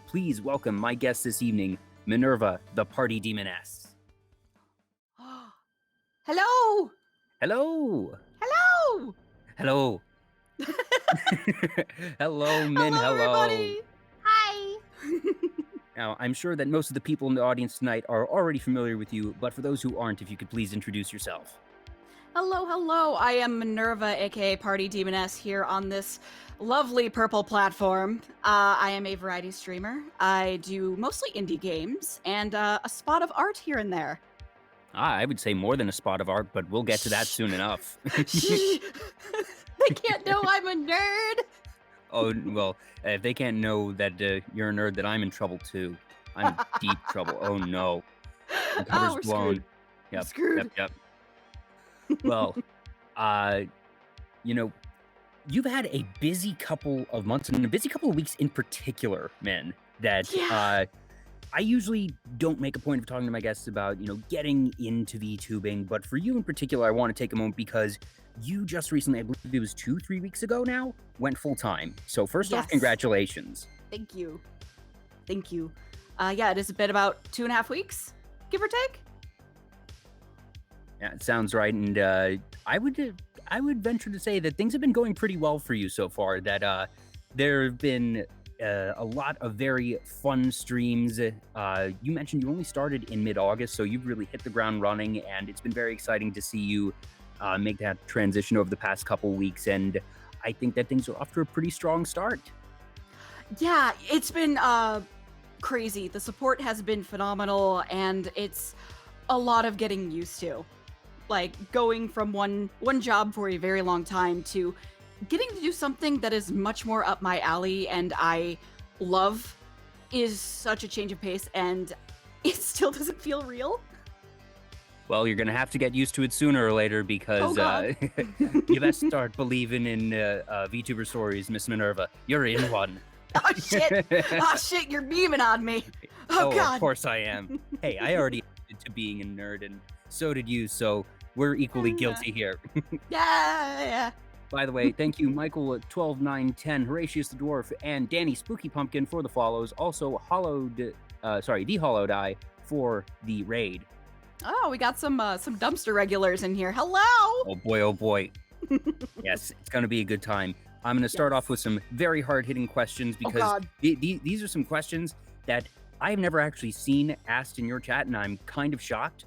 Please welcome my guest this evening, Minerva, the PartyDemoness. Hello! Hello! Hello! Hello! Hello, Min, hello. Everybody! Hi! Now, I'm sure that most of the people in the audience tonight are already familiar with you, but for those who aren't, if you could please introduce yourself. Hello. I am Minerva, aka PartyDemoness, here on this lovely purple platform. I am a variety streamer. I do mostly indie games and a spot of art here and there. I would say more than a spot of art, but we'll get to that soon enough. They can't know I'm a nerd! Oh, well, if they can't know that you're a nerd, then I'm in trouble too. I'm in deep trouble. Oh no. The cover's we're blown. screwed. Yep. We're screwed. Yep. Well, you've had a busy couple of months and a busy couple of weeks in particular, man, that I usually don't make a point of talking to my guests about, getting into VTubing, but for you in particular, I want to take a moment because you just recently, I believe it was 2-3 weeks ago now, went full time. So first off, congratulations. Thank you. It has been about 2.5 weeks, give or take. Yeah, it sounds right. And I would venture to say that things have been going pretty well for you so far, that there have been a lot of very fun streams. You mentioned you only started in mid-August, so you've really hit the ground running, and it's been very exciting to see you make that transition over the past couple weeks, and I think that things are off to a pretty strong start. Yeah, it's been crazy. The support has been phenomenal, and it's a lot of getting used to. Like, going from one job for a very long time to getting to do something that is much more up my alley and I love is such a change of pace, and it still doesn't feel real. Well, you're going to have to get used to it sooner or later because you best start believing in VTuber stories, Miss Minerva. You're in one. Oh, shit, you're beaming on me. Oh, God. Of course I am. Hey, I already admitted to being a nerd, and so did you, so we're equally guilty here. Yeah. By the way, thank you, Michael at 12-9-10, Horatius the Dwarf, and Danny Spooky Pumpkin for the follows. Also, The Hollowed Eye for the raid. Oh, we got some dumpster regulars in here. Hello! Oh boy. Yes, it's going to be a good time. I'm going to start off with some very hard-hitting questions because these are some questions that I've never actually seen asked in your chat, and I'm kind of shocked.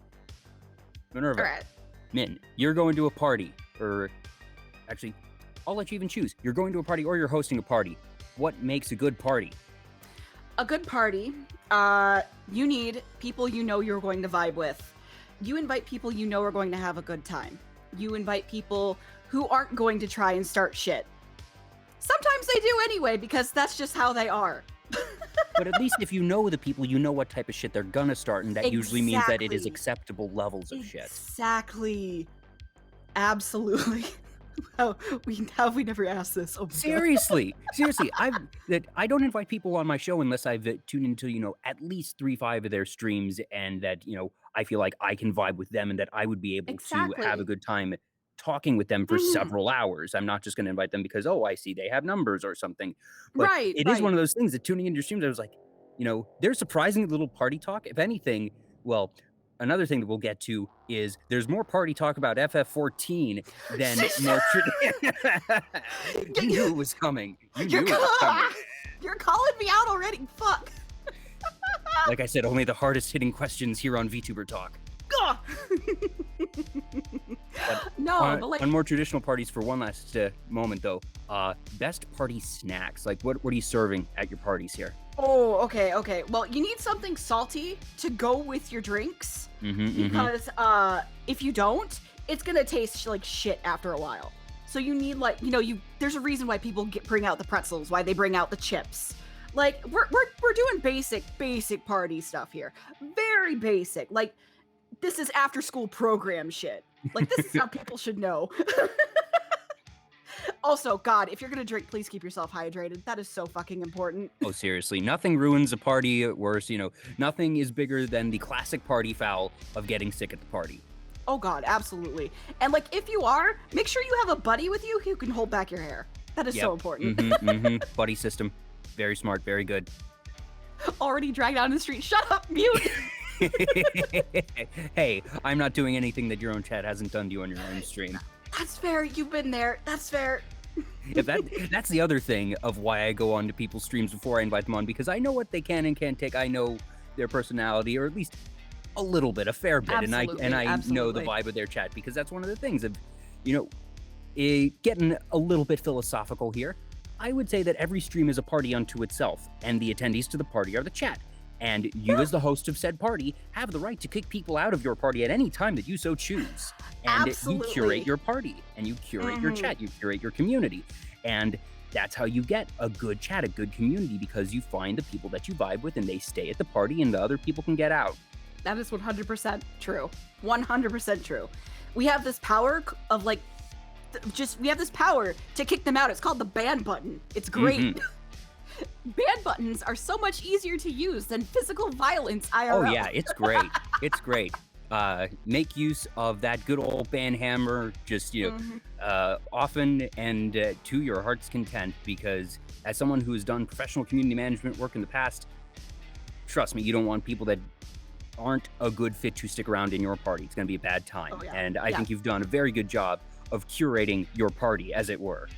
Minerva, all right. Min, you're going to a party, or actually, I'll let you even choose. You're going to a party or you're hosting a party. What makes a good party? A good party, you need people you know you're going to vibe with. You invite people you know are going to have a good time. You invite people who aren't going to try and start shit. Sometimes they do anyway, because that's just how they are. But at least if you know the people, you know what type of shit they're gonna start, and that usually means that it is acceptable levels of shit. Exactly. Absolutely. How have we never asked this? Oh, seriously. I don't invite people on my show unless I've tuned into, at least 3-5 of their streams, and that, I feel like I can vibe with them and that I would be able to have a good time talking with them for several hours. I'm not just going to invite them because, I see they have numbers or something. But it is one of those things that tuning into your streams, I was like, there's surprisingly little party talk. If anything, well, another thing that we'll get to is there's more party talk about FF14 than more... You knew it was coming. You're calling me out already. Fuck. Like I said, only the hardest hitting questions here on VTuber Talk. On more traditional parties, for one last moment though, best party snacks. Like what are you serving at your parties here? Oh, okay. Well, you need something salty to go with your drinks, because if you don't, it's gonna taste like shit after a while. So you need there's a reason why people bring out the pretzels, why they bring out the chips. Like we're doing basic party stuff here, very basic. Like, this is after school program shit. Like, this is how people should know. Also, God, if you're gonna drink, please keep yourself hydrated. That is so fucking important. Oh, seriously, nothing ruins a party worse. Nothing is bigger than the classic party foul of getting sick at the party. Oh God, absolutely. And if you are, make sure you have a buddy with you who can hold back your hair. That is so important. Buddy system. Very smart, very good. Already dragged down the street. Shut up, mute. Hey, I'm not doing anything that your own chat hasn't done to you on your own stream. That's fair. You've been there. That's fair. Yeah, that's the other thing of why I go on to people's streams before I invite them on, because I know what they can and can't take. I know their personality, or at least a little bit, a fair bit, Absolutely, and I know the absolutely. vibe of their chat, because that's one of the things of, getting a little bit philosophical here. I would say that every stream is a party unto itself, and the attendees to the party are the chat. And you, as the host of said party, have the right to kick people out of your party at any time that you so choose. And Absolutely. you curate your party, and you curate your chat, you curate your community. And that's how you get a good chat, a good community, because you find the people that you vibe with and they stay at the party and the other people can get out. That is 100% true. 100% true. We have this power of like, we have this power to kick them out. It's called the ban button. It's great. Ban buttons are so much easier to use than physical violence IRL. Oh yeah, it's great. It's great. Make use of that good old ban hammer, just often and to your heart's content, because as someone who has done professional community management work in the past, trust me, you don't want people that aren't a good fit to stick around in your party. It's going to be a bad time. Oh, yeah. And I think you've done a very good job of curating your party, as it were.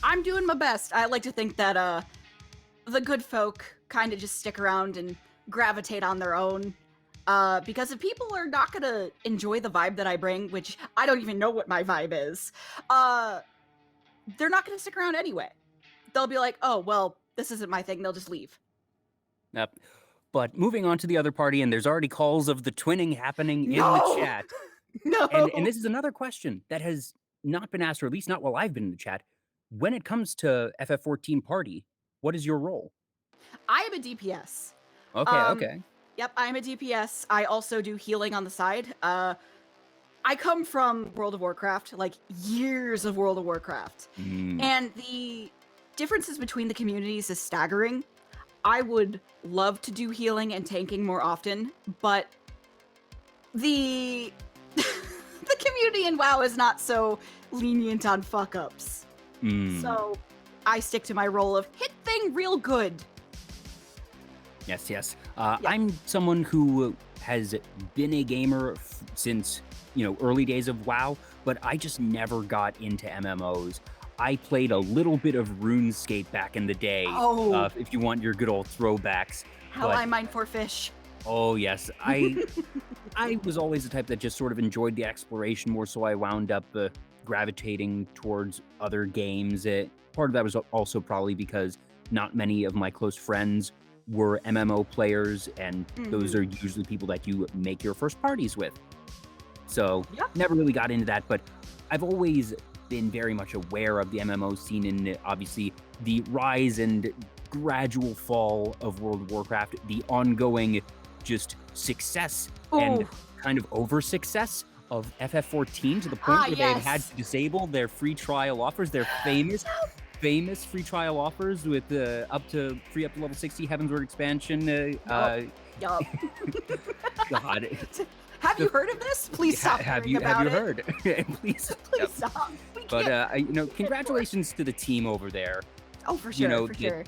I'm doing my best. I like to think that the good folk kind of just stick around and gravitate on their own. Because if people are not going to enjoy the vibe that I bring, which I don't even know what my vibe is, they're not going to stick around anyway. They'll be like, oh, well, this isn't my thing. They'll just leave. Yep. But moving on to the other party, and there's already calls of the twinning happening in the chat. No. And this is another question that has not been asked, or at least not while I've been in the chat. When it comes to FF14 party, what is your role? I am a DPS. Okay. Yep, I'm a DPS. I also do healing on the side. I come from World of Warcraft, like years of World of Warcraft. And the differences between the communities is staggering. I would love to do healing and tanking more often, but the community in WoW is not so lenient on fuck-ups. So I stick to my role of hit thing real good. Yes. I'm someone who has been a gamer since, early days of WoW, but I just never got into MMOs. I played a little bit of RuneScape back in the day, if you want your good old throwbacks. How I mine for fish. Oh, yes. I was always the type that just sort of enjoyed the exploration more, so I wound up gravitating towards other games. Part of that was also probably because not many of my close friends were MMO players, and those are usually people that you make your first parties with. So never really got into that, but I've always been very much aware of the MMO scene, and obviously the rise and gradual fall of World of Warcraft, the ongoing just success and kind of over success of FF14 to the point where they've had to disable their free trial offers, their famous free trial offers with up to level 60 Heavensward expansion. God. Have you heard of this? Please stop. Have you heard? Please stop. But congratulations to the team over there. Oh, for sure.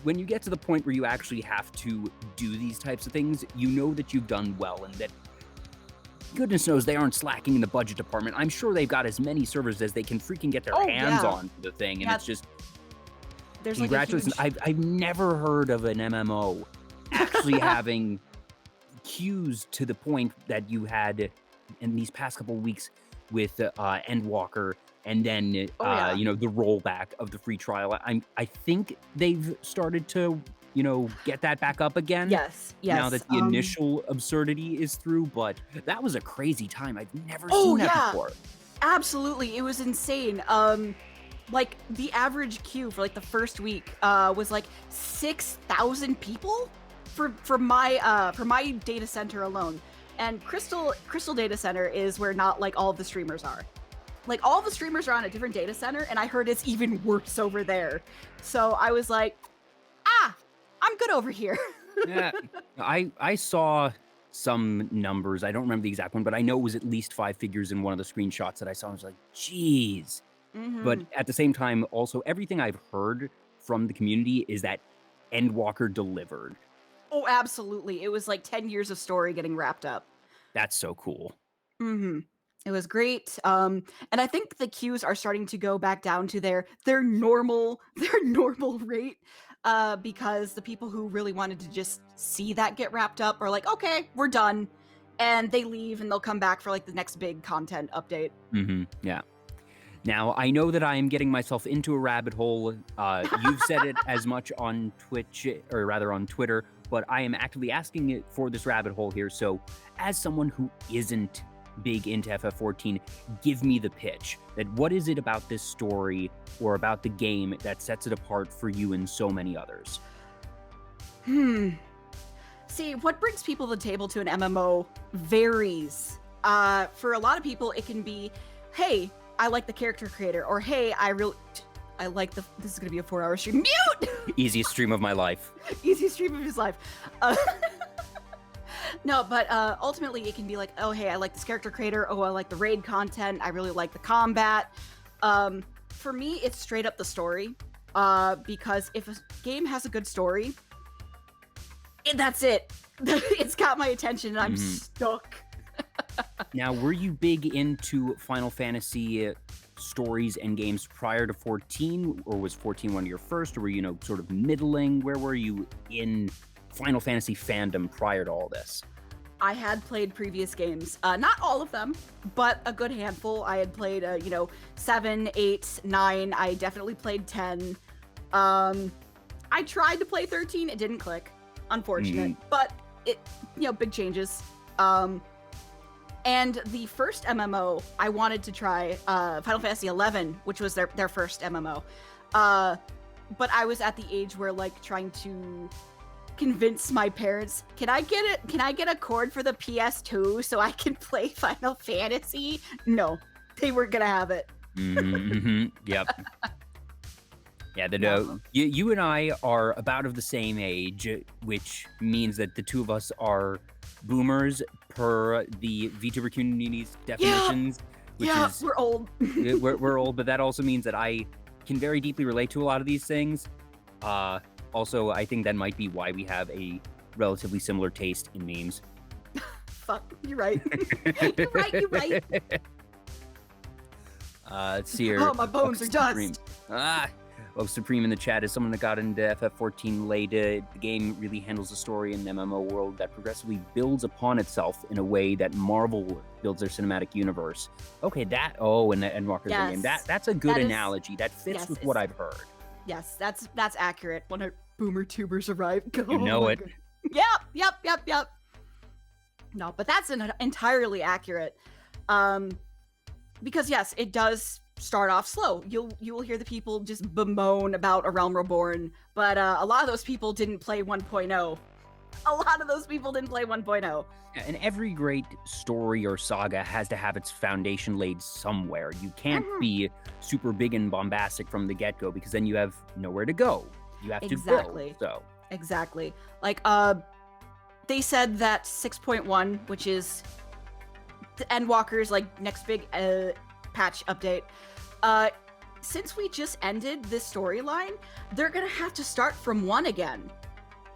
When you get to the point where you actually have to do these types of things, you know that you've done well, and that goodness knows they aren't slacking in the budget department. I'm sure they've got as many servers as they can freaking get their hands on for the thing, and it's just congratulations. I've never heard of an MMO actually having queues to the point that you had in these past couple of weeks with Endwalker, and then the rollback of the free trial. I think they've started to get that back up again. Yes. Now that the initial absurdity is through, but that was a crazy time. I've never seen that before. Absolutely, it was insane. Like the average queue for like the first week was like 6,000 people for my data center alone. And Crystal Data Center is where not like all of the streamers are. Like all the streamers are on a different data center, and I heard it's even worse over there. So I was like, I'm good over here. Yeah, I saw some numbers. I don't remember the exact one, but I know it was at least 5 figures in one of the screenshots that I saw. I was like, geez. But at the same time, also everything I've heard from the community is that Endwalker delivered. Oh, absolutely. It was like 10 years of story getting wrapped up. That's so cool. Mhm. It was great. And I think the queues are starting to go back down to their normal their normal rate. Because the people who really wanted to just see that get wrapped up are like, okay, we're done. And they leave and they'll come back for like the next big content update. Yeah. Now, I know that I am getting myself into a rabbit hole. You've said it as much on Twitch, or rather on Twitter, but I am actively asking it for this rabbit hole here. So, as someone who isn't big into FF14, give me the pitch. That what is it about this story or about the game that sets it apart for you and so many others? See, what brings people to the table to an MMO varies. For a lot of people, it can be, hey, I like the character creator, or hey, I like this is gonna be a 4-hour stream. Mute! Easiest stream of my life. Easiest stream of his life. No, but ultimately it can be like, oh, hey, I like this character creator. Oh, I like the raid content. I really like the combat. For me, it's straight up the story. Because if a game has a good story, that's it. It's got my attention and I'm stuck. Now, were you big into Final Fantasy stories and games prior to 14, or was 14 one of your first, or were you, sort of middling? Where were you in Final Fantasy fandom prior to all this? I had played previous games, not all of them, but a good handful. I had played, 7, 8, 9. I definitely played 10. I tried to play 13. It didn't click. Unfortunate, but it, big changes. And the first MMO I wanted to try, Final Fantasy XI, which was their first MMO. But I was at the age where trying to convince my parents, can I get a cord for the PS2 so I can play Final Fantasy? No, they weren't gonna have it. Yep. Yeah, you and I are about of the same age, which means that the two of us are boomers per the VTuber community's definitions. Yeah, we're old. we're old, but that also means that I can very deeply relate to a lot of these things. Also, I think that might be why we have a relatively similar taste in memes. Fuck, you're right. You're right. Let's see here. Oh, my bones are dust. Supreme in the chat is someone that got into FF14 late. The game really handles the story in an MMO world that progressively builds upon itself in a way that Marvel builds their cinematic universe. Okay, and Endwalker's game. That's a good analogy. That fits with what I've heard. Yes, that's accurate. When our boomer tubers arrive. You know it. Yep. No, but that's entirely accurate. Because yes, it does start off slow. You will hear the people just bemoan about A Realm Reborn, but a lot of those people didn't play 1.0. A lot of those people didn't play 1.0. And every great story or saga has to have its foundation laid somewhere. You can't be super big and bombastic from the get-go, because then you have nowhere to go. You have to build. So. Exactly. They said that 6.1, which is the Endwalker's next big patch update, since we just ended this storyline, they're gonna have to start from 1 again.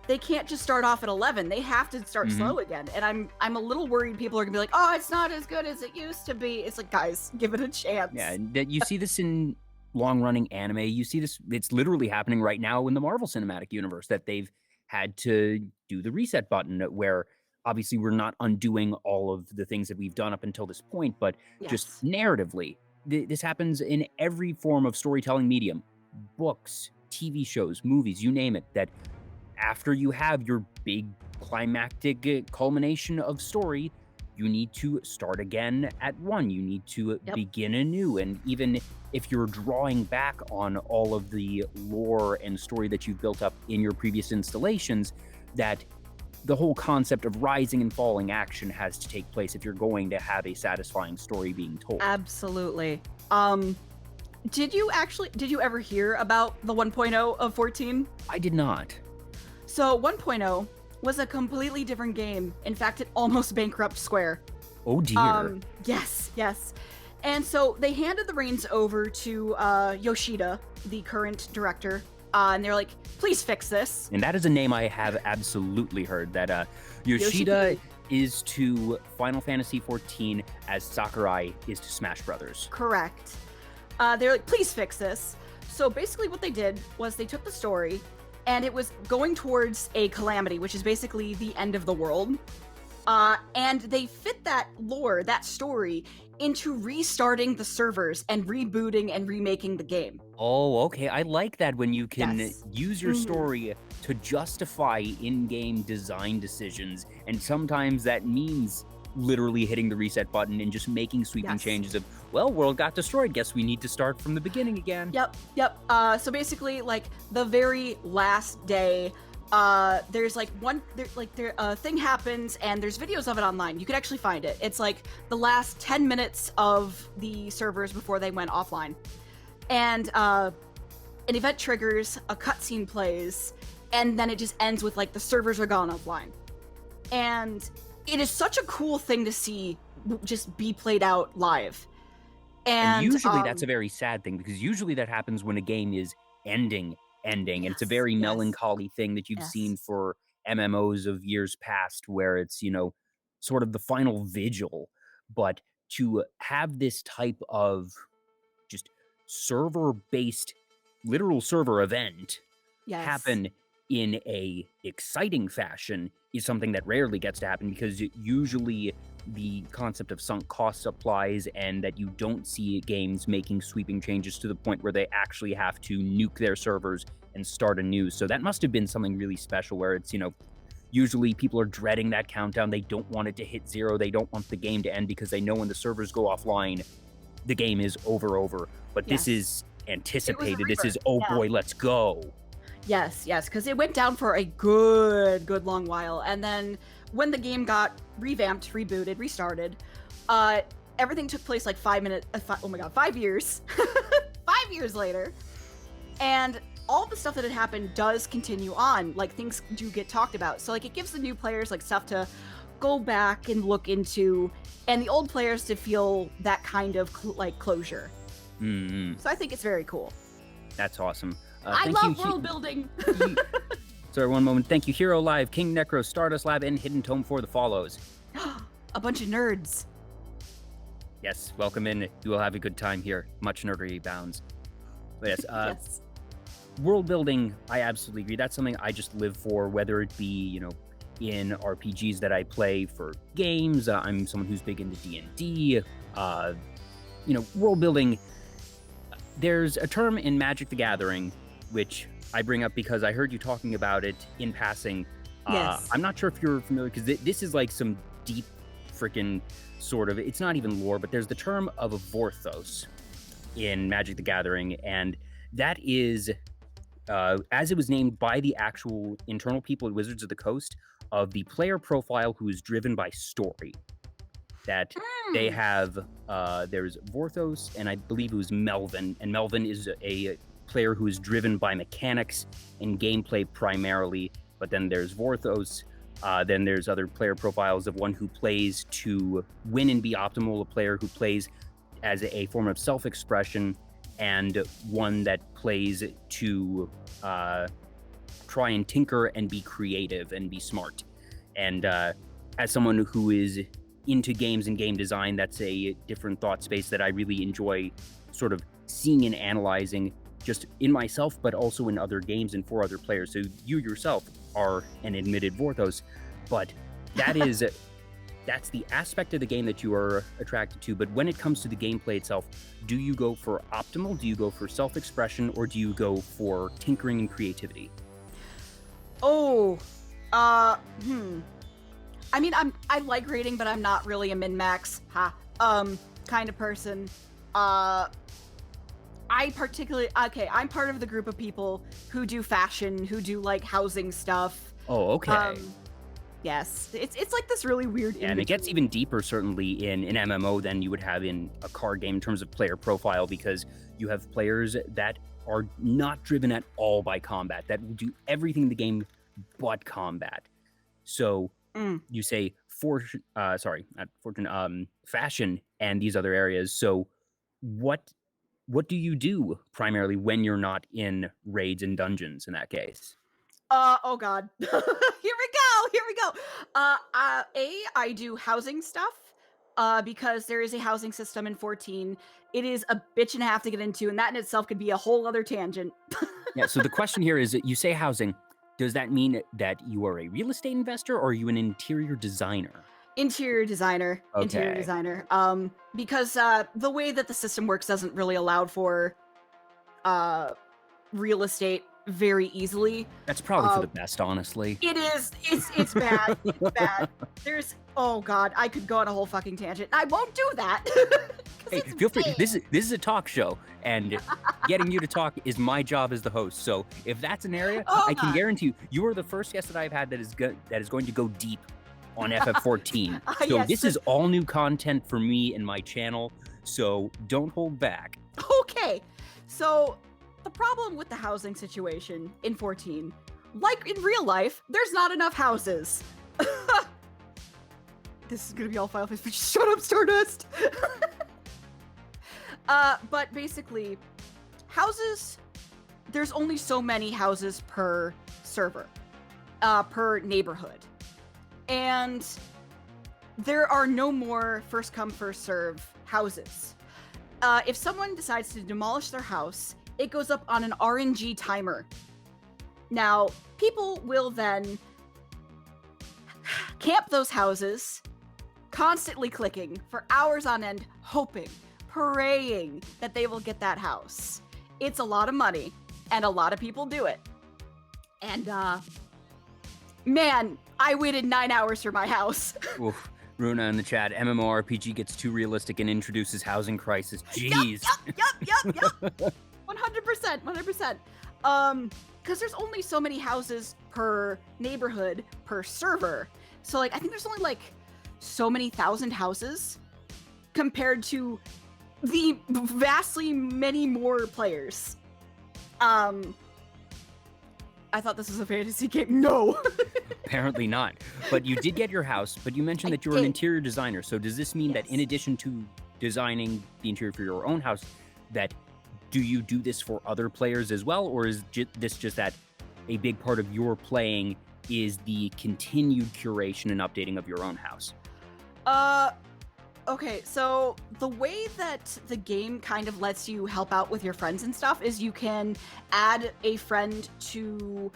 They can't just start off at 11. They have to start slow again. And I'm a little worried people are gonna be like, oh, it's not as good as it used to be. It's like, guys, give it a chance. Yeah, you see this in long-running anime. You see this, it's literally happening right now in the Marvel Cinematic Universe, that they've had to do the reset button, where obviously we're not undoing all of the things that we've done up until this point, but just narratively, this happens in every form of storytelling medium, books, TV shows, movies, you name it, that after you have your big climactic culmination of story, you need to start again at 1. You need to begin anew. And even if you're drawing back on all of the lore and story that you've built up in your previous installations, that the whole concept of rising and falling action has to take place if you're going to have a satisfying story being told. Absolutely. Did you ever hear about the 1.0 of 14? I did not. So 1.0 was a completely different game. In fact, it almost bankrupted Square. Oh dear. Yes. And so they handed the reins over to Yoshida, the current director, and they're like, please fix this. And that is a name I have absolutely heard, that Yoshida is to Final Fantasy XIV as Sakurai is to Smash Brothers. Correct. They're like, please fix this. So basically what they did was they took the story, and it was going towards a calamity, which is basically the end of the world. And they fit that lore, that story, into restarting the servers and rebooting and remaking the game. Oh, okay. I like that when you can use your story to justify in-game design decisions. And sometimes that means literally hitting the reset button and just making sweeping changes of, well, world got destroyed. Guess we need to start from the beginning again. Yep. So basically, like, the very last day, there's like a thing happens, and there's videos of it online. You could actually find it. It's like the last 10 minutes of the servers before they went offline. And an event triggers, a cutscene plays, and then it just ends with like the servers are gone offline. And it is such a cool thing to see just be played out live. And usually that's a very sad thing, because usually that happens when a game is ending. And it's a very melancholy thing that you've seen for MMOs of years past, where it's, you know, sort of the final vigil. But to have this type of just server-based, literal server event happen in a exciting fashion is something that rarely gets to happen, because usually the concept of sunk costs applies, and that you don't see games making sweeping changes to the point where they actually have to nuke their servers and start anew. So that must have been something really special, where it's, you know, usually people are dreading that countdown. They don't want it to hit zero. They don't want the game to end, because they know when the servers go offline, the game is over. But this is anticipated. This is, oh boy, let's go. Yes, because it went down for a good long while. And then when the game got revamped, rebooted, restarted, everything took place like 5 years. 5 years later. And all the stuff that had happened does continue on. Like, things do get talked about. So, like, it gives the new players, like, stuff to go back and look into, and the old players to feel that kind of, closure. So I think it's very cool. That's awesome. I love world building. Sorry, one moment. Thank you, Hero Live, King Necro, Stardust Lab, and Hidden Tome for the follows. A bunch of nerds. Yes, welcome in. You will have a good time here. Much nerdery bounds. But yes, world building, I absolutely agree. That's something I just live for, whether it be, you know, in RPGs that I play for games. I'm someone who's big into D&D. You know, world building. There's a term in Magic the Gathering, which I bring up because I heard you talking about it in passing. I'm not sure if you're familiar, because this is like some deep freaking sort of, it's not even lore, but there's the term of a Vorthos in Magic the Gathering, and that is, as it was named by the actual internal people at Wizards of the Coast, of the player profile who is driven by story. That they have, there's Vorthos, and I believe it was Melvin, and Melvin is a player who is driven by mechanics and gameplay primarily, but then there's Vorthos, then there's other player profiles of one who plays to win and be optimal, a player who plays as a form of self-expression, and one that plays to try and tinker and be creative and be smart. And as someone who is into games and game design, that's a different thought space that I really enjoy sort of seeing and analyzing, just in myself, but also in other games and for other players. So you yourself are an admitted Vorthos, but that is, that's the aspect of the game that you are attracted to. But when it comes to the gameplay itself, do you go for optimal, do you go for self-expression, or do you go for tinkering and creativity? I mean, I like rating, but I'm not really a min-max kind of person. I'm part of the group of people who do fashion, who do like housing stuff. Oh, okay. Yes, it's like this really weird. Yeah, and it gets even deeper, certainly, in an MMO than you would have in a card game in terms of player profile, because you have players that are not driven at all by combat, that will do everything in the game but combat. So you say fashion and these other areas. So what what do you do primarily when you're not in raids and dungeons in that case? Oh god. Here we go. I do housing stuff. Because there is a housing system in 14. It is a bitch and a half to get into, and that in itself could be a whole other tangent. Yeah, so the question here is that you say housing. Does that mean that you are a real estate investor or are you an interior designer? Interior designer. Interior Okay. designer. Because the way that the system works doesn't really allow for uh real estate very easily. That's probably for the best, honestly. It is. It's bad. It's bad. There's oh god, I could go on a whole fucking tangent. I won't do that. 'Cause Hey, it's feel free. bad. This is a talk show, and getting you to talk is my job as the host. So if that's an area, Oh I can god. guarantee you are the first guest that I've had that is going to go deep on FF14. So Yes. this is all new content for me and my channel. So don't hold back. Okay. So the problem with the housing situation in 14, like in real life, there's not enough houses. This is gonna be all Final Fantasy. Shut up, Stardust. But basically, houses. There's only so many houses per server, per neighborhood, and there are no more first come first serve houses. If someone decides to demolish their house, it goes up on an RNG timer. Now, people will then camp those houses, constantly clicking for hours on end, hoping, praying that they will get that house. It's a lot of money, and a lot of people do it. And, man, I waited 9 hours for my house. Oof. Runa in the chat, MMORPG gets too realistic and introduces housing crisis. Jeez. Yup. 100%. Because there's only so many houses per neighborhood, per server. So, like, I think there's only, like, so many thousand houses compared to the vastly many more players. I thought this was a fantasy game. No. Apparently not. But you did get your house, but you mentioned that you're an interior designer. So does this mean that in addition to designing the interior for your own house, that do you do this for other players as well? Or is this just that a big part of your playing is the continued curation and updating of your own house? Okay, so the way that the game kind of lets you help out with your friends and stuff is you can add a friend to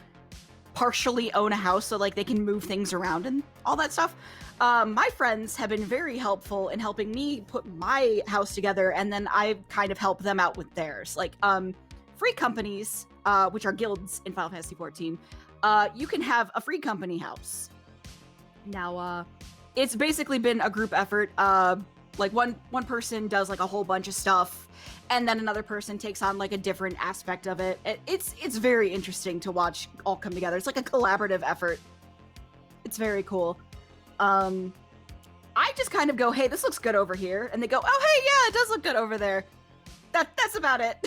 partially own a house, so like they can move things around and all that stuff. My friends have been very helpful in helping me put my house together, and then I kind of help them out with theirs. Like free companies, which are guilds in Final Fantasy XIV, you can have a free company house. Now, it's basically been a group effort. Like one person does like a whole bunch of stuff, and then another person takes on like a different aspect of it. It's very interesting to watch all come together. It's like a collaborative effort. It's very cool. I just kind of go, hey, this looks good over here, and they go, oh, hey, yeah, it does look good over there. That's about it.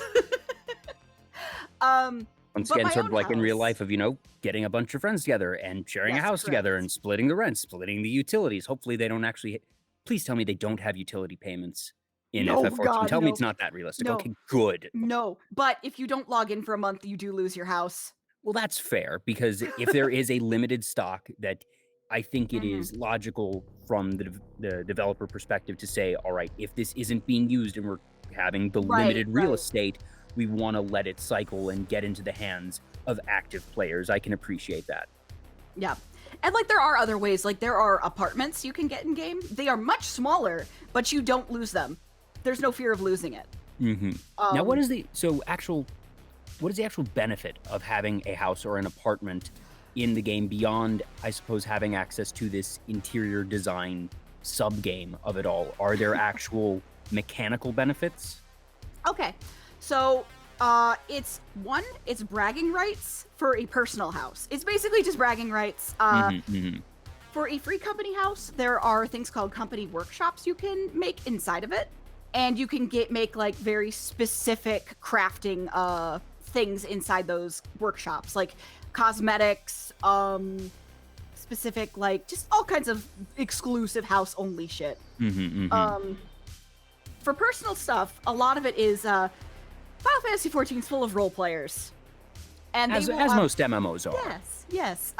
Once again, sort of like in real life of, getting a bunch of friends together and sharing a house together and splitting the rent, splitting the utilities. Hopefully they don't actually, please tell me they don't have utility payments in FF14. God, tell me it's not that realistic. No. Okay, good. No, but if you don't log in for a month, you do lose your house. Well, that's fair, because if there is a limited stock, that I think it is logical from the developer perspective to say, all right, if this isn't being used and we're having the limited real estate, we want to let it cycle and get into the hands of active players. I can appreciate that. Yeah. And like there are other ways, like there are apartments you can get in game. They are much smaller, but you don't lose them. There's no fear of losing it. Now, what is the actual benefit of having a house or an apartment in the game beyond, I suppose, having access to this interior design sub game of it all? Are there actual mechanical benefits? Okay. So, it's bragging rights for a personal house. It's basically just bragging rights. For a free company house, there are things called company workshops you can make inside of it, and you can make like very specific crafting things inside those workshops, like cosmetics, specific, like just all kinds of exclusive house only shit. For personal stuff, a lot of it is Final Fantasy XIV is full of role players. And as most MMOs are. Yes.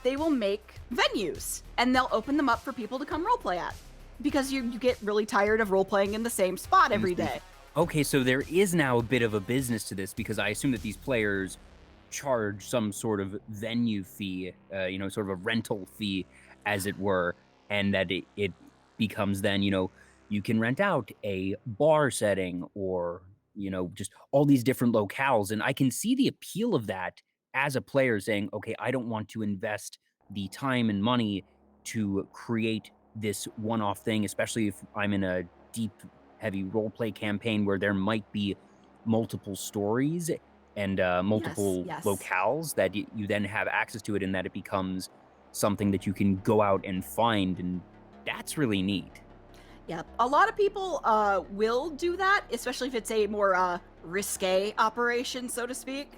They will make venues, and they'll open them up for people to come roleplay at. Because you get really tired of role-playing in the same spot every day. Okay, so there is now a bit of a business to this, because I assume that these players charge some sort of venue fee, sort of a rental fee, as it were, and that it becomes then, you can rent out a bar setting or, just all these different locales. And I can see the appeal of that as a player saying, okay, I don't want to invest the time and money to create this one-off thing, especially if I'm in a deep, heavy roleplay campaign where there might be multiple stories and multiple locales that you then have access to it, and that it becomes something that you can go out and find, and that's really neat. Yeah, a lot of people will do that, especially if it's a more risque operation, so to speak.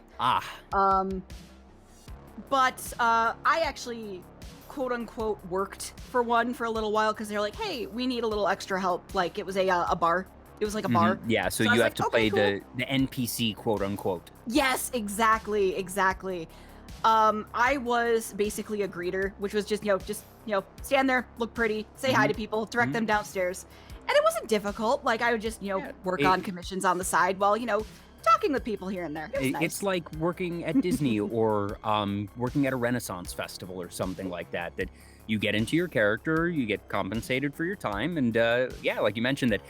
But I actually, quote unquote, worked for one for a little while, because they're like, hey, we need a little extra help. Like, it was a bar. It was like a bar. Yeah, so you have to play the NPC, quote unquote. Yes, exactly. I was basically a greeter, which was just stand there, look pretty, say hi to people, direct them downstairs. And it wasn't difficult. Like, I would just, work on commissions on the side while, talking with people here and there. It's like working at Disney or working at a Renaissance festival or something like that, that you get into your character, you get compensated for your time. And like you mentioned, that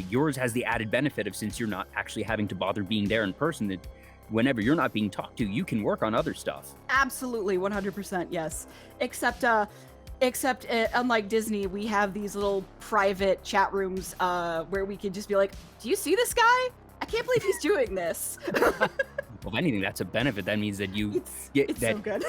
yours has the added benefit of, since you're not actually having to bother being there in person, that whenever you're not being talked to, you can work on other stuff. Absolutely, 100%, yes. Except unlike Disney, we have these little private chat rooms where we can just be like, do you see this guy? I can't believe he's doing this. Well, if anything, that's a benefit. That means that it's so good.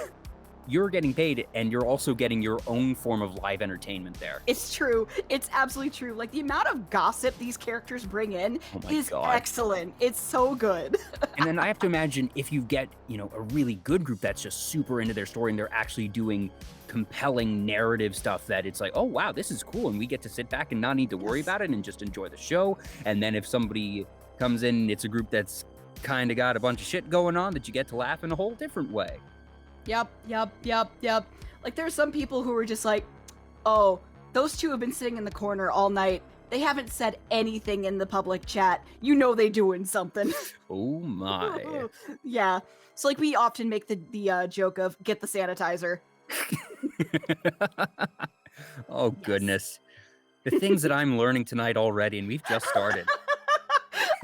You're getting paid, and you're also getting your own form of live entertainment there. It's true. It's absolutely true. Like, the amount of gossip these characters bring in is excellent. It's so good. And then I have to imagine, if you get, a really good group that's just super into their story, and they're actually doing compelling narrative stuff, that it's like, oh, wow, this is cool. And we get to sit back and not need to worry about it and just enjoy the show. And then if somebody comes in, it's a group that's kind of got a bunch of shit going on, that you get to laugh in a whole different way. Yep. Like, there's some people who are just like, oh, those two have been sitting in the corner all night. They haven't said anything in the public chat. They doing something. Oh my. Yeah. So, like, we often make the joke of, get the sanitizer. Oh, goodness. The things that I'm learning tonight already, and we've just started.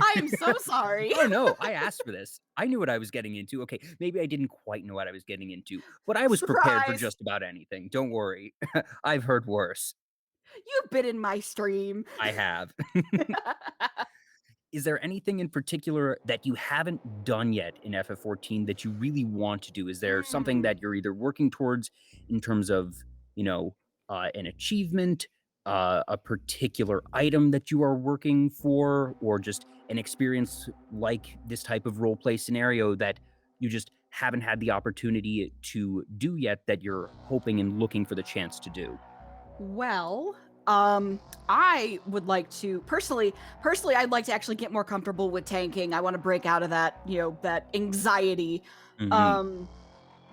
I am so sorry. Oh, no, I asked for this. I knew what I was getting into. Okay, maybe I didn't quite know what I was getting into, but I was prepared for just about anything. Don't worry. I've heard worse. You've been in my stream. I have. Is there anything in particular that you haven't done yet in FF14 that you really want to do? Is there something that you're either working towards in terms of, an achievement, a particular item that you are working for, or just an experience like this type of roleplay scenario that you just haven't had the opportunity to do yet, that you're hoping and looking for the chance to do? Well, I would like to personally, I'd like to actually get more comfortable with tanking. I want to break out of that, that anxiety.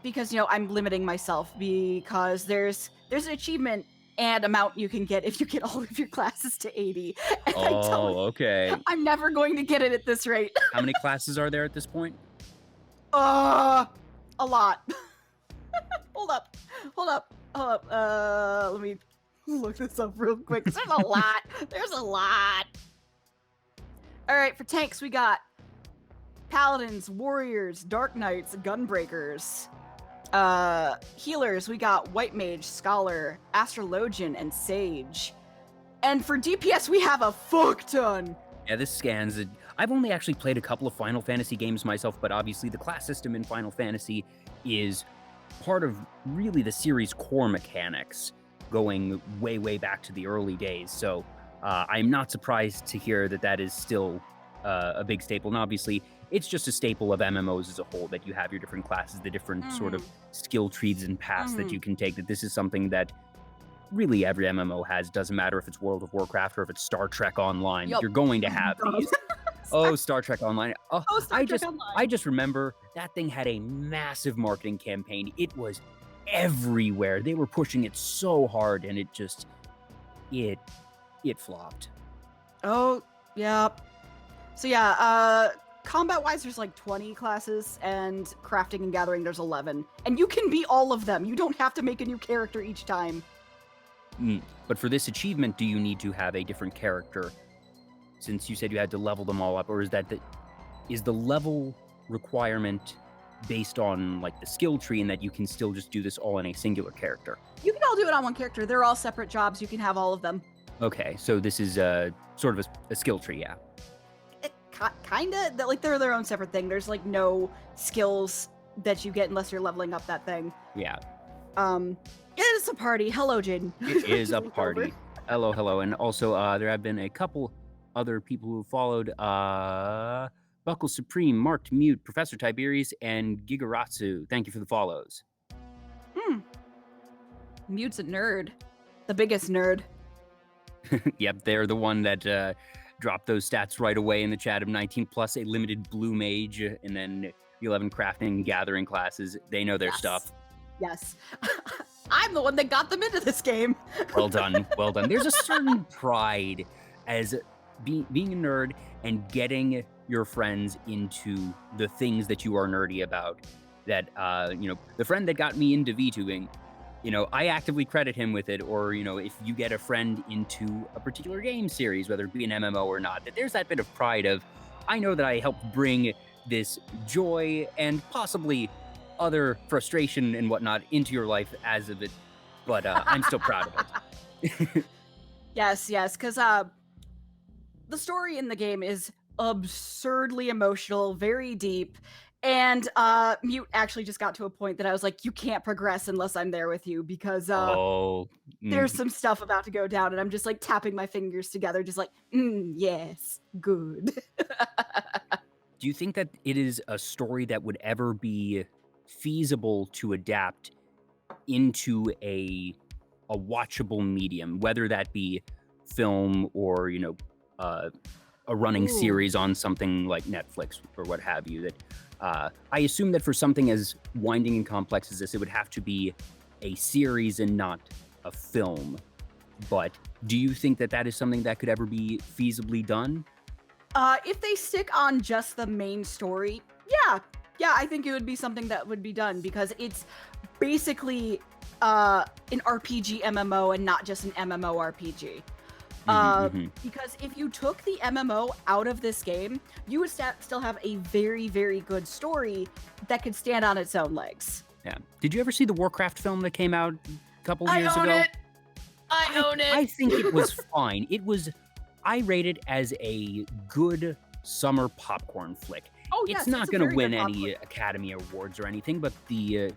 Because, I'm limiting myself, because there's an achievement and amount you can get if you get all of your classes to 80. Okay. I'm never going to get it at this rate. How many classes are there at this point? A lot. Hold up. Let me look this up real quick. There's a lot. All right, for tanks, we got paladins, warriors, dark knights, gunbreakers. Healers, we got white mage, scholar, astrologian, and sage. And for DPS, we have a fuck ton. Yeah, this scans it. I've only actually played a couple of Final Fantasy games myself, but obviously the class system in Final Fantasy is part of really the series' core mechanics, going way, way back to the early days. So I'm not surprised to hear that is still a big staple. And obviously, it's just a staple of MMOs as a whole, that you have your different classes, the different sort of skill trees and paths that you can take, that this is something that really every MMO has. Doesn't matter if it's World of Warcraft or if it's Star Trek Online. You're going to have these. Oh, Star Trek Online. Oh, Oh, Star Trek Online. I just remember that thing had a massive marketing campaign. It was everywhere. They were pushing it so hard, and it flopped. Oh, yeah. So yeah, combat-wise, there's like 20 classes, and crafting and gathering, there's 11. And you can be all of them. You don't have to make a new character each time. But for this achievement, do you need to have a different character? Since you said you had to level them all up, or is the level requirement based on like the skill tree, and that you can still just do this all in a singular character? You can all do it on one character. They're all separate jobs. You can have all of them. Okay, so this is sort of a skill tree, yeah. Kinda. Like, they're their own separate thing. There's like no skills that you get unless you're leveling up that thing. Yeah. It is a party. Hello, Jaden. It is a party. Hello. And also, there have been a couple other people who followed Buckle Supreme, Marked Mute, Professor Tiberius, and Gigaratsu. Thank you for the follows. Mute's a nerd. The biggest nerd. Yep, they're the one that dropped those stats right away in the chat of 19 plus, a limited blue mage, and then the 11 crafting and gathering classes. They know their stuff. Yes. I'm the one that got them into this game. Well done. There's a certain pride as being a nerd and getting your friends into the things that you are nerdy about. That, the friend that got me into VTubing, I actively credit him with it. Or, if you get a friend into a particular game series, whether it be an MMO or not, that there's that bit of pride of, I know that I helped bring this joy and possibly other frustration and whatnot into your life as of it, but I'm still proud of it. Yes, because the story in the game is absurdly emotional, very deep, and Mute actually just got to a point that I was like, you can't progress unless I'm there with you, because there's some stuff about to go down, and I'm just like tapping my fingers together, just like, yes, good. Do you think that it is a story that would ever be feasible to adapt into a watchable medium, whether that be film or a running series on something like Netflix or what have you? That I assume that for something as winding and complex as this, it would have to be a series and not a film. But do you think that that is something that could ever be feasibly done? If they stick on just the main story, yeah, I think it would be something that would be done, because it's basically an RPG MMO and not just an MMO RPG. Because if you took the MMO out of this game, you would still have a very, very good story that could stand on its own legs. Yeah. Did you ever see the Warcraft film that came out a couple years ago? I own it. I think it was fine. I rate it as a good summer popcorn flick. Oh, yes, it's not going to win any Academy Awards or anything, but the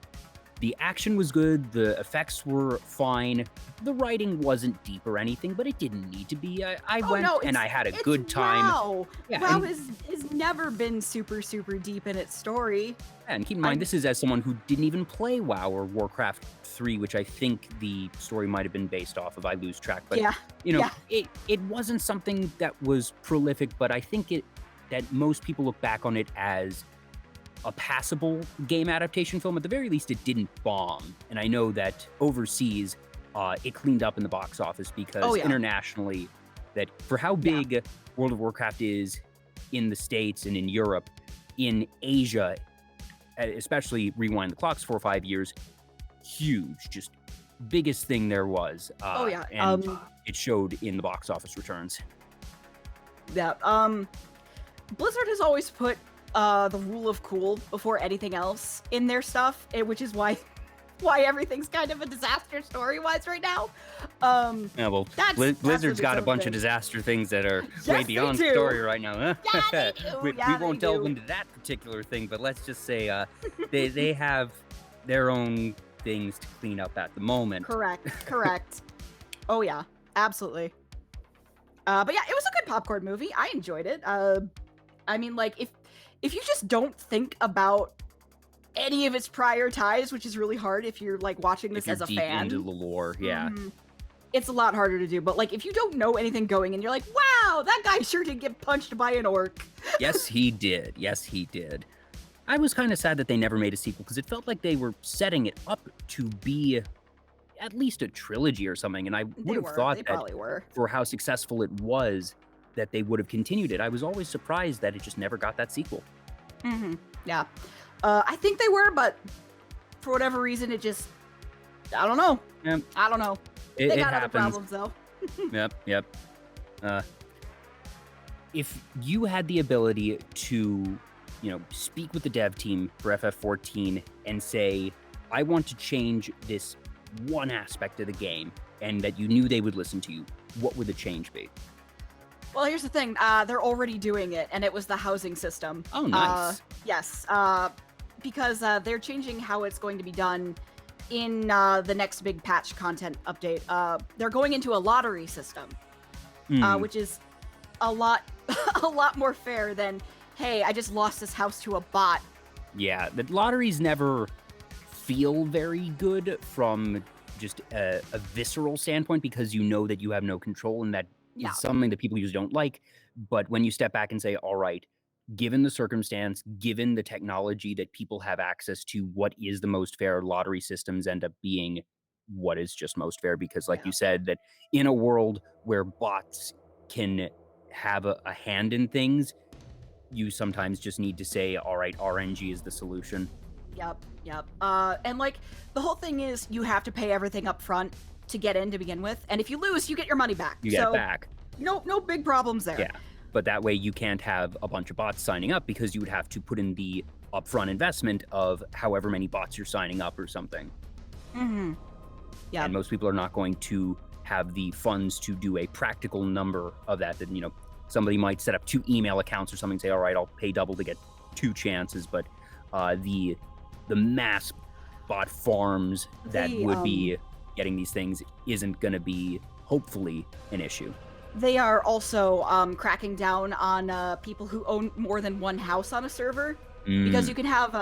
action was good. The effects were fine. The writing wasn't deep or anything, but it didn't need to be. I went and I had a good time. WoW. Yeah, WoW has never been super, super deep in its story. And keep in mind, this is as someone who didn't even play WoW or Warcraft 3, which I think the story might have been based off of. I lose track. But, it wasn't something that was prolific, but I think that most people look back on it as a passable game adaptation film. At the very least, it didn't bomb. And I know that overseas, it cleaned up in the box office, because internationally, that for how big World of Warcraft is in the States and in Europe, in Asia, especially rewind the clocks 4 or 5 years, huge, just biggest thing there was. And it showed in the box office returns. Yeah. Blizzard has always put the rule of cool before anything else in their stuff, which is why everything's kind of a disaster story-wise right now. Blizzard's got a bunch of disaster things that are way beyond story right now. Yeah, we won't delve into that particular thing, but let's just say they have their own things to clean up at the moment. Correct. Oh yeah, absolutely. But yeah, it was a good popcorn movie. I enjoyed it. I mean, like, if you just don't think about any of its prior ties, which is really hard if you're like watching this as a fan. Deep into the lore, yeah. it's a lot harder to do. But like, if you don't know anything going and you're like, wow, that guy sure did get punched by an orc. Yes, he did. Yes, he did. I was kind of sad that they never made a sequel because it felt like they were setting it up to be at least a trilogy or something. And I would have thought that for how successful it was, that they would have continued it. I was always surprised that it just never got that sequel. Yeah. I think they were, but for whatever reason, it just, I don't know. Yeah. I don't know. They got other problems, though. Yep. If you had the ability to, speak with the dev team for FF14 and say, I want to change this one aspect of the game, and that you knew they would listen to you, what would the change be? Well, here's the thing. They're already doing it, and it was the housing system. Oh, nice. Yes. Because they're changing how it's going to be done in the next big patch content update. They're going into a lottery system, which is a lot more fair than, hey, I just lost this house to a bot. Yeah, the lotteries never feel very good from just a visceral standpoint because you know that you have no control, and that is something that people usually don't like. But when you step back and say, all right, given the circumstance, given the technology that people have access to, what is the most fair? Lottery systems end up being what is just most fair, because like you said, that in a world where bots can have a hand in things, you sometimes just need to say, all right, RNG is the solution. Yep. And like, the whole thing is you have to pay everything up front to get in to begin with, and if you lose, you get your money back. You get it back. No big problems there. Yeah, but that way you can't have a bunch of bots signing up, because you would have to put in the upfront investment of however many bots you're signing up or something. Yeah. And most people are not going to have the funds to do a practical number of that. That somebody might set up 2 email accounts or something, say, all right, I'll pay double to get 2 chances, but the mass bot farms that would be getting these things isn't going to be, hopefully, an issue. They are also cracking down on people who own more than one house on a server, because you can have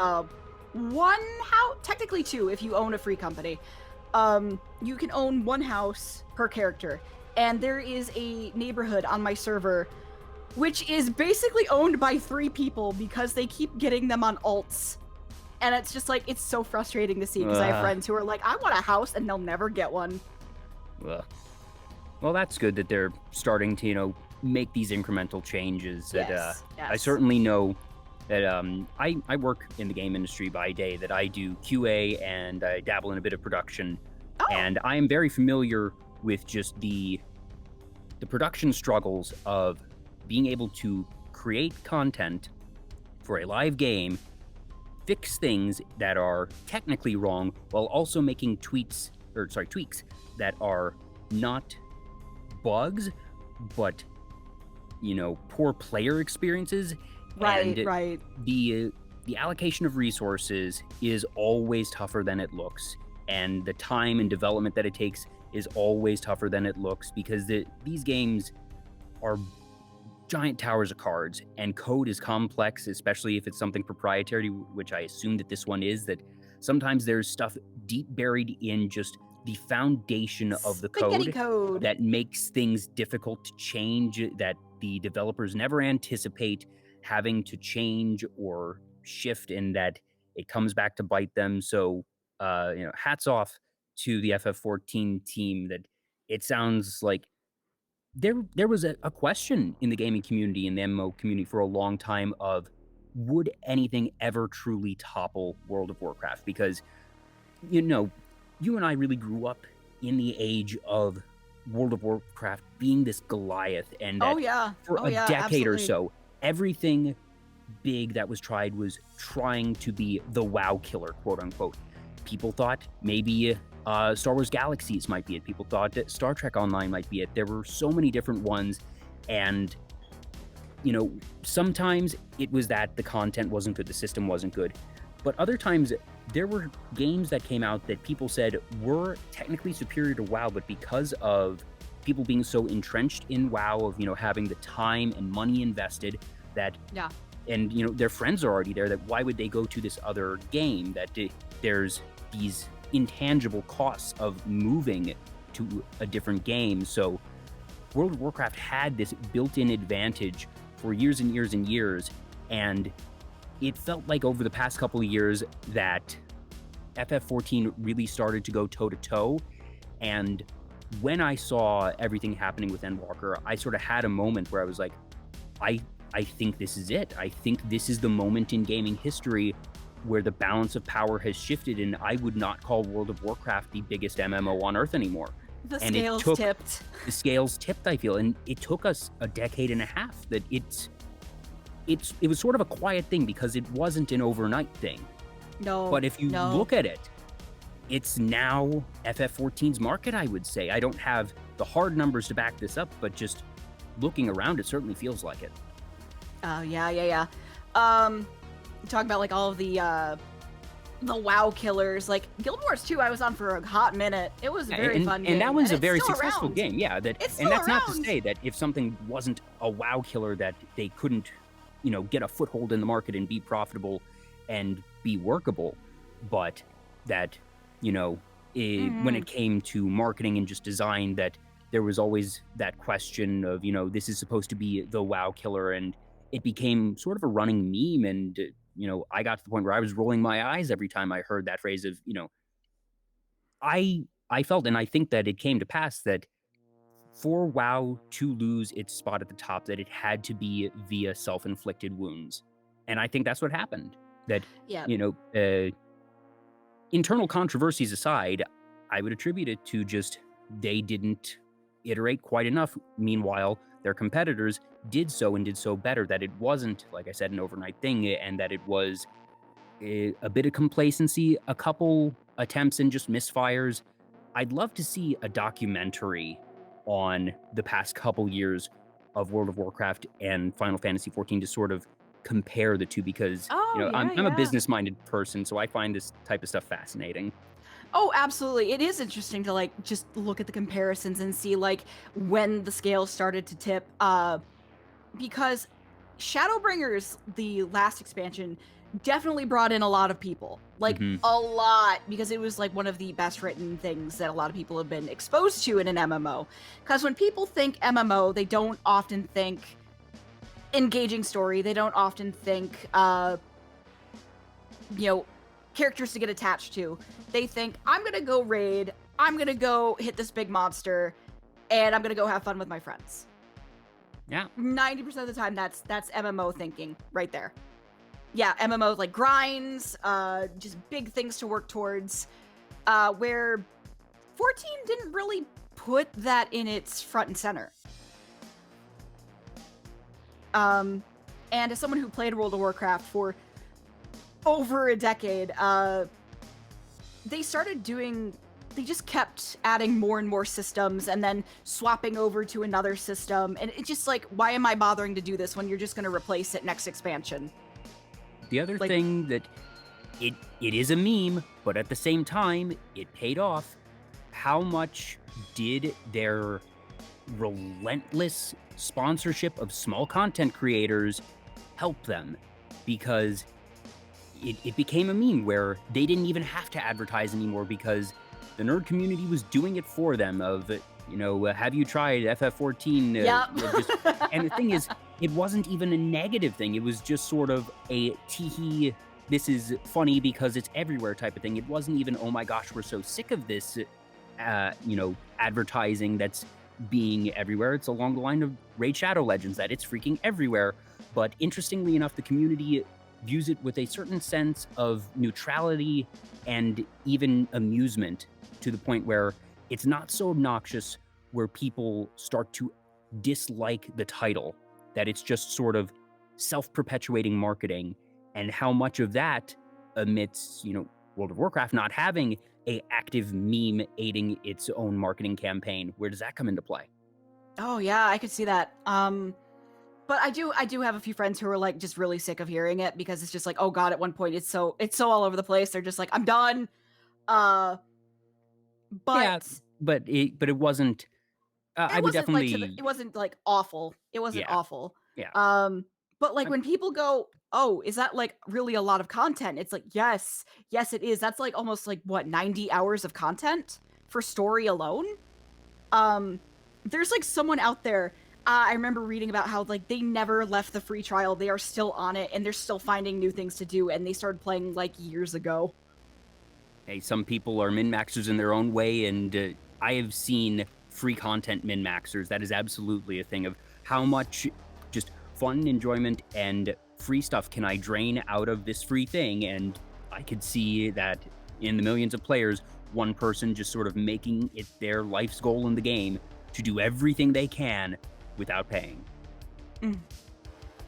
one house, technically 2 if you own a free company. You can own 1 house per character, and there is a neighborhood on my server which is basically owned by 3 people because they keep getting them on alts. And it's just like, it's so frustrating to see, because I have friends who are like, I want a house, and they'll never get one. Well, that's good that they're starting to, make these incremental changes. That Yes. I certainly know that I work in the game industry by day, that I do QA and I dabble in a bit of production. And I am very familiar with just the production struggles of being able to create content for a live game, fix things that are technically wrong, while also making tweaks that are not bugs, but poor player experiences. Right. The allocation of resources is always tougher than it looks, and the time and development that it takes is always tougher than it looks, because these games are giant towers of cards, and code is complex, especially if it's something proprietary, which I assume that this one is. That sometimes there's stuff deep buried in just the foundation of the code that makes things difficult to change, that the developers never anticipate having to change or shift, and that it comes back to bite them. So hats off to the FF14 team. That it sounds like there was a question in the gaming community, in the MMO community, for a long time of, would anything ever truly topple World of Warcraft? Because, you and I really grew up in the age of World of Warcraft being this Goliath, and that for a decade or so, everything big that was tried was trying to be the WoW killer, quote unquote. People thought maybe Star Wars Galaxies might be it. People thought that Star Trek Online might be it. There were so many different ones, and sometimes it was that the content wasn't good, the system wasn't good, but other times there were games that came out that people said were technically superior to WoW, but because of people being so entrenched in WoW, of having the time and money invested, that and their friends are already there, that why would they go to this other game? That there's these intangible costs of moving to a different game. So World of Warcraft had this built-in advantage for years and years and years, and it felt like over the past couple of years that FF14 really started to go toe-to-toe, and when I saw everything happening with Endwalker, I sort of had a moment where I was like, I think this is it. I think this is the moment in gaming history where the balance of power has shifted, and I would not call World of Warcraft the biggest MMO on Earth anymore. The scales tipped. The scales tipped, I feel, and it took us a decade and a half. That it was sort of a quiet thing because it wasn't an overnight thing. No. But if you look at it, it's now FF14's market, I would say. I don't have the hard numbers to back this up, but just looking around, it certainly feels like it. Oh, yeah. Talk about like all of the WoW killers, like Guild Wars 2 I was on for a hot minute. It was a very fun game. And that one's a very successful game, yeah. And that's around. Not to say that if something wasn't a WoW killer that they couldn't, get a foothold in the market and be profitable and be workable, but that, when it came to marketing and just design, that there was always that question of, this is supposed to be the WoW killer, and it became sort of a running meme, and I got to the point where I was rolling my eyes every time I heard that phrase of, I felt, and I think that it came to pass, that for WoW to lose its spot at the top, that it had to be via self-inflicted wounds. And I think that's what happened. That, internal controversies aside, I would attribute it to just they didn't iterate quite enough. Meanwhile, their competitors did so and did so better, that it wasn't, like I said, an overnight thing, and that it was a bit of complacency, a couple attempts and just misfires. I'd love to see a documentary on the past couple years of World of Warcraft and Final Fantasy XIV to sort of compare the two, because I'm a business-minded person, so I find this type of stuff fascinating. Oh, absolutely. It is interesting to just look at the comparisons and see when the scales started to tip, because Shadowbringers, the last expansion, definitely brought in a lot of people, a lot, because it was one of the best written things that a lot of people have been exposed to in an MMO. Because when people think MMO, they don't often think engaging story. They don't often think, characters to get attached to. They think, I'm gonna go raid, I'm gonna go hit this big monster, and I'm gonna go have fun with my friends. Yeah. 90% of the time, that's MMO thinking right there. Yeah, MMO grinds, just big things to work towards, where 14 didn't really put that in its front and center. And as someone who played World of Warcraft for over a decade, they just kept adding more and more systems and then swapping over to another system. And it's just why am I bothering to do this when you're just going to replace it next expansion? The other thing that it is a meme, but at the same time, it paid off. How much did their relentless sponsorship of small content creators help them? Because it became a meme where they didn't even have to advertise anymore, because the nerd community was doing it for them of, have you tried FF14? Yep. And the thing is, it wasn't even a negative thing. It was just sort of a teehee, this is funny because it's everywhere type of thing. It wasn't even, oh my gosh, we're so sick of this, advertising that's being everywhere. It's along the line of Raid Shadow Legends, that it's freaking everywhere. But interestingly enough, the community views it with a certain sense of neutrality and even amusement, to the point where it's not so obnoxious where people start to dislike the title, that it's just sort of self-perpetuating marketing. And how much of that amidst, World of Warcraft not having a active meme aiding its own marketing campaign, where does that come into play? Oh yeah, I could see that. But I do have a few friends who are just really sick of hearing it, because it's just oh god, at one point it's so all over the place. They're just I'm done. But yeah, but it wasn't. I would definitely. It wasn't awful. It wasn't awful. Yeah. But when people go, oh, is that really a lot of content? It's yes, it is. That's almost what, 90 hours of content for story alone? There's like someone out there. I remember reading about how like they never left the free trial. They are still on it, and they're still finding new things to do. And they started playing like years ago. Hey, some people are min-maxers in their own way, and I have seen free content min-maxers. That is absolutely a thing of how much just fun, enjoyment, and free stuff can I drain out of this free thing. And I could see that in the millions of players, one person just sort of making it their life's goal in the game to do everything they can without paying.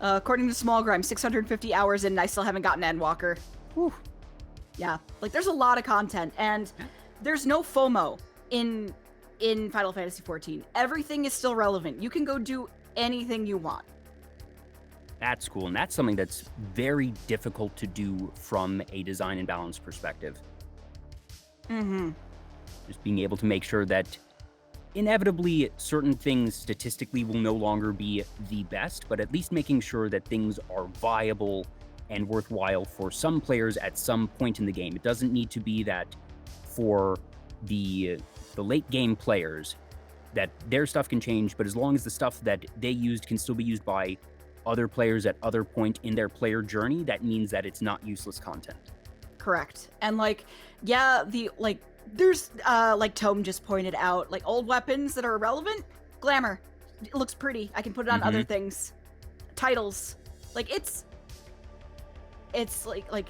According to Small Grime, 650 hours in, and I still haven't gotten Endwalker. Whew. Yeah, like there's a lot of content, and there's no FOMO in Final Fantasy XIV. Everything is still relevant. You can go do anything you want. That's cool, and that's something that's very difficult to do from a design and balance perspective. Just being able to make sure that inevitably certain things statistically will no longer be the best, but at least making sure that things are viable and worthwhile for some players at some point in the game. It doesn't need to be that for the late game players that their stuff can change, but as long as the stuff that they used can still be used by other players at other point in their player journey, that means that it's not useless content. Correct. And like, yeah, there's like Tome just pointed out, like old weapons that are irrelevant, glamour. It looks pretty. I can put it on other things. Titles. Like it's like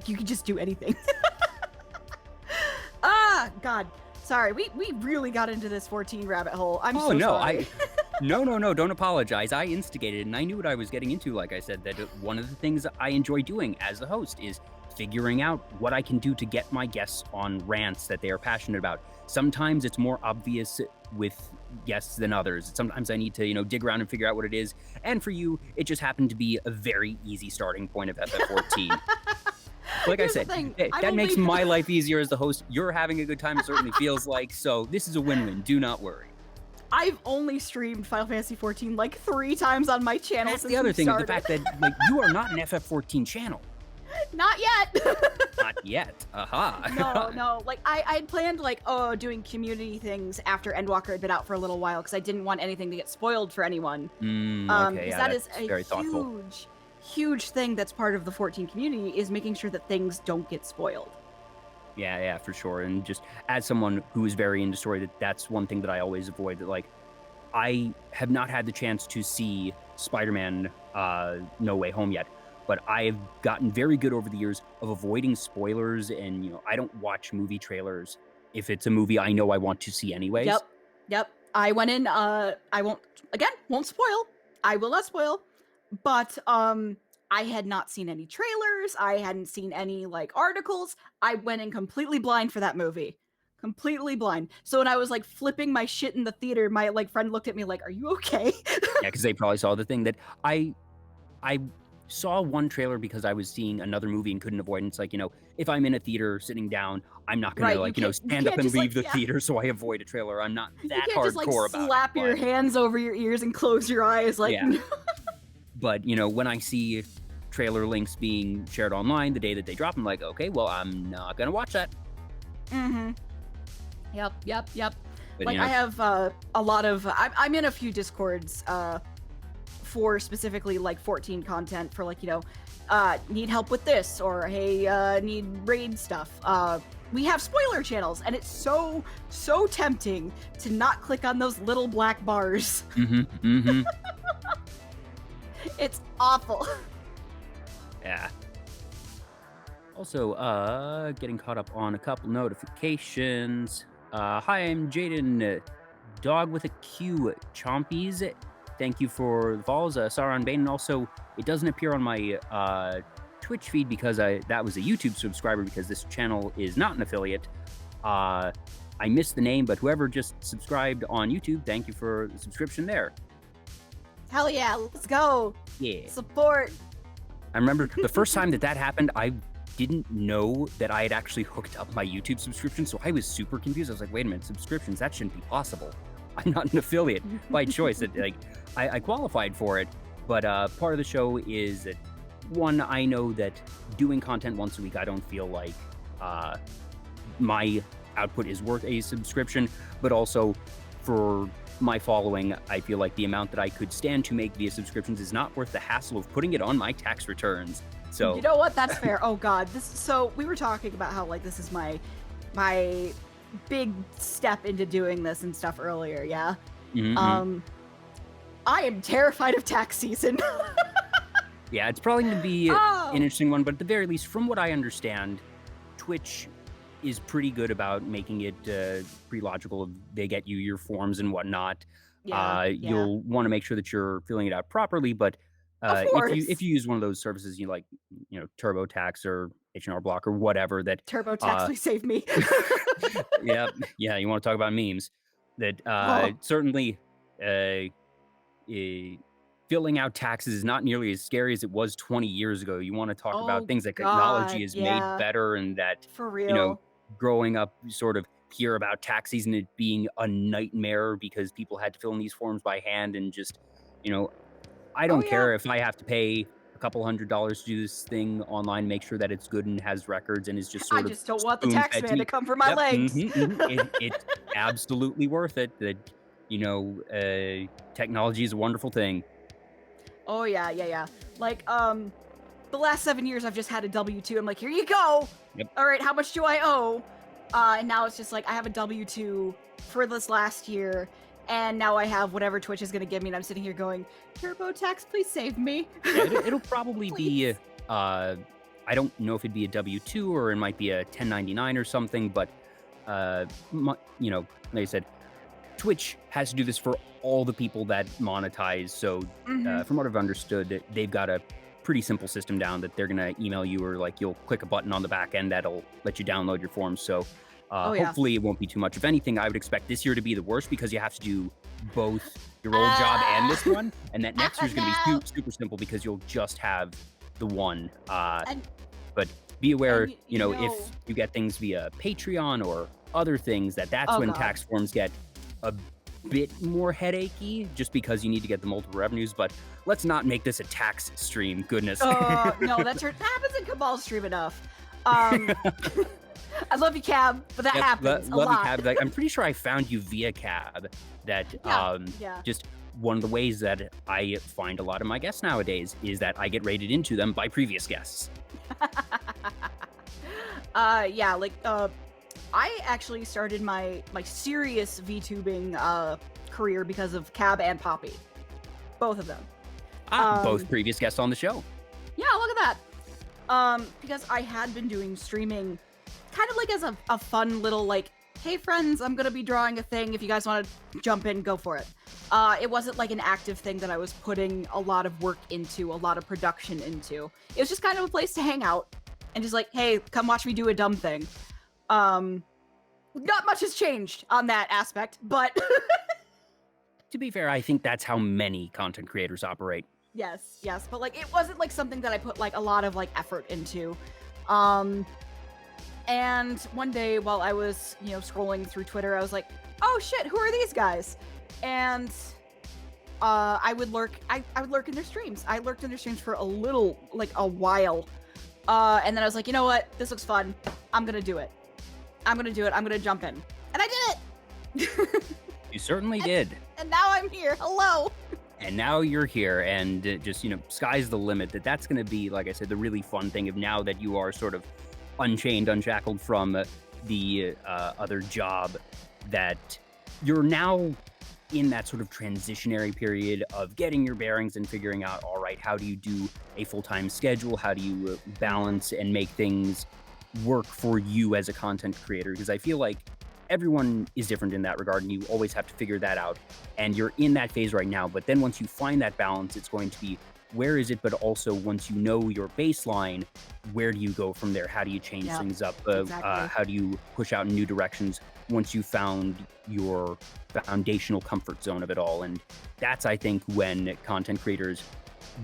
you can just do anything. God. Sorry, we really got into this 14 rabbit hole. I'm so sorry. No, don't apologize. I instigated, and I knew what I was getting into. Like I said, that one of the things I enjoy doing as the host is figuring out what I can do to get my guests on rants that they are passionate about. Sometimes it's more obvious with guests than others. Sometimes I need to, dig around and figure out what it is. And for you, it just happened to be a very easy starting point of FF14. Like I said, that makes my life easier as the host. You're having a good time, it certainly feels like. So this is a win-win. Do not worry. I've only streamed Final Fantasy XIV like 3 times on my channel. That's the other thing, the fact that you are not an FF14 channel. Not yet. Not yet. Aha. No. Like I'd planned doing community things after Endwalker had been out for a little while because I didn't want anything to get spoiled for anyone. Okay, that is a very thoughtful. Huge thing that's part of the 14 community is making sure that things don't get spoiled. Yeah, for sure. And just as someone who is very into story, that's one thing that I always avoid. That like, I have not had the chance to see Spider-Man No Way Home yet, but I've gotten very good over the years of avoiding spoilers, and I don't watch movie trailers if it's a movie I know I want to see anyways. Yep. I went in. I won't spoil. I will not spoil. But I had not seen any trailers. I hadn't seen any articles. I went in completely blind for that movie. Completely blind. So when I was flipping my shit in the theater, my friend looked at me like, "Are you okay?" Yeah, because they probably saw the thing that I saw one trailer because I was seeing another movie and couldn't avoid. And it's if I'm in a theater sitting down, I'm not going to stand up and leave the theater, so I avoid a trailer. I'm not that hardcore about it. Slap your hands over your ears and close your eyes yeah. But, when I see trailer links being shared online the day that they drop, I'm like, okay, well, I'm not going to watch that. Yep. But, I have a lot of... I'm in a few Discords for specifically, 14 content for, need help with this, or, hey, need raid stuff. We have spoiler channels, and it's so tempting to not click on those little black bars. It's awful. Yeah. Also, getting caught up on a couple notifications. Hi, I'm Jaden, Dog with a Q, Chompies. Thank you for the follows, Sauron Bane. And also, it doesn't appear on my Twitch feed because that was a YouTube subscriber, because this channel is not an affiliate. I missed the name, but whoever just subscribed on YouTube, thank you for the subscription there. Hell yeah, let's go. Yeah. Support. I remember the first time that happened, I didn't know that I had actually hooked up my YouTube subscription, so I was super confused. I was like, wait a minute, subscriptions, that shouldn't be possible. I'm not an affiliate by choice. I qualified for it, but part of the show is that, one, I know that doing content once a week, I don't feel like my output is worth a subscription, but also for my following, I feel like the amount that I could stand to make via subscriptions is not worth the hassle of putting it on my tax returns. So you know what? That's fair. Oh God, so we were talking about how like this is my big step into doing this and stuff earlier. Yeah. Mm-hmm. I am terrified of tax season. Yeah, it's probably going to be an interesting one, but at the very least, from what I understand, Twitch is pretty good about making it pretty logical. They get you your forms and whatnot. You'll want to make sure that you're filling it out properly, but if you use one of those services, TurboTax or H&R Block or whatever that TurboTax, please save me. yeah, you want to talk about memes that certainly filling out taxes is not nearly as scary as it was 20 years ago. You want to talk about things that technology has made better, and that, for real, growing up, you sort of hear about tax season it being a nightmare because people had to fill in these forms by hand, and just, I don't care if I have to pay a couple $100 to do this thing online, make sure that it's good and has records and is just sort of. I just don't want the tax man to come for my legs. It's absolutely worth it. That technology is a wonderful thing. Oh yeah. Like the last 7 years I've just had a W-2. I'm like, here you go. Yep. All right, how much do I owe? And now it's just like I have a W-2 for this last year, and now I have whatever Twitch is going to give me, and I'm sitting here going, TurboTax, please save me. Yeah, it'll probably be I don't know if it'd be a W-2 or it might be a 1099 or something, but like I said, Twitch has to do this for all the people that monetize. So from what I've understood, they've got a pretty simple system down that they're going to email you, or like you'll click a button on the back end that'll let you download your forms. So hopefully it won't be too much. If anything, I would expect this year to be the worst because you have to do both your old job and this one. And that next year's going to be super simple because you'll just have the one. But be aware, if you get things via Patreon or other things, that's when tax forms get a bit more headachy, just because you need to get the multiple revenues. But let's not make this a tax stream. Goodness. No, that happens in Cabal's stream enough. I love you, Cab, but that happens a lot. Love you, Cab. Like, I'm pretty sure I found you via Cab. That just one of the ways that I find a lot of my guests nowadays is that I get rated into them by previous guests. I actually started my serious VTubing career because of Cab and Poppy. Both of them. Both previous guests on the show. Yeah, look at that. Because I had been doing streaming kind of like as a fun little like, hey friends, I'm gonna be drawing a thing. If you guys want to jump in, go for it. It wasn't like an active thing that I was putting a lot of work into, a lot of production into. It was just kind of a place to hang out and just like, hey, come watch me do a dumb thing. Not much has changed on that aspect, but to be fair, I think that's how many content creators operate. Yes, but like it wasn't like something that I put like a lot of like effort into. And one day while I was, scrolling through Twitter, I was like, oh shit, who are these guys? And I would lurk in their streams. I lurked in their streams for a while. And then I was like, you know what? This looks fun. I'm gonna do it. I'm gonna jump in. And I did it! You certainly did. And now I'm here. Hello! And now you're here, and just, sky's the limit. That's going to be, like I said, the really fun thing of now that you are sort of unchained, unshackled from the other job, that you're now in that sort of transitionary period of getting your bearings and figuring out, all right, how do you do a full-time schedule? How do you balance and make things work for you as a content creator? Because I feel like everyone is different in that regard, and you always have to figure that out. And you're in that phase right now. But then once you find that balance, it's going to be, where is it? But also, once you know your baseline, where do you go from there? How do you change things up? Exactly. How do you push out in new directions once you found your foundational comfort zone of it all? And that's, I think, when content creators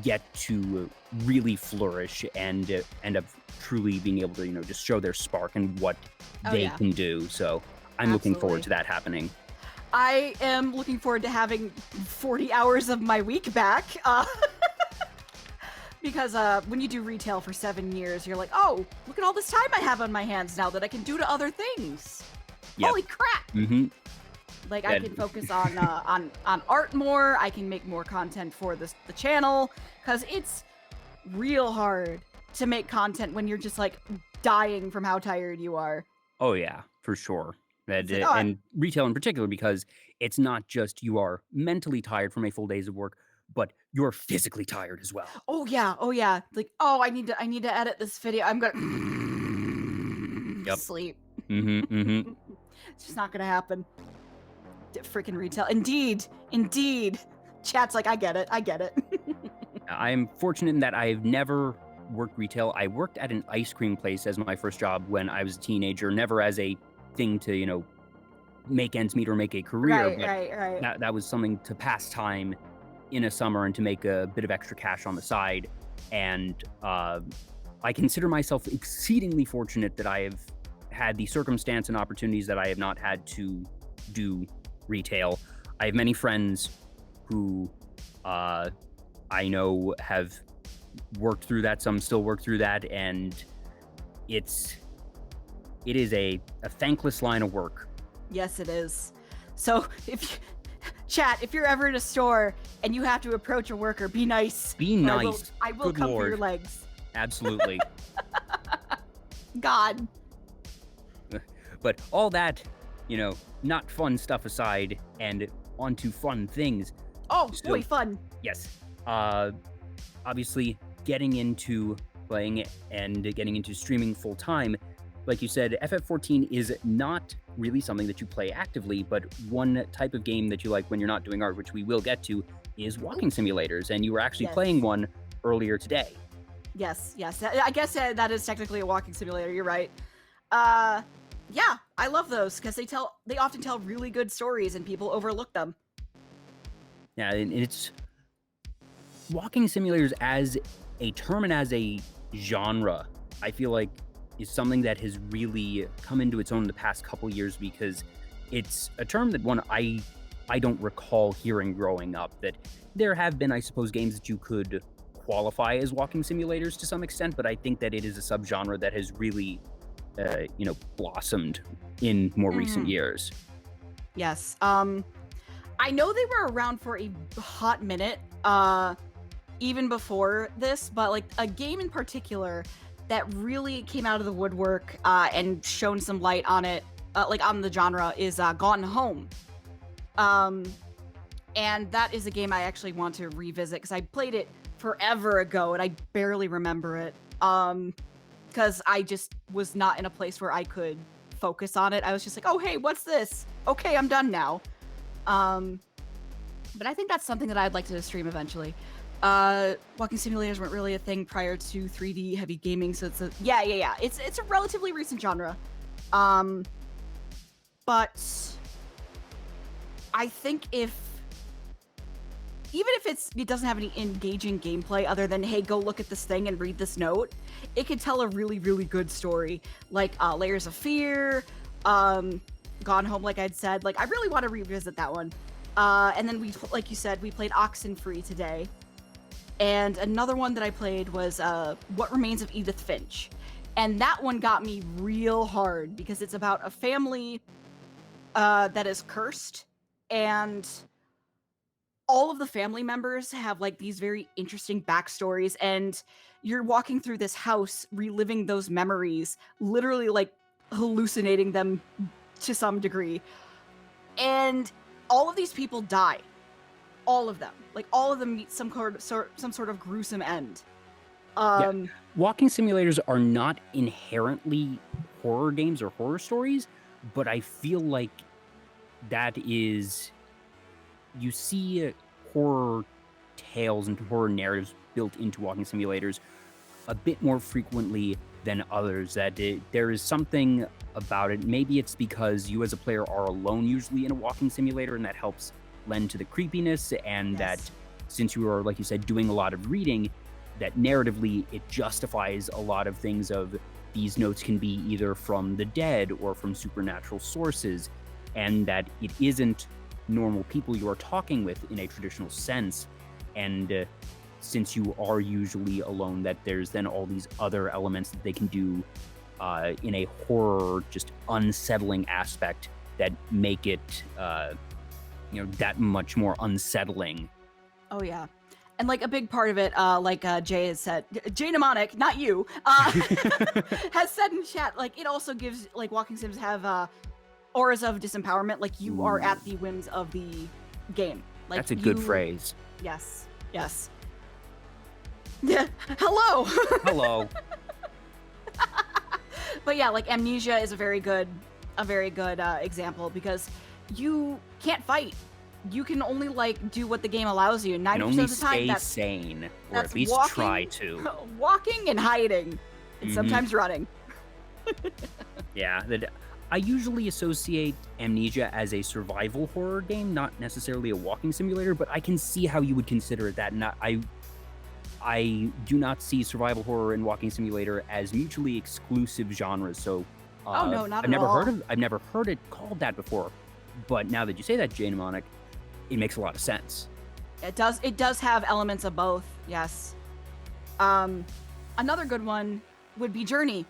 get to really flourish and end up truly being able to, just show their spark and what they can do. So I'm looking forward to that happening. I am looking forward to having 40 hours of my week back. Because when you do retail for 7 years, you're like, oh, look at all this time I have on my hands now that I can do to other things. Yep. Holy crap! Mm-hmm. Like I can focus on art more. I can make more content for the channel, because it's real hard to make content when you're just like dying from how tired you are. Oh yeah, for sure. And retail in particular, because it's not just you are mentally tired from a full days of work, but you're physically tired as well. Oh yeah. Like, oh, I need to edit this video. I'm gonna sleep. It's just not gonna happen. Freaking retail. Indeed. Chat's like, I get it. I'm fortunate in that I've never worked retail. I worked at an ice cream place as my first job when I was a teenager, never as a thing to, make ends meet or make a career. Right. That was something to pass time in a summer and to make a bit of extra cash on the side. And I consider myself exceedingly fortunate that I have had the circumstance and opportunities that I have not had to do retail. I have many friends who I know have worked through that. Some still work through that, and it is a thankless line of work. Yes, it is. So if you're ever in a store and you have to approach a worker, be nice. Be nice. I will Good come Lord. for your legs. Absolutely. God. But all that, not fun stuff aside, and onto fun things. Oh, boy, fun. Yes. Obviously, getting into playing and getting into streaming full time, like you said, FF14 is not really something that you play actively, but one type of game that you like when you're not doing art, which we will get to, is walking simulators, and you were actually playing one earlier today. Yes. I guess that is technically a walking simulator. You're right. Yeah, I love those because they often tell really good stories and people overlook them. Yeah, and it's walking simulators as a term and as a genre, I feel like is something that has really come into its own in the past couple years, because it's a term that I don't recall hearing growing up. That there have been, I suppose, games that you could qualify as walking simulators to some extent, but I think that it is a subgenre that has really blossomed in more recent years. Yes. I know they were around for a hot minute, even before this, but like a game in particular that really came out of the woodwork and shone some light on it, like on the genre, is Gone Home. And that is a game I actually want to revisit because I played it forever ago and I barely remember it. Because I just was not in a place where I could focus on it. I was just like, oh, hey, what's this? Okay, I'm done now. But I think that's something that I'd like to stream eventually. Walking simulators weren't really a thing prior to 3D heavy gaming, so it's it's a relatively recent genre. But I think even if it doesn't have any engaging gameplay other than, hey, go look at this thing and read this note, it can tell a really, really good story. Like Layers of Fear, Gone Home, like I'd said. Like, I really want to revisit that one. And then like you said, we played Oxenfree today. And another one that I played was What Remains of Edith Finch. And that one got me real hard because it's about a family that is cursed, and all of the family members have like these very interesting backstories, and you're walking through this house reliving those memories, literally like hallucinating them to some degree. And all of these people die. All of them. Like, all of them meet some sort of gruesome end. Walking simulators are not inherently horror games or horror stories, but I feel like that is... You see horror tales and horror narratives built into walking simulators a bit more frequently than others. That there is something about it. Maybe it's because you as a player are alone usually in a walking simulator, and that helps lend to the creepiness, and that since you are, like you said, doing a lot of reading, that narratively it justifies a lot of things of these notes can be either from the dead or from supernatural sources, and that it isn't normal people you are talking with in a traditional sense. And since you are usually alone, that there's then all these other elements that they can do in a horror, just unsettling aspect that make it, that much more unsettling. Oh, yeah. And, like, a big part of it, Jay has said, Jay Mnemonic, not you, has said in chat, like, it also gives, like, walking sims have auras of disempowerment. Like, you are at the whims of the game. Like, that's a good phrase. Yes. Yes. Yeah. Hello. Hello. But yeah, like, amnesia is a very good example, because you can't fight. You can only, like, do what the game allows you. 90% of the time, that's sane, or that's at least walking, try to. Walking and hiding, and sometimes running. Yeah, I usually associate Amnesia as a survival horror game, not necessarily a walking simulator, but I can see how you would consider it that. I do not see survival horror and walking simulator as mutually exclusive genres. So, oh no, not at all. I've never heard it called that before, but now that you say that, Jay Mnemonic, it makes a lot of sense. It does have elements of both. Yes. Another good one would be Journey,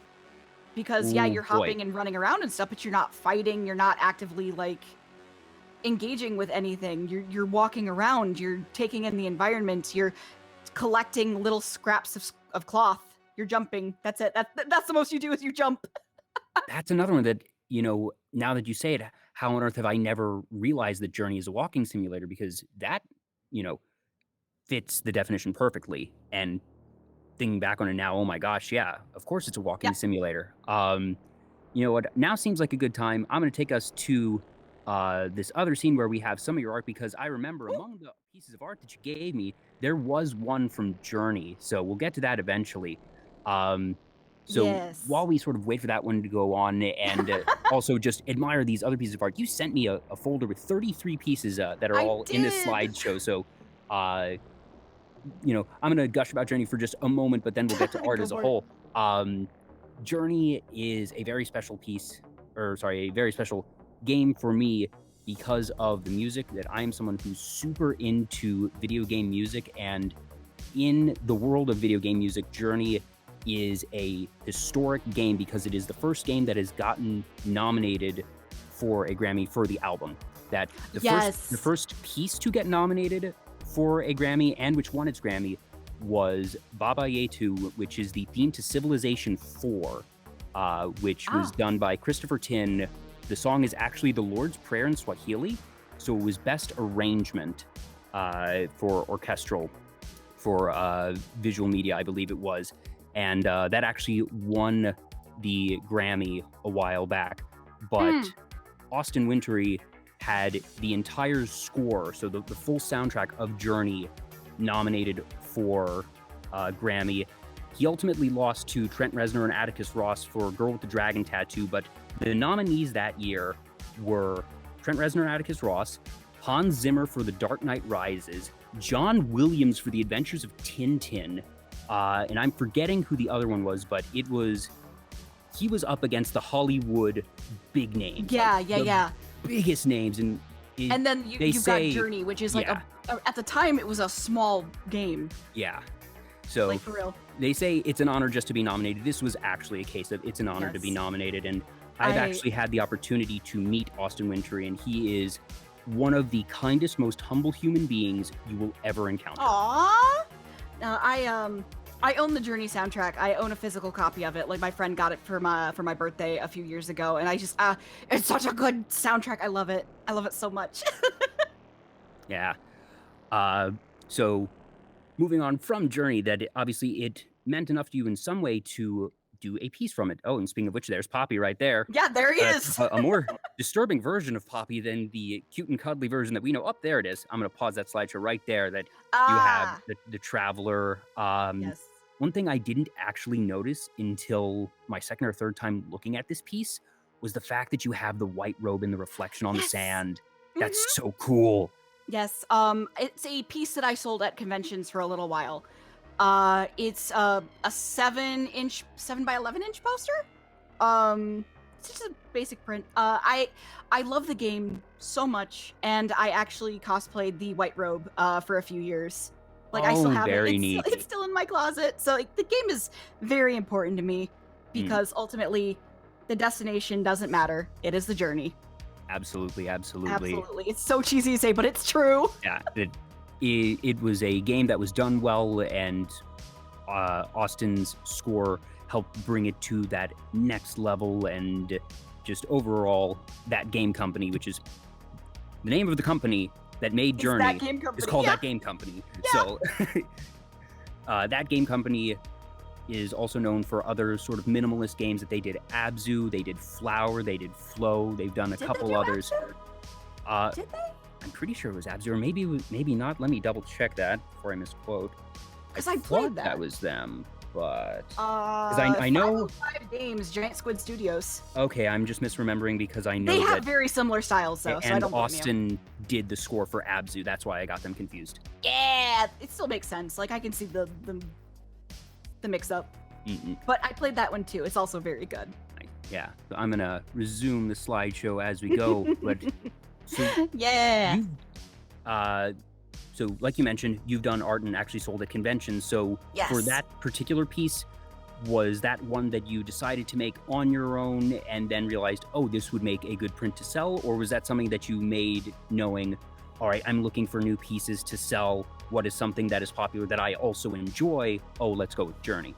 because you're hopping and running around and stuff, but you're not fighting. You're not actively, like, engaging with anything. You're walking around. You're taking in the environment. You're collecting little scraps of cloth. You're jumping. That's it. That's the most you do, is you jump. That's another one that, now that you say it, how on earth have I never realized that Journey is a walking simulator? Because that, fits the definition perfectly. And thinking back on it now, oh my gosh, yeah, of course it's a walking simulator. You know what? Now seems like a good time. I'm going to take us to this other scene where we have some of your art, because I remember among the pieces of art that you gave me, there was one from Journey. So we'll get to that eventually. While we sort of wait for that one to go on, and also just admire these other pieces of art, you sent me a folder with 33 pieces that are all in this slideshow. So, I'm going to gush about Journey for just a moment, but then we'll get to art as a whole. Journey is a very special a very special game for me because of the music. That I am someone who's super into video game music, and in the world of video game music, Journey is a historic game because it is the first game that has gotten nominated for a Grammy for the album. That the first piece to get nominated for a Grammy, and which won its Grammy, was Baba Yetu, which is the theme to Civilization 4, which was done by Christopher Tin. The song is actually the Lord's Prayer in Swahili, so it was best arrangement for orchestral, for visual media, I believe it was. And that actually won the Grammy a while back. But Austin Wintory had the entire score, so the full soundtrack of Journey, nominated for Grammy. He ultimately lost to Trent Reznor and Atticus Ross for Girl with the Dragon Tattoo, but the nominees that year were Trent Reznor and Atticus Ross, Hans Zimmer for The Dark Knight Rises, John Williams for The Adventures of Tintin, and I'm forgetting who the other one was, but he was up against the Hollywood big names. Yeah. Biggest names. And then you've got Journey, which is like at the time it was a small game. Yeah. So, like, for real. They say it's an honor just to be nominated. This was actually a case of it's an honor to be nominated. And I've actually had the opportunity to meet Austin Wintory, and he is one of the kindest, most humble human beings you will ever encounter. Aww! I own the Journey soundtrack. I own a physical copy of it. Like, my friend got it for my birthday a few years ago, and I just it's such a good soundtrack. I love it. I love it so much. Yeah. So moving on from Journey, that obviously it meant enough to you in some way to do a piece from it. Oh, and speaking of which, there's Poppy right there. Yeah, there he is. A more disturbing version of Poppy than the cute and cuddly version that we know. Up there it is. I'm going to pause that slideshow right there. That you have the Traveler. Yes. One thing I didn't actually notice until my second or third time looking at this piece was the fact that you have the white robe and the reflection on the sand. That's so cool. Yes. It's a piece that I sold at conventions for a little while. It's a 7 by 11 inch poster. It's just a basic print. I love the game so much, and I actually cosplayed the white robe for a few years. Like, I still have it. Neat. It's still in my closet. So, like, the game is very important to me because ultimately the destination doesn't matter. It is the journey. Absolutely, absolutely. Absolutely. It's so cheesy to say, but it's true. Yeah, it was a game that was done well, and Austin's score helped bring it to that next level, and just overall, that game company, which is the name of the company that made Journey, is called That Game Company. Yeah. So that game company is also known for other sort of minimalist games that they did. Abzu, they did Flower, they did Flow, they've done a couple others. Did they? I'm pretty sure it was Abzu, or maybe not. Let me double check that before I misquote. Because I played that was them, but because I know 5 games, Giant Squid Studios. Okay, I'm just misremembering because I know they have very similar styles though. And so I don't Austin did the score for Abzu. That's why I got them confused. Yeah, it still makes sense. Like I can see the mix up. But I played that one too. It's also very good. Yeah, I'm gonna resume the slideshow as we go, but. So yeah. So like you mentioned, you've done art and actually sold at conventions. So for that particular piece, was that one that you decided to make on your own and then realized, oh, this would make a good print to sell? Or was that something that you made knowing, all right, I'm looking for new pieces to sell. What is something that is popular that I also enjoy? Oh, let's go with Journey.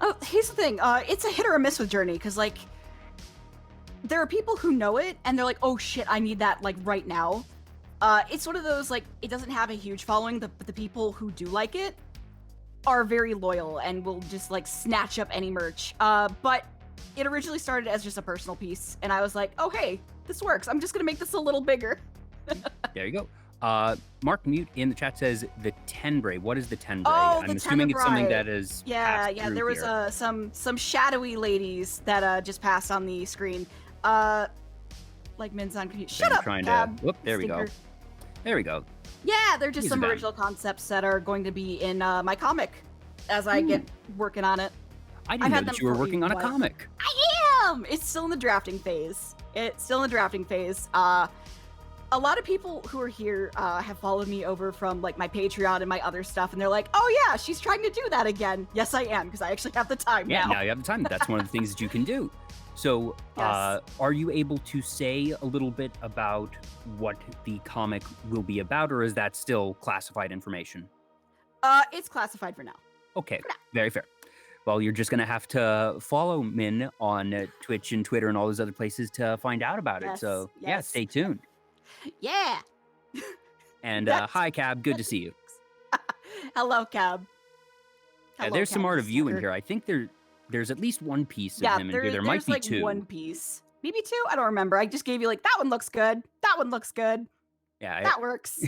Oh, here's the thing. It's a hit or a miss with Journey because like, there are people who know it and they're like, oh shit, I need that like right now. It's one of those like, it doesn't have a huge following, but the people who do like it are very loyal and will just like snatch up any merch. But it originally started as just a personal piece and I was like, oh hey, this works. I'm just gonna make this a little bigger. There you go. Mark Mute in the chat says the Tenbrae. What is the Tenbrae? Oh, I'm assuming it's something that is yeah. There was some shadowy ladies that just passed on the screen. Like Minzon, can you shut up? Whoop, there we go. There we go. Yeah, they're just some original concepts that are going to be in my comic as I get working on it. I didn't know that you were working on a comic. I am. It's still in the drafting phase. A lot of people who are here have followed me over from like my Patreon and my other stuff, and they're like, "Oh yeah, she's trying to do that again." Yes, I am, because I actually have the time now. Yeah, now you have the time. That's one of the things that you can do. So, are you able to say a little bit about what the comic will be about, or is that still classified information? It's classified for now. Okay, very fair. Well, you're just going to have to follow Min on Twitch and Twitter and all those other places to find out about it. So, yeah, stay tuned. Yeah. And hi, Cab. Good to see you. Hello, Cab. Hello, there's some art of you in here. I think there's at least one piece of him in here. There might be like two. One piece. Maybe two? I don't remember. I just gave you like, that one looks good. That one looks good. Yeah. That works.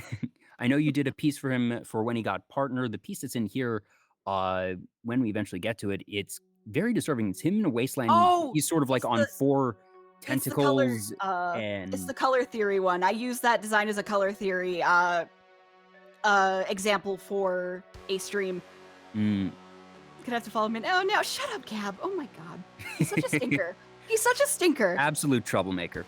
I know you did a piece for him for when he got partner. The piece that's in here, when we eventually get to it, it's very disturbing. It's him in a wasteland. Oh, he's sort of like on 4 tentacles. And it's the color theory one. I use that design as a color theory example for a stream. Gonna have to follow him in. Oh no, shut up, Gab. Oh my god. He's such a stinker. He's such a stinker. Absolute troublemaker.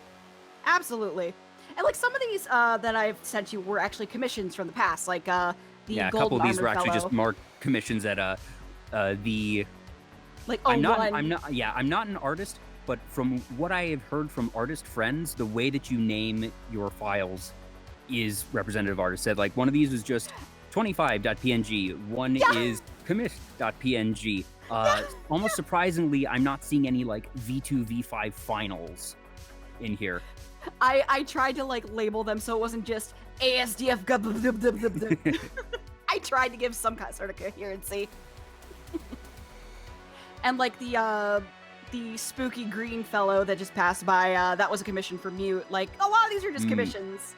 Absolutely. And like some of these that I've sent you were actually commissions from the past, like the a couple of these were actually just marked commissions at the like I'm not an artist, but from what I have heard from artist friends, the way that you name your files is representative artist said. Like one of these was just 25.png, one is commit.png. Almost surprisingly, I'm not seeing any like V2, V5 finals in here. I tried to like label them so it wasn't just ASDF. I tried to give some kind of sort of coherency. And like the spooky green fellow that just passed by, that was a commission for Mute. Like a lot of these are just commissions.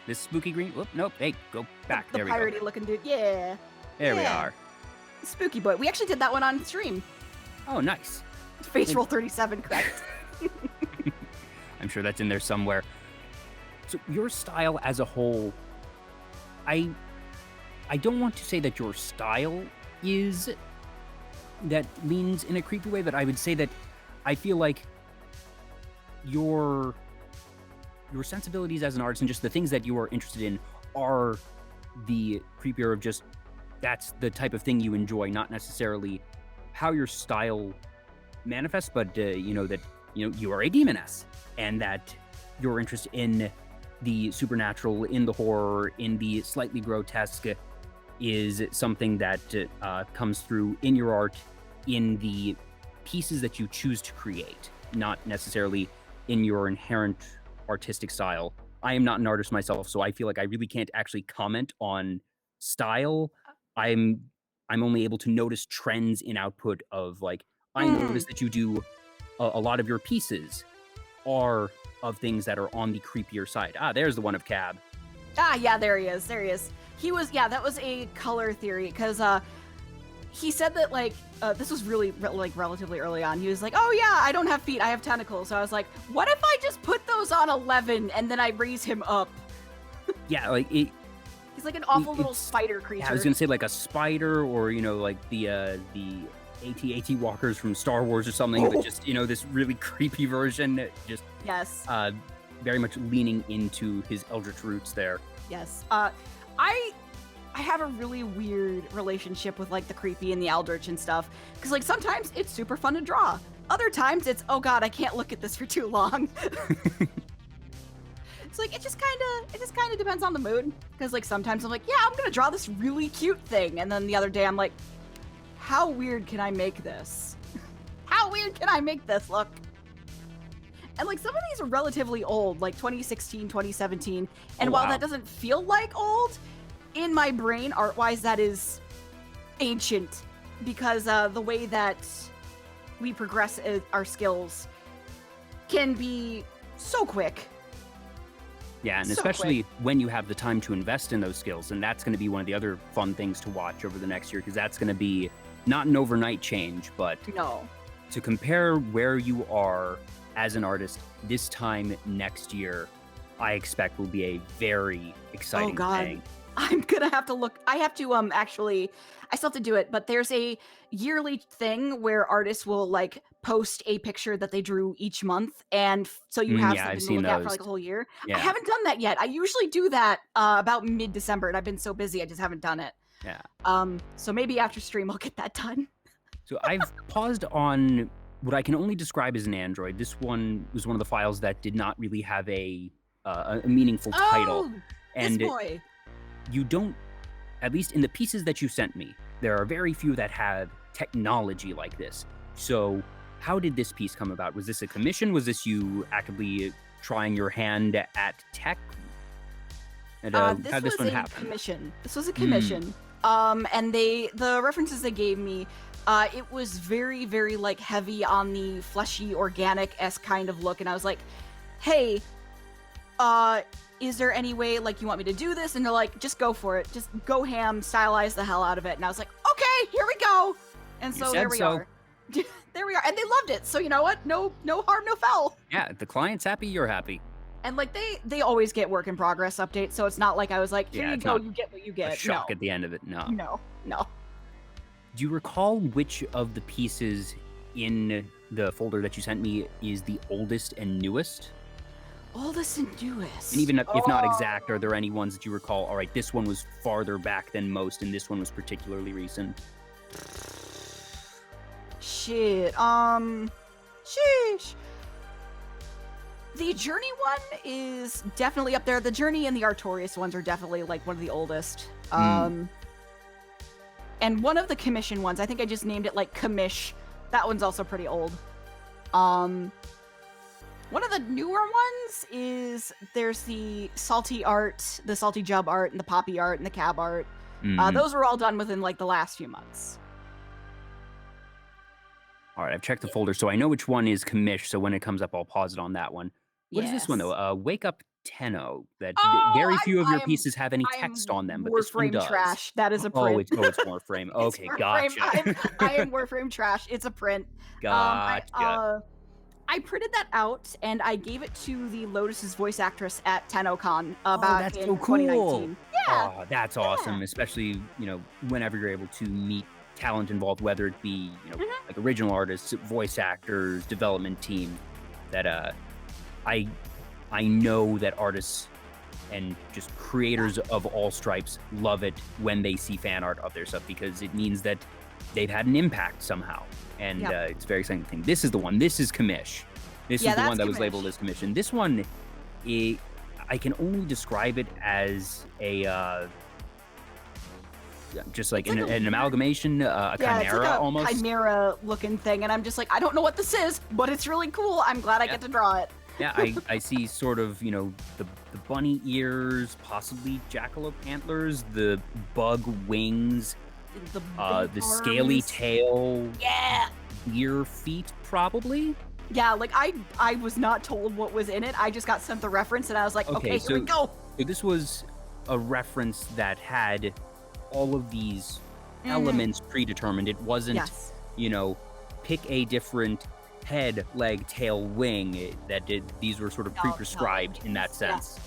This spooky green. Whoop, nope. Hey, go back. There we go. The piratey looking dude. Yeah. There we are. Spooky boy. We actually did that one on stream. Oh, nice. Face roll 37, correct. I'm sure that's in there somewhere. So your style as a whole, I don't want to say that your style is that leans in a creepy way, but I would say that I feel like your sensibilities as an artist and just the things that you are interested in are the creepier of just that's the type of thing you enjoy, not necessarily how your style manifests, but you are a demoness, and that your interest in the supernatural, in the horror, in the slightly grotesque is something that comes through in your art, in the pieces that you choose to create, not necessarily in your inherent artistic style. I am not an artist myself, so I feel like I really can't actually comment on style. I'm only able to notice trends in output of, like, I notice that you do a lot of your pieces are of things that are on the creepier side. Ah, there's the one of Cab. Ah, yeah, there he is. There he is. He was, yeah, that was a color theory, because he said that, like, this was really, like, relatively early on. He was like, oh, yeah, I don't have feet, I have tentacles. So I was like, what if I just put those on 11 and then I raise him up? Yeah, like, he's like an awful little spider creature. Yeah, I was gonna say, like, a spider, or, you know, like the AT-AT walkers from Star Wars or something, but just, you know, this really creepy version, just yes, very much leaning into his eldritch roots there. Yes. I have a really weird relationship with, like, the creepy and the eldritch and stuff, because, like, sometimes it's super fun to draw. Other times it's, oh god, I can't look at this for too long. It's like, it just kind of depends on the mood, because, like, sometimes I'm like, yeah, I'm gonna draw this really cute thing, and then the other day I'm like, how weird can I make this? How weird can I make this look? And, like, some of these are relatively old, like 2016, 2017, and while that doesn't feel like old, in my brain, art-wise, that is ancient, because the way that we progress our skills can be so quick. Yeah, and especially when you have the time to invest in those skills, and that's going to be one of the other fun things to watch over the next year, because that's going to be not an overnight change, but to compare where you are as an artist this time next year, I expect will be a very exciting thing. I'm gonna have to look. I have to actually, I still have to do it, but there's a yearly thing where artists will, like, post a picture that they drew each month, and so you have something to look at for, like, a whole year. Yeah. I haven't done that yet. I usually do that about mid-December, and I've been so busy I just haven't done it. Yeah. So maybe after stream I'll get that done. So I've paused on what I can only describe as an Android. This one was one of the files that did not really have a meaningful title. And this boy. You don't, at least in the pieces that you sent me, there are very few that have technology like this. So how did this piece come about? Was this a commission? Was this you actively trying your hand at tech? And how did this one happen? Commission. This was a commission. And the references they gave me, it was very, very, like, heavy on the fleshy, organic-esque kind of look, and I was like, hey, is there any way, like, you want me to do this? And they're like, just go for it. Just go ham, stylize the hell out of it. And I was like, okay, here we go. And so there we are. There we are. And they loved it. So you know what? No harm, no foul. Yeah, the client's happy, you're happy. And, like, they always get work in progress updates, so it's not like I was like, here you go, you get what you get. A shock at the end of it. No. Do you recall which of the pieces in the folder that you sent me is the oldest and newest? Oldest and newest. And even if not exact, are there any ones that you recall, all right, this one was farther back than most, and this one was particularly recent? Shit. Sheesh. The Journey one is definitely up there. The Journey and the Artorias ones are definitely, like, one of the oldest. And one of the commission ones, I think I just named it, like, Commish. That one's also pretty old. One of the newer ones is there's the Salty art, the Salty Jub art, and the Poppy art, and the Cab art. Those were all done within, like, the last few months. All right, I've checked the folder, so I know which one is Commish, so when it comes up, I'll pause it on that one. What is this one, though? Wake Up Tenno. That very few of your pieces have any text on them, but this one does. Trash. That is a print. It's Warframe. Okay, gotcha. I am Warframe trash. It's a print. Gotcha. I printed that out, and I gave it to the Lotus's voice actress at TennoCon back in 2019. Yeah. Oh, that's awesome, especially, you know, whenever you're able to meet talent involved, whether it be, you know, like original artists, voice actors, development team, that I know that artists and just creators of all stripes love it when they see fan art of their stuff, because it means that they've had an impact somehow. And it's a very exciting thing. This is the one. This is Commish. This is the one that was labeled as Commission. This one, I can only describe it as a just like an amalgamation, a chimera, it's like a almost chimera looking thing, and I'm just like, I don't know what this is, but it's really cool. I'm glad I get to draw it. Yeah, I see sort of, you know, the bunny ears, possibly jackalope antlers, the bug wings, the scaly tail, deer feet, probably. Yeah, like I was not told what was in it. I just got sent the reference, and I was like, okay, here we go. So this was a reference that had all of these elements predetermined. It wasn't, you know, pick a different head, leg, tail, wing. These were sort of pre-prescribed in that sense.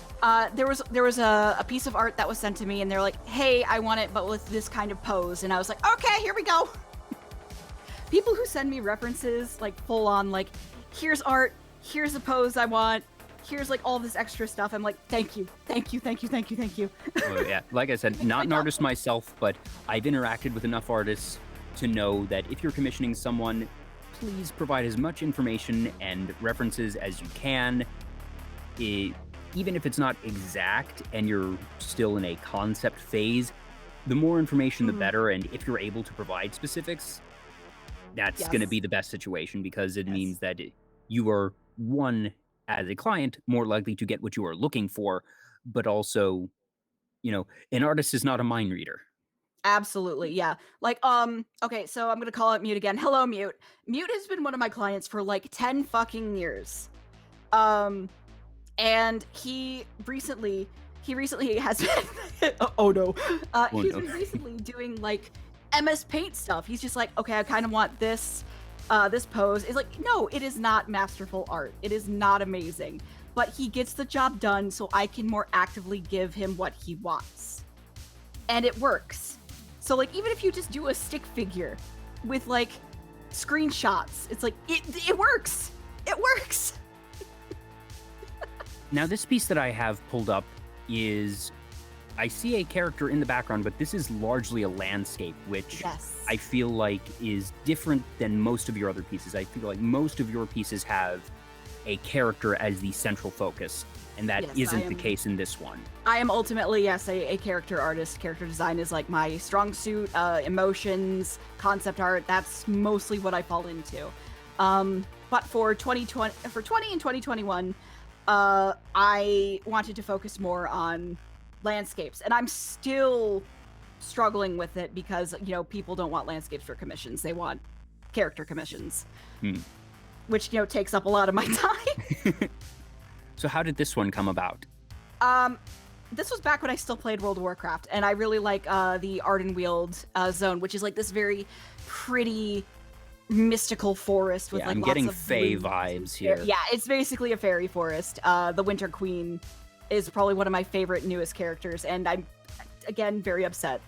There was a piece of art that was sent to me, and they're like, hey, I want it, but with this kind of pose. And I was like, okay, here we go. People who send me references, like full on, like, here's art, here's the pose I want, here's like all this extra stuff. I'm like, thank you. Well, yeah, like I said, not an artist myself, but I've interacted with enough artists to know that if you're commissioning someone, please provide as much information and references as you can. Even if it's not exact and you're still in a concept phase, the more information, the better. And if you're able to provide specifics, that's going to be the best situation, because it means that you are, one, as a client, more likely to get what you are looking for, but also, you know, an artist is not a mind reader. Absolutely, yeah. Like, okay, so I'm gonna call it Mute again. Hello, Mute. Mute has been one of my clients for like 10 fucking years. And he recently has been oh no. He's been recently doing like MS Paint stuff. He's just like, okay, I kind of want this this pose. It's like, no, it is not masterful art. It is not amazing. But he gets the job done so I can more actively give him what he wants. And it works. So like, even if you just do a stick figure with like screenshots, it's like, it works. It works. Now, this piece that I have pulled up is, I see a character in the background, but this is largely a landscape, which I feel like is different than most of your other pieces. I feel like most of your pieces have a character as the central focus, and that isn't the case in this one. I am ultimately, a character artist. Character design is like my strong suit. Emotions, concept art, that's mostly what I fall into. But for 2020 and 2021, I wanted to focus more on landscapes, and I'm still struggling with it because, you know, people don't want landscapes for commissions. They want character commissions, which, you know, takes up a lot of my time. So how did this one come about? This was back when I still played World of Warcraft, and I really like the Ardenweald zone, which is like this very pretty mystical forest with like I'm lots getting of fae vibes here. Yeah, it's basically a fairy forest. The Winter Queen is probably one of my favorite newest characters, and I'm again very upset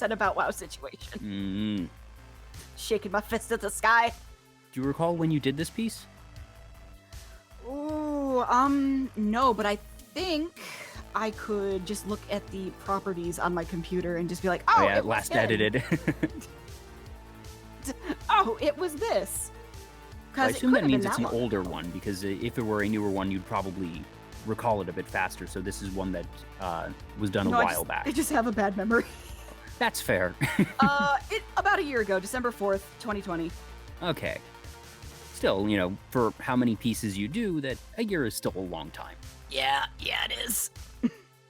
about WoW situation. Shaking my fist at the sky. Do you recall when you did this piece? Ooh, no, but I think I could just look at the properties on my computer and just be like, oh yeah, it last edited. Oh, it was this. Well, I assume that means it's an older one, because if it were a newer one, you'd probably recall it a bit faster. So this is one that was done a while back. I just have a bad memory. That's fair. About a year ago, December 4th, 2020. Okay. Still, you know, for how many pieces you do, that a year is still a long time. Yeah, it is.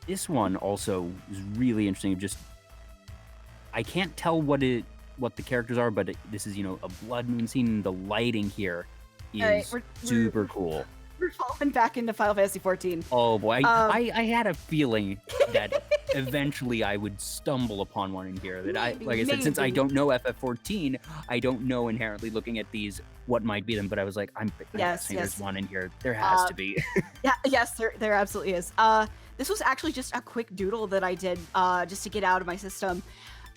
This one also is really interesting. Just, I can't tell what the characters are, but this is, you know, a blood moon scene. The lighting here is super cool. We're falling back into Final Fantasy XIV. Oh boy, I had a feeling that eventually I would stumble upon one in here. That like I said, since I don't know FF14, I don't know inherently looking at these what might be them. But I was like, I'm guessing there's one in here. There has to be. Yes, there absolutely is. This was actually just a quick doodle that I did just to get out of my system.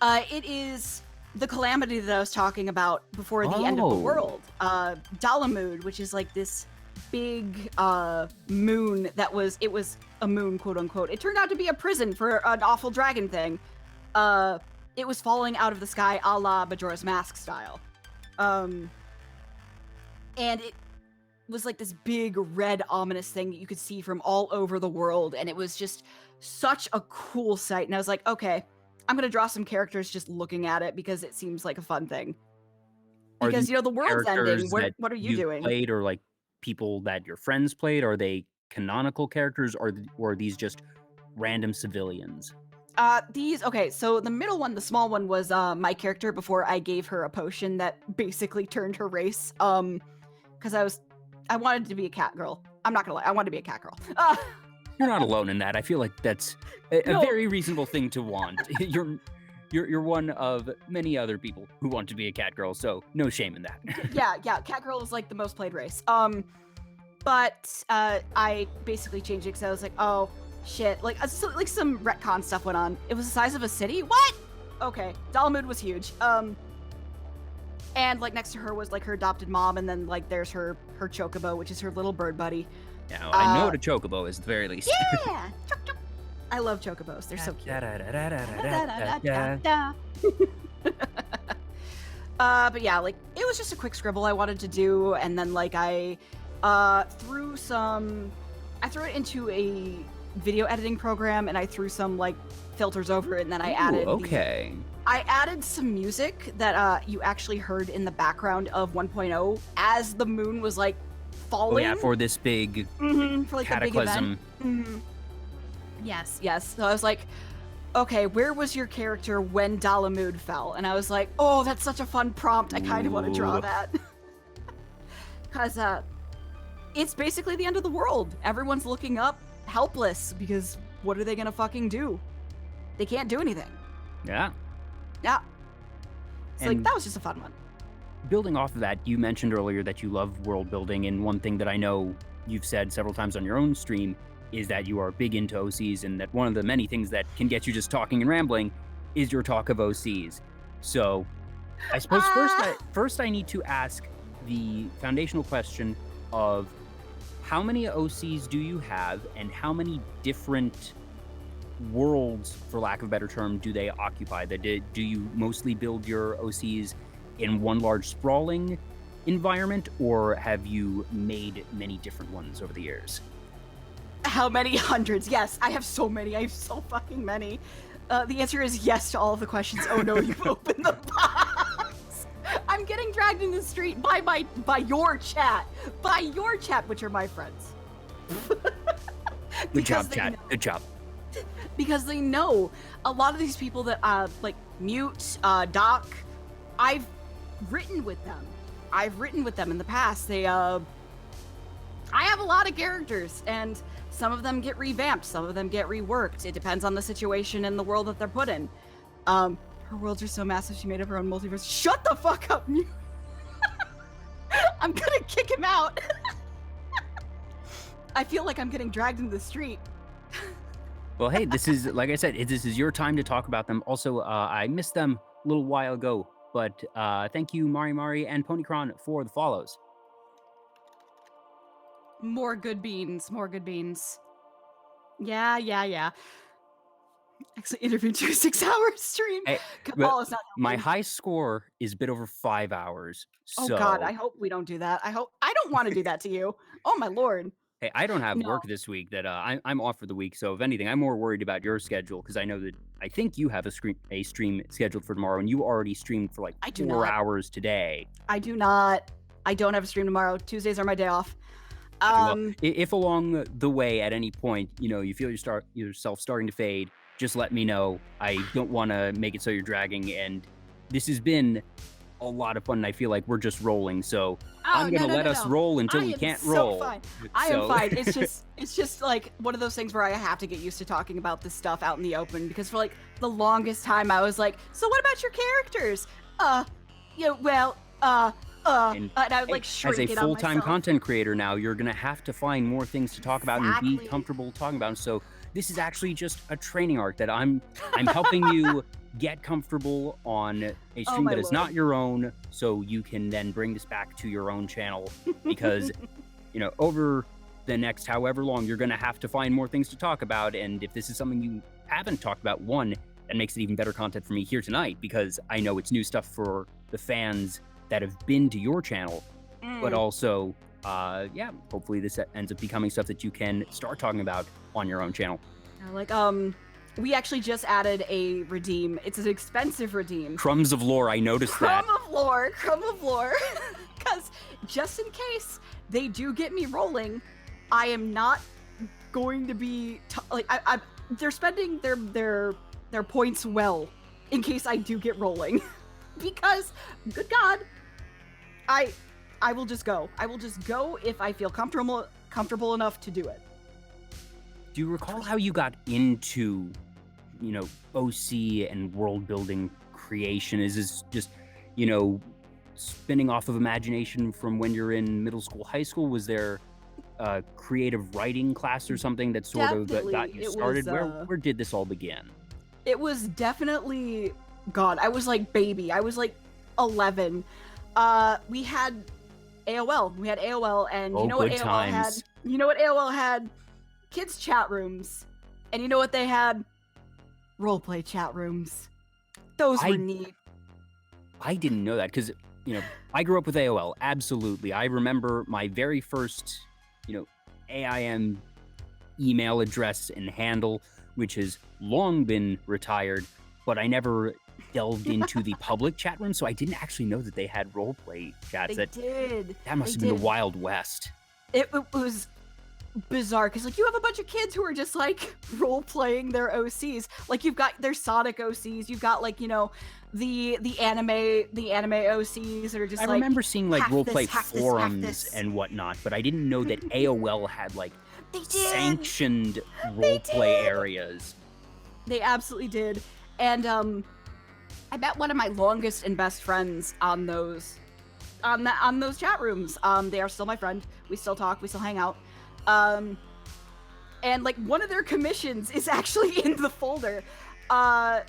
It is the calamity that I was talking about before the end of the world. Dalamud, which is like this big moon that was a moon, quote unquote. It turned out to be a prison for an awful dragon thing. It was falling out of the sky a la Majora's Mask style. And it was like this big red ominous thing that you could see from all over the world, and it was just such a cool sight. And I was like, okay, I'm gonna draw some characters just looking at it because it seems like a fun thing. Are Because these the world's ending. characters that What are you you've doing? played or, like, people that your friends played? Are they canonical characters, or are these just random civilians? Okay, so the middle one, the small one, was my character before I gave her a potion that basically turned her race. Because I wanted to be a cat girl. I'm not gonna lie, I wanted to be a cat girl. You're not alone in that. I feel like that's a No. very reasonable thing to want. You're one of many other people who want to be a cat girl, so no shame in that. yeah, cat girl is like the most played race. But I basically changed it because I was like, oh shit, like some retcon stuff went on. It was the size of a city. What? Okay, Dalamud was huge. And like next to her was like her adopted mom, and then like there's her chocobo, which is her little bird buddy. Now, I know what a chocobo is at the very least. Yeah, I love chocobos. They're so cute. But yeah, like it was just a quick scribble I wanted to do, and then like I threw it into a video editing program, and I threw some like filters over it, and then I added I added some music that you actually heard in the background of 1.0 as the moon was like falling. Oh yeah, for this big for like cataclysm. The big event. Yes. So I was like, okay, where was your character when Dalamud fell? And I was like, oh, that's such a fun prompt. I kind of want to draw that. Because it's basically the end of the world. Everyone's looking up, helpless, because what are they going to fucking do? They can't do anything. Yeah. So like, that was just a fun one. Building off of that, you mentioned earlier that you love world building, and one thing that I know you've said several times on your own stream is that you are big into OCs, and that one of the many things that can get you just talking and rambling is your talk of OCs. So I suppose first I need to ask the foundational question of how many OCs do you have, and how many different worlds, for lack of a better term, do they occupy? Do you mostly build your OCs in one large sprawling environment, or have you made many different ones over the years? How many hundreds? Yes, I have so many. I have so fucking many. The answer is yes to all of the questions. Oh no, you've opened the box. I'm getting dragged in the street by your chat. By your chat, which are my friends. Good job, chat. Good job. Because they know a lot of these people that like Mute, Doc, I've written with them. I've written with them in the past. I have a lot of characters, and some of them get revamped, some of them get reworked. It depends on the situation and the world that they're put in. Her worlds are so massive, she made up her own multiverse. Shut the fuck up, Mute. I'm gonna kick him out. I feel like I'm getting dragged into the street. Well, hey, this is, like I said, this is your time to talk about them. Also, I missed them a little while ago, but thank you, Mari and Ponycron, for the follows. More good beans. Yeah. Actually interviewed to a 6-hour stream. Hey, Kabbalah's not my high score is a bit over 5 hours. Oh so... God, I hope we don't do that. I don't want to do that to you. Oh my Lord. Hey, I don't have work this week. That I'm off for the week. So if anything, I'm more worried about your schedule, because I know that I think you have a stream scheduled for tomorrow, and you already streamed for like 4 hours today. I do not. I don't have a stream tomorrow. Tuesdays are my day off. Well, if along the way at any point, you feel yourself starting to fade, just let me know. I don't want to make it so you're dragging, and this has been a lot of fun, and I feel like we're just rolling, so I'm gonna let us roll until we can't roll. Fine. I am fine. It's just like one of those things where I have to get used to talking about this stuff out in the open, because for like the longest time I was like, so what about your characters? And I would like shrink it on myself. As a full-time content creator now, you're gonna have to find more things to talk about and be comfortable talking about. So this is actually just a training arc that I'm helping you get comfortable on a stream that is not your own, so you can then bring this back to your own channel, because over the next however long, you're gonna have to find more things to talk about. And if this is something you haven't talked about, one, that makes it even better content for me here tonight, because I know it's new stuff for the fans that have been to your channel, but also yeah, hopefully this ends up becoming stuff that you can start talking about on your own channel. Like, we actually just added a redeem. It's an expensive redeem. Crumbs of lore, I noticed that. Crumb of lore. Because just in case they do get me rolling, I am not going to be they're spending their points well in case I do get rolling. Because, good God, I will just go. I will just go if I feel comfortable enough to do it. Do you recall how you got into, OC and world building creation? Is this just, spinning off of imagination from when you're in middle school, high school? Was there a creative writing class or something that sort of got you started? Where did this all begin? It was definitely, God, I was like baby. I was like 11. We had AOL. And you know what AOL had? You know what AOL had? Kids chat rooms. And you know what they had? Roleplay chat rooms. Those were neat. I didn't know that because, I grew up with AOL. Absolutely. I remember my very first, AIM email address and handle, which has long been retired, but I never delved into the public chat room, so I didn't actually know that they had roleplay chats. They did. That must have been the Wild West. It was bizarre because you have a bunch of kids who are just role playing their OCs. You've got their Sonic OCs, you've got the anime OCs that are just I remember seeing role play forums and whatnot, but I didn't know that AOL had sanctioned role play areas. They absolutely did. And I met one of my longest and best friends on those chat rooms. They are still my friend. We still talk, we still hang out. And one of their commissions is actually in the folder. But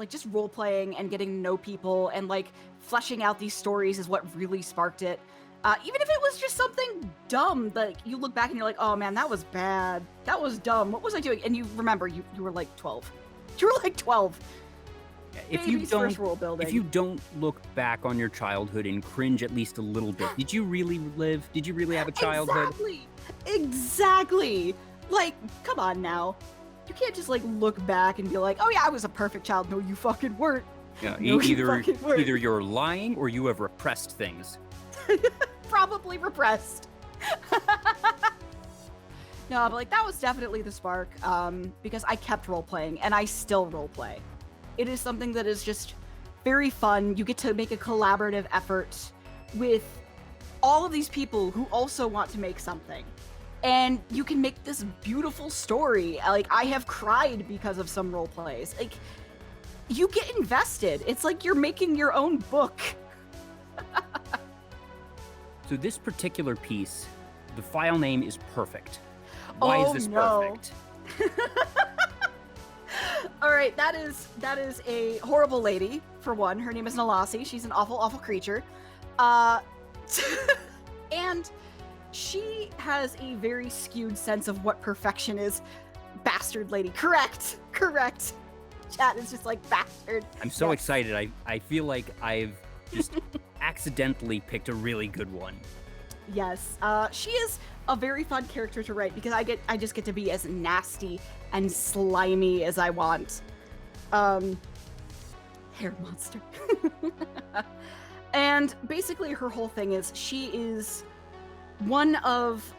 just role playing and getting to know people and fleshing out these stories is what really sparked it. Even if it was just something dumb, you look back and you're like, oh man, that was bad. That was dumb. What was I doing? And you remember you were 12. You were 12. If you don't look back on your childhood and cringe at least a little bit, did you really live? Did you really have a childhood? Exactly. Come on now. You can't just look back and be like, oh yeah, I was a perfect child. No, you fucking weren't. Yeah, either you're lying or you have repressed things. Probably repressed. No, but that was definitely the spark, because I kept role playing and I still role play. It is something that is just very fun. You get to make a collaborative effort with all of these people who also want to make something. And you can make this beautiful story. I have cried because of some role plays. You get invested. It's like you're making your own book. So this particular piece, the file name is perfect. Why is this perfect? All right, that is a horrible lady, for one. Her name is Nalasi. She's an awful, awful creature. And she has a very skewed sense of what perfection is. Bastard lady. Correct. Chat is just bastard. I'm so excited. I feel like I've just accidentally picked a really good one. Yes. She is a very fun character to write because I just get to be as nasty and slimy as I want. Hair monster. And basically her whole thing is she is one of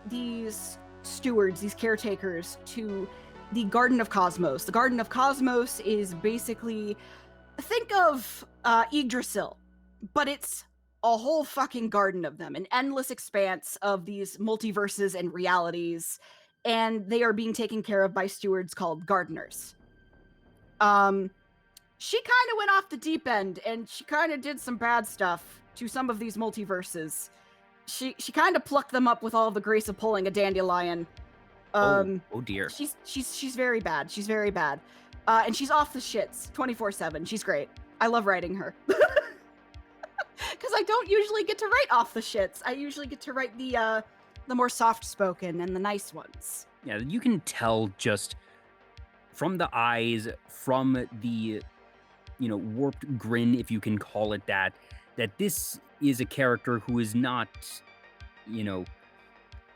these stewards, these caretakers to the Garden of Cosmos. The Garden of Cosmos is basically, think of Yggdrasil, but it's a whole fucking garden of them, an endless expanse of these multiverses and realities, and they are being taken care of by stewards called gardeners. She kind of went off the deep end, and she kind of did some bad stuff to some of these multiverses. She kind of plucked them up with all the grace of pulling a dandelion. Oh dear. She's very bad. She's very bad. And she's off the shits 24/7. She's great. I love writing her. Because I don't usually get to write off the shits. I usually get to write the more soft-spoken and the nice ones. Yeah, you can tell just from the eyes, from the, warped grin, if you can call it that this is a character who is not, you know,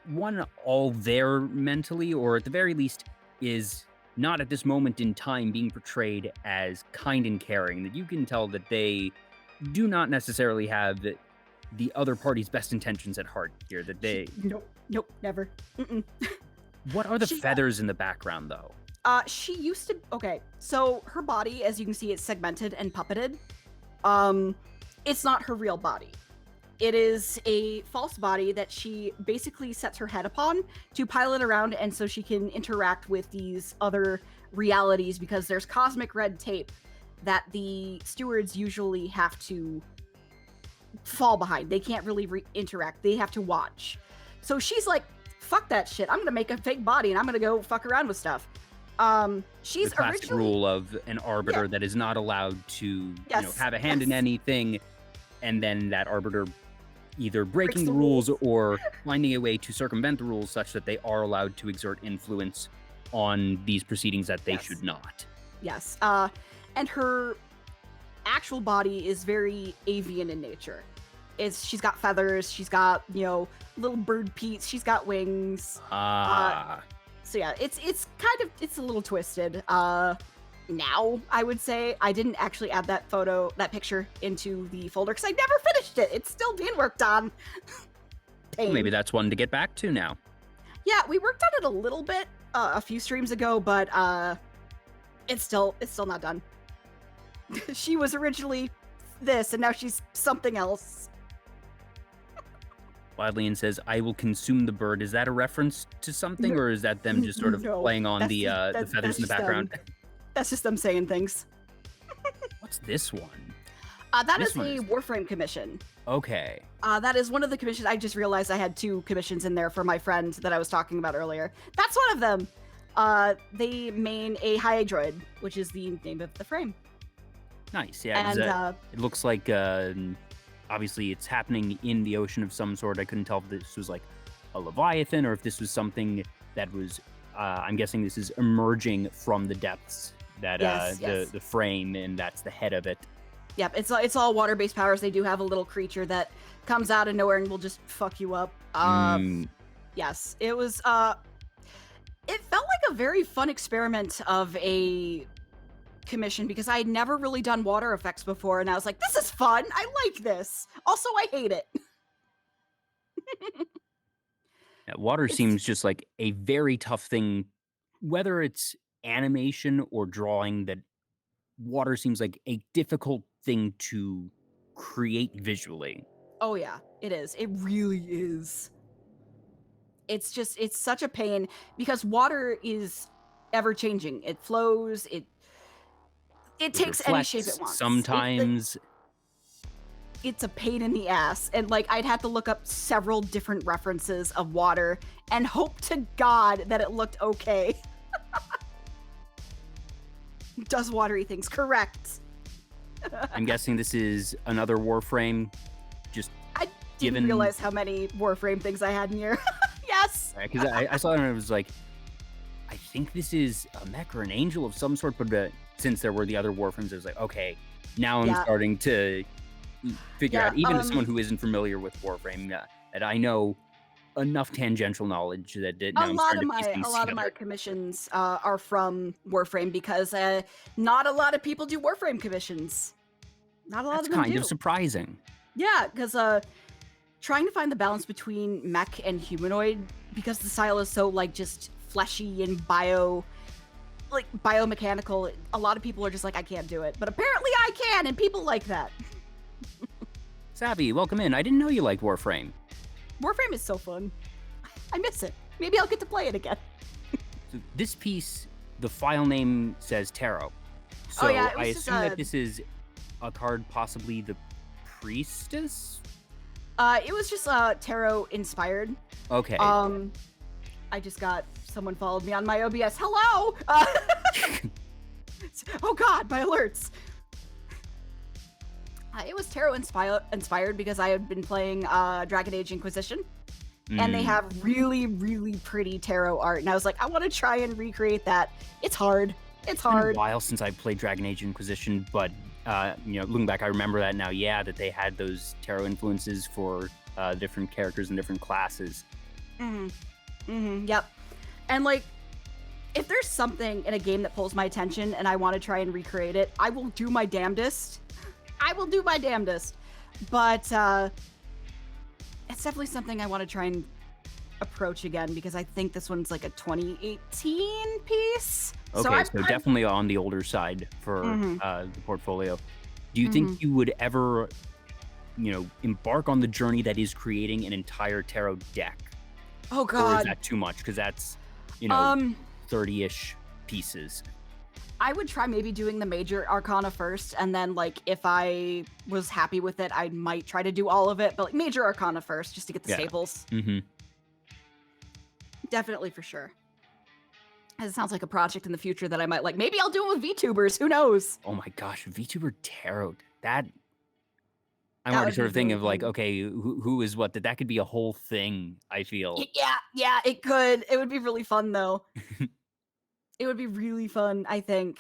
one all there mentally, or at the very least is not at this moment in time being portrayed as kind and caring, that you can tell that they do not necessarily have the other party's best intentions at heart here, that they... Nope, never. Mm-mm. What are the feathers in the background, though? She used to... Okay, so her body, as you can see, it's segmented and puppeted. It's not her real body. It is a false body that she basically sets her head upon to pilot around, and so she can interact with these other realities, because there's cosmic red tape that the stewards usually have to fall behind. They can't really interact. They have to watch. So she's like, fuck that shit. I'm going to make a fake body, and I'm going to go fuck around with stuff. She's the classic rule of an arbiter that is not allowed to have a hand in anything, and then that arbiter either breaking the rules or finding a way to circumvent the rules such that they are allowed to exert influence on these proceedings that they should not. Yes. And her actual body is very avian in nature. She's got feathers, she's got, little bird peats, she's got wings. So yeah, it's a little twisted. Now, I would say I didn't actually add that picture into the folder because I never finished it. It's still being worked on. Well, maybe that's one to get back to now. Yeah, we worked on it a little bit a few streams ago, but it's still not done. She was originally this, and now she's something else. Wildlian says, "I will consume the bird." Is that a reference to something, or is that them just sort of playing on the feathers in the background? That's just them saying things. What's this one? That is a Warframe commission. Okay. That is one of the commissions. I just realized I had 2 commissions in there for my friend that I was talking about earlier. That's one of them. They main a Hydroid, which is the name of the frame. Nice, yeah. And, it looks like, obviously, it's happening in the ocean of some sort. I couldn't tell if this was like a Leviathan or if this was something that was, I'm guessing this is emerging from the depths, that the frame, and that's the head of it. Yep, it's all water-based powers. They do have a little creature that comes out of nowhere and will just fuck you up. Yes, it was, it felt like a very fun experiment of a commission, because I had never really done water effects before, and I was like, this is fun, I like this. Also, I hate it. Yeah, water seems just like a very tough thing, whether it's animation or drawing, that water seems like a difficult thing to create visually. Oh yeah, it is. It really is. It's such a pain, because water is ever changing. It flows, it takes any shape it wants. Sometimes it's a pain in the ass, and like I'd have to look up several different references of water and hope to God that it looked okay. Does watery things, correct. I'm guessing this is another Warframe. I didn't realize how many Warframe things I had in here. Yes. Because I saw it and I was like, I think this is a mech or an angel of some sort, but since there were the other Warframes, I was like, okay, now I'm starting to figure out, even as someone who isn't familiar with Warframe, that I know enough tangential knowledge that now I'm starting to piece things together. A lot of my commissions are from Warframe, because not a lot of people do Warframe commissions. Not a lot of them do. That's kind of surprising. Yeah, because trying to find the balance between mech and humanoid, because the style is so like just fleshy and biomechanical, a lot of people are just like, I can't do it. But apparently I can, and people like that. Savvy, welcome in. I didn't know you liked Warframe. Warframe is so fun. I miss it. Maybe I'll get to play it again. So this piece, the file name says Tarot. So I assume that this is a card, possibly the Priestess? It was just Tarot inspired. Okay. I just got someone followed me on my OBS. Hello! Oh god, my alerts. It was Tarot inspired because I had been playing Dragon Age Inquisition. And they have really, really pretty tarot art. And I was like, I want to try and recreate that. It's hard. It's hard. It's been a while since I played Dragon Age Inquisition, but looking back, I remember that now. Yeah, that they had those tarot influences for different characters and different classes. Yep. And like, if there's something in a game that pulls my attention and I want to try and recreate it, I will do my damnedest. But it's definitely something I want to try and approach again, because I think this one's like a 2018 piece. Okay, so definitely on the older side for the portfolio. Do you think you would ever, embark on the journey that is creating an entire tarot deck? Oh God. Or is that too much? Because that's, 30-ish pieces. I would try maybe doing the major arcana first, and then like if I was happy with it, I might try to do all of it, but like major arcana first just to get the staples. Definitely, for sure. It sounds like a project in the future that I might like. Maybe I'll do it with VTubers. Who knows? Oh my gosh, VTuber Tarot. I'm already sort of thinking of like, okay, who is what? That could be a whole thing, I feel. Yeah, it could. It would be really fun though. It would be really fun, I think.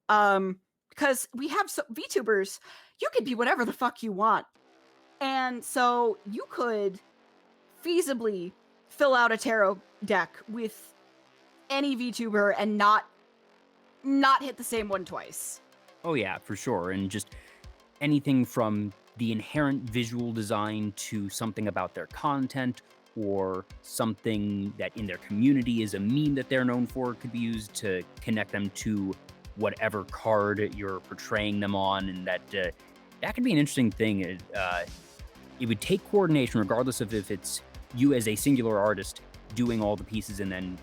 Because we have VTubers, you could be whatever the fuck you want. And so you could feasibly fill out a tarot deck with any VTuber and not hit the same one twice. Oh yeah, for sure. And just anything from the inherent visual design to something about their content, or something that in their community is a meme that they're known for, could be used to connect them to whatever card you're portraying them on. And that could be an interesting thing. It would take coordination, regardless of if it's you as a singular artist doing all the pieces and then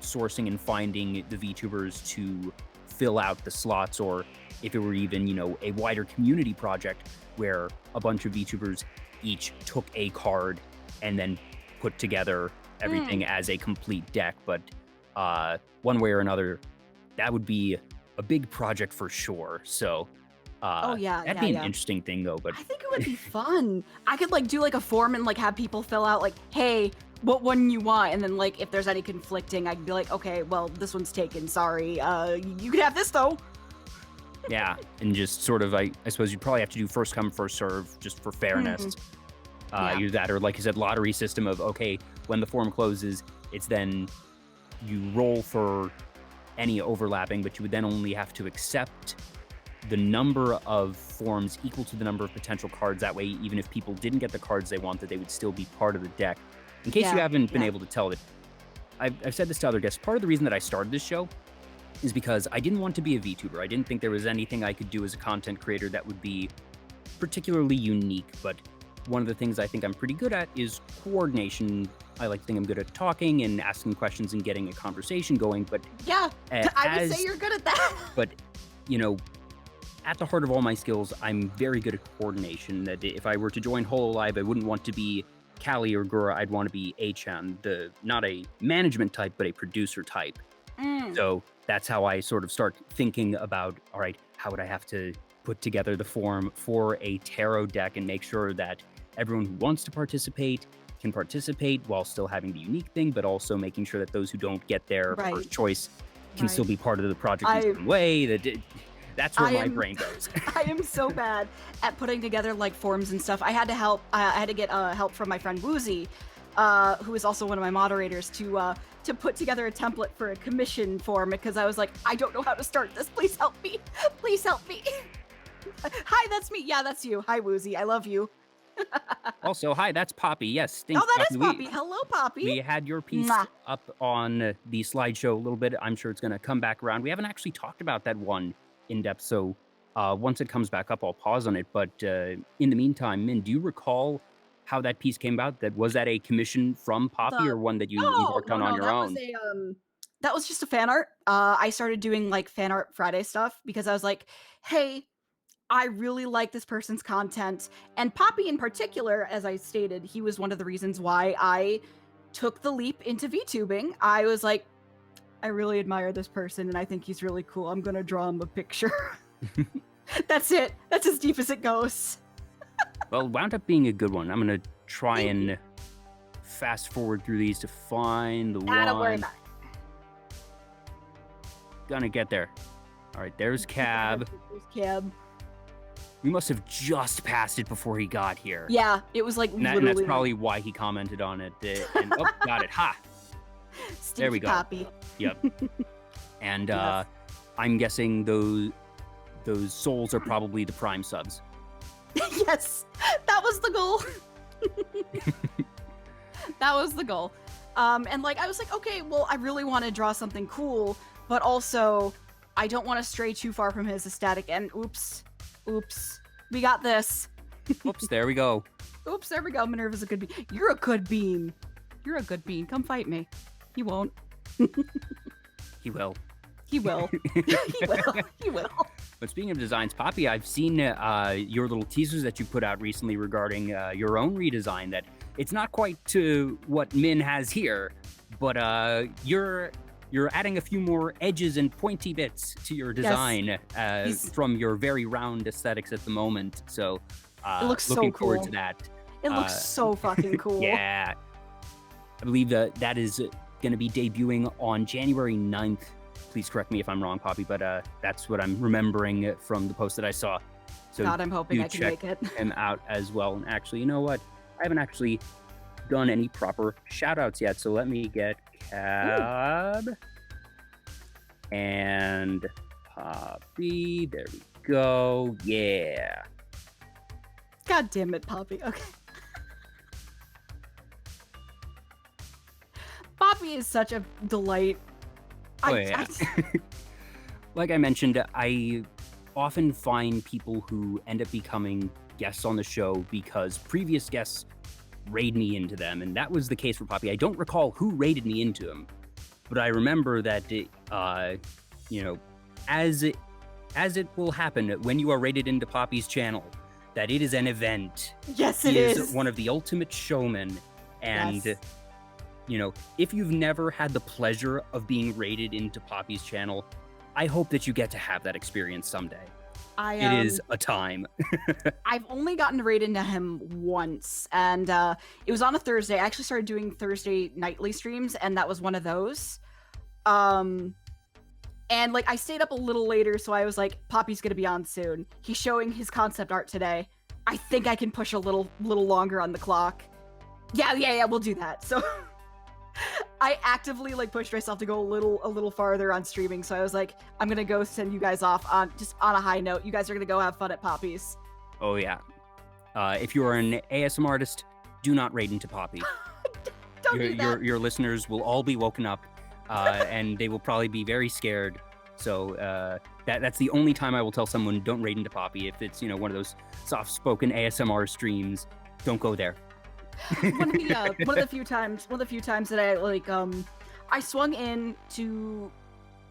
sourcing and finding the VTubers to fill out the slots, or if it were even, a wider community project where a bunch of VTubers each took a card and then put together everything as a complete deck. But one way or another, that would be a big project for sure. So that'd be an interesting thing though. But I think it would be fun. I could like do like a form and like have people fill out like, hey, what one you want, and then like if there's any conflicting, I'd be like, okay, well, this one's taken, sorry, you can have this though. Yeah, and just sort of, I suppose you'd probably have to do first come, first serve, just for fairness. Either that, or like you said, lottery system of, okay, when the form closes, it's then you roll for any overlapping, but you would then only have to accept the number of forms equal to the number of potential cards. That way, even if people didn't get the cards they wanted, they would still be part of the deck. In case you haven't been able to tell it, I've said this to other guests, part of the reason that I started this show is because I didn't want to be a VTuber. I didn't think there was anything I could do as a content creator that would be particularly unique, but one of the things I think I'm pretty good at is coordination. I like to think I'm good at talking and asking questions and getting a conversation going, but yeah, I would say you're good at that. But, at the heart of all my skills, I'm very good at coordination. That if I were to join Hololive, I wouldn't want to be Callie or Gura. I'd want to be Achan, not a management type, but a producer type. So that's how I sort of start thinking about, all right, how would I have to put together the form for a tarot deck and make sure that everyone who wants to participate can participate while still having the unique thing, but also making sure that those who don't get their first choice can still be part of the project in some way. That's where my brain goes. I am so bad at putting together like forms and stuff. I had to get help from my friend Woozy, who is also one of my moderators, to put together a template for a commission form, because I was like, I don't know how to start this. Please help me. Please help me. Hi, that's me. Yeah, that's you. Hi, Woozy. I love you. Also, hi, that's Poppy. Yes. Thanks, that is Poppy. Hello, Poppy. We had your piece up on the slideshow a little bit. I'm sure it's going to come back around. We haven't actually talked about that one in depth, so once it comes back up, I'll pause on it. But in the meantime, Min, do you recall how that piece came about? Was that a commission from Poppy, or one that you embarked on your own? That was just a fan art. I started doing like fan art Friday stuff because I was like, hey, I really like this person's content. And Poppy in particular, as I stated, he was one of the reasons why I took the leap into VTubing. I was like, I really admire this person and I think he's really cool. I'm going to draw him a picture. That's it. That's as deep as it goes. Well, it wound up being a good one. I'm going to try and fast forward through these to find the one. Don't worry about it. Gonna get there. All right, there's Cab. There's Cab. We must have just passed it before he got here. Yeah, it was like and literally. And that's probably why he commented on it. And got it. Ha! Stinky there we go. Poppy. Yep. And Yes. I'm guessing those souls are probably the Prime subs. Yes, that was the goal. That was the goal. And like I was like, okay, well, I really want to draw something cool, but also I don't want to stray too far from his aesthetic. And oops, we got this. Oops, there we go. Oops, there we go. Minerva's a good bean. You're a good bean. You're a good bean. Come fight me. He won't. He will. He will. He will. He will. But speaking of designs, Poppy, I've seen your little teasers that you put out recently regarding your own redesign. That it's not quite to what Min has here, but you're adding a few more edges and pointy bits to your design from your very round aesthetics at the moment. So it looks looking so cool. forward to that. It looks so fucking cool. Yeah. I believe that is going to be debuting on January 9th. Please correct me if I'm wrong, Poppy, but that's what I'm remembering from the post that I saw. So God, I'm hoping I can make it. him out as well. And actually, you know what? I haven't actually done any proper shout-outs yet, so let me get Cab and Poppy. There we go. Yeah. God damn it, Poppy. Okay. Poppy is such a delight. Yeah. Like I mentioned, I often find people who end up becoming guests on the show because previous guests raid me into them, and that was the case for Poppy. I don't recall who raided me into him, but I remember that as it will happen when you are raided into Poppy's channel, that it is an event. Yes, He it is one of the ultimate showmen, and yes. If you've never had the pleasure of being raided into Poppy's channel, I hope that you get to have that experience someday. It is a time. I've only gotten to raid into him once, and it was on a Thursday. I actually started doing Thursday nightly streams, and that was one of those. And like I stayed up a little later, so I was like, Poppy's gonna be on soon. He's showing his concept art today. I think I can push a little longer on the clock. Yeah, we'll do that. So I actively like pushed myself to go a little farther on streaming. So I was like, I'm gonna go send you guys off on a high note. You guys are gonna go have fun at Poppy's. Oh yeah. If you are an ASM artist, do not raid into Poppy. Don't do that. Your listeners will all be woken up, and they will probably be very scared. So that's the only time I will tell someone don't raid into Poppy. If it's one of those soft-spoken ASMR streams, don't go there. one of the few times that I swung in to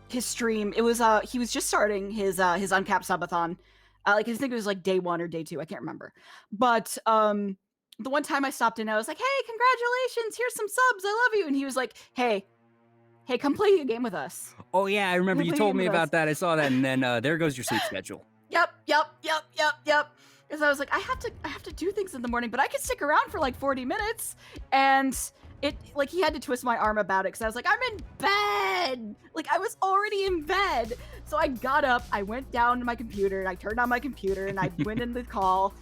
his stream. It was he was just starting his uncapped subathon. I think it was like day 1 or day 2, I can't remember. But the one time I stopped in, I was like, hey, congratulations, here's some subs, I love you. And he was like, hey, come play a game with us. Oh yeah, I remember you told me about that. I saw that, and then there goes your sleep schedule. Yep. Because I was like, I have to do things in the morning, but I could stick around for like 40 minutes. And it like he had to twist my arm about it because I was like, I'm in bed. Like I was already in bed. So I got up, I went down to my computer, and I turned on my computer, and I went in the call.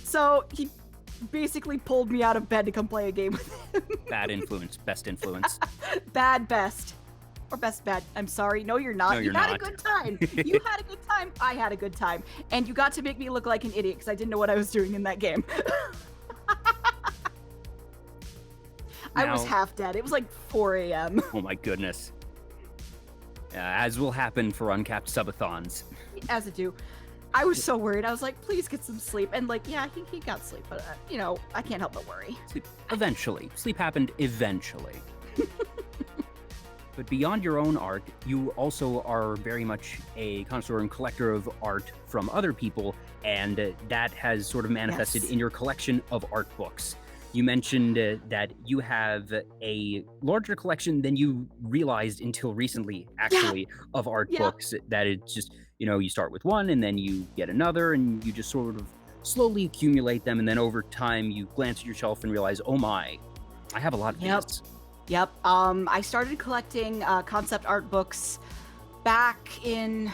So he basically pulled me out of bed to come play a game with him. Bad influence, best influence. Bad best. Or best bad. I'm sorry. No, you're not. No, you you're had not. a good time. You had a good time. I had a good time. And you got to make me look like an idiot because I didn't know what I was doing in that game. I was half dead. It was like 4 a.m. Oh my goodness. As will happen for uncapped subathons. As it do. I was so worried. I was like, please get some sleep. And like, yeah, he got sleep. But, I can't help but worry. Eventually. Sleep happened eventually. But beyond your own art, you also are very much a connoisseur and collector of art from other people, and that has sort of manifested in your collection of art books. You mentioned that you have a larger collection than you realized until recently, actually, of art books, that it's just, you start with one, and then you get another, and you just sort of slowly accumulate them, and then over time, you glance at your shelf and realize, oh my, I have a lot of these. Yep. I started collecting concept art books back in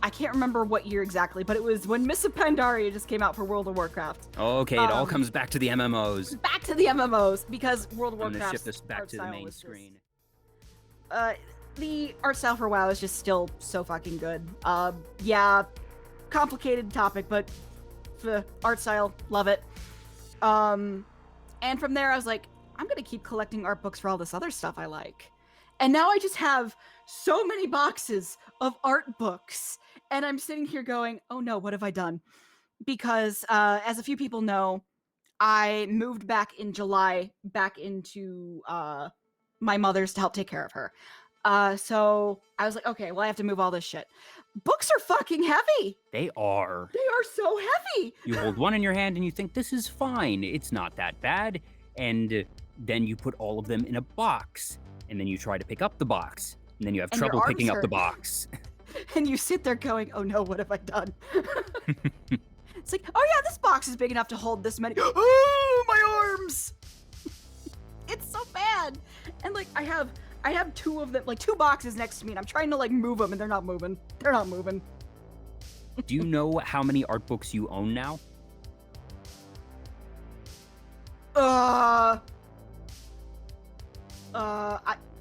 I can't remember what year exactly, but it was when Miss Pandaria just came out for World of Warcraft. Okay, it all comes back to the MMOs. Back to the MMOs, because World of Warcraft. I'm gonna shift this back to the main screen. The art style for WoW is just still so fucking good. Yeah, complicated topic, but the art style, love it. And from there, I was like, I'm gonna keep collecting art books for all this other stuff I like. And now I just have so many boxes of art books, and I'm sitting here going, oh no, what have I done? Because as a few people know, I moved back in July back into my mother's to help take care of her. So I was like, okay, well, I have to move all this shit. Books are fucking heavy. They are. They are so heavy. You hold one in your hand and you think, this is fine. It's not that bad. And then you put all of them in a box. And then you try to pick up the box. And then you have trouble picking up the box. And you sit there going, oh no, what have I done? It's like, oh yeah, this box is big enough to hold this many. Oh, my arms. It's so bad. And like, I have two of them, like 2 boxes next to me, and I'm trying to like move them, and they're not moving. They're not moving. Do you know how many art books you own now?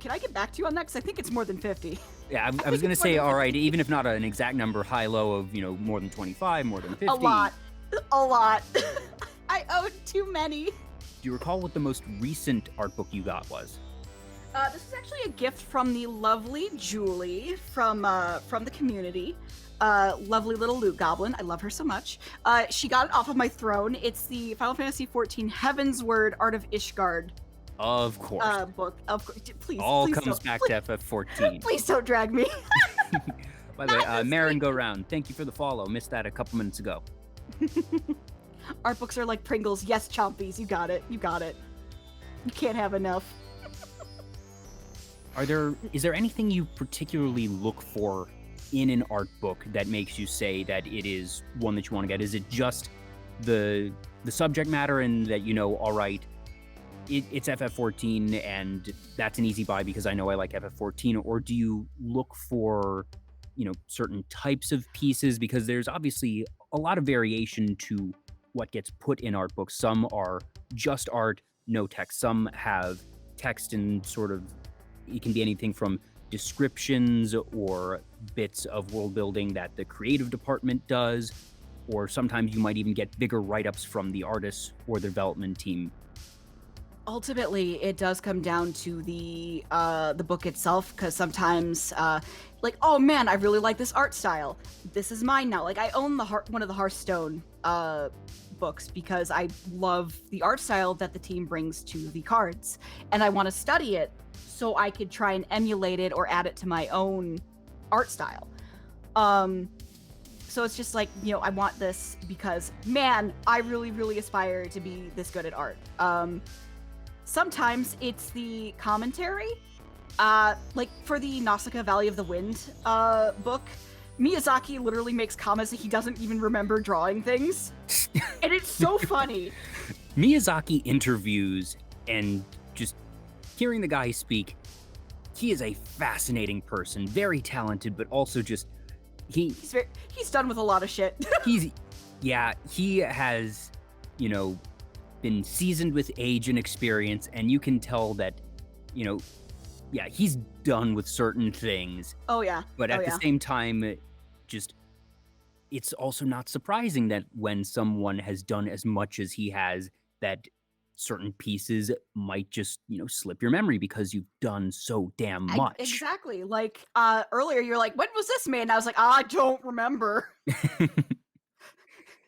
Can I get back to you on that? Because I think it's more than 50. Yeah, I was going to say, all right, even if not an exact number, high-low of, more than 25, more than 50. A lot. I own too many. Do you recall what the most recent art book you got was? This is actually a gift from the lovely Julie from the community. Lovely little loot goblin. I love her so much. She got it off of my throne. It's the Final Fantasy XIV Heaven's Word Art of Ishgard. Of course. Book. Of course. Please. All please comes back to FF14. Please don't drag me. By the way, Marin Go Round, thank you for the follow. Missed that a couple minutes ago. Art books are like Pringles. Yes, Chompies. You got it. You can't have enough. Is there anything you particularly look for in an art book that makes you say that it is one that you want to get? Is it just the subject matter and that, all right, it's FF14 and that's an easy buy because I know I like FF14? Or do you look for, certain types of pieces? Because there's obviously a lot of variation to what gets put in art books. Some are just art, no text. Some have text and sort of, it can be anything from descriptions or bits of world building that the creative department does, or sometimes you might even get bigger write-ups from the artists or the development team. Ultimately, it does come down to the book itself, because sometimes, like, oh man, I really like this art style. This is mine now. Like, I own one of the Hearthstone books because I love the art style that the team brings to the cards, and I want to study it so I could try and emulate it or add it to my own art style. So it's just like, I want this because, man, I really, really aspire to be this good at art. Sometimes it's the commentary. Like for the Nausicaa Valley of the Wind book, Miyazaki literally makes comments that he doesn't even remember drawing things. And it's so funny. Miyazaki interviews, and just hearing the guy speak, he is a fascinating person, very talented, but also just he's done with a lot of shit. he has, been seasoned with age and experience, and you can tell that, he's done with certain things. Oh yeah. But at the same time, it's also not surprising that when someone has done as much as he has, that certain pieces might just, slip your memory because you've done so damn much. Exactly. Like, earlier you're like, when was this made? And I was like, I don't remember.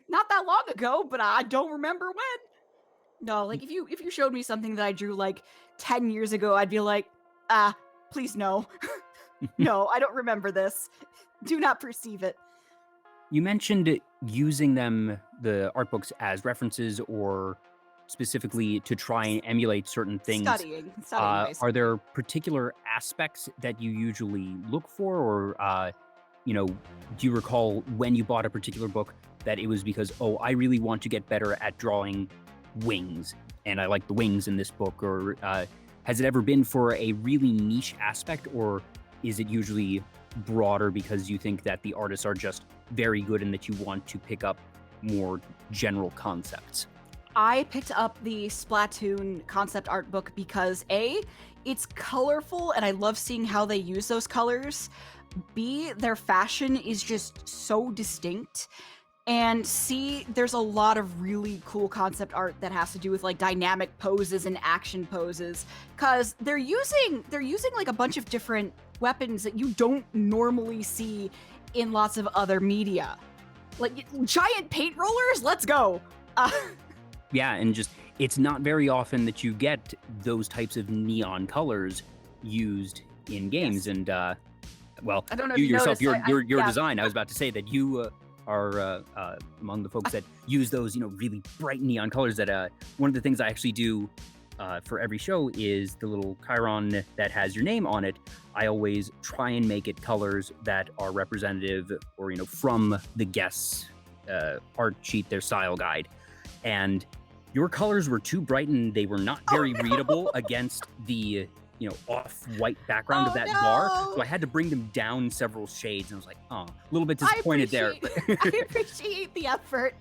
Not that long ago, but I don't remember when. No, like if you showed me something that I drew like 10 years ago, I'd be like, please no. No, I don't remember this. Do not perceive it. You mentioned using the art books as references or specifically to try and emulate certain things. Studying are there particular aspects that you usually look for, or do you recall when you bought a particular book that it was because, oh, I really want to get better at drawing wings and I like the wings in this book? Or has it ever been for a really niche aspect, or is it usually broader because you think that the artists are just very good and that you want to pick up more general concepts? I picked up the Splatoon concept art book because A, it's colorful and I love seeing how they use those colors. B, their fashion is just so distinct. And C, there's a lot of really cool concept art that has to do with like dynamic poses and action poses, because they're using like a bunch of different weapons that you don't normally see in lots of other media. Like giant paint rollers, let's go. Yeah, and just it's not very often that you get those types of neon colors used in games. Yes. And well, I don't know you if you yourself, noticed, your yeah. design. I was about to say that you are among the folks that use those, really bright neon colors. That one of the things I actually do for every show is the little chyron that has your name on it. I always try and make it colors that are representative or from the guest's art sheet, their style guide. And your colors were too bright and they were not very readable against the off-white background of that bar. So I had to bring them down several shades, and I was like, oh, a little bit disappointed there. I appreciate the effort.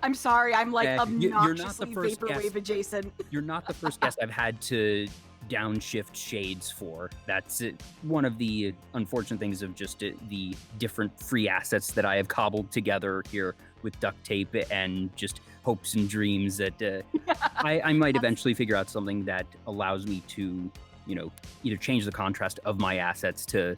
I'm sorry, I'm like obnoxiously vaporwave adjacent. You're not the first guest I've had to downshift shades for. That's one of the unfortunate things of just the different free assets that I have cobbled together here with duct tape and just hopes and dreams that I might eventually figure out something that allows me to either change the contrast of my assets to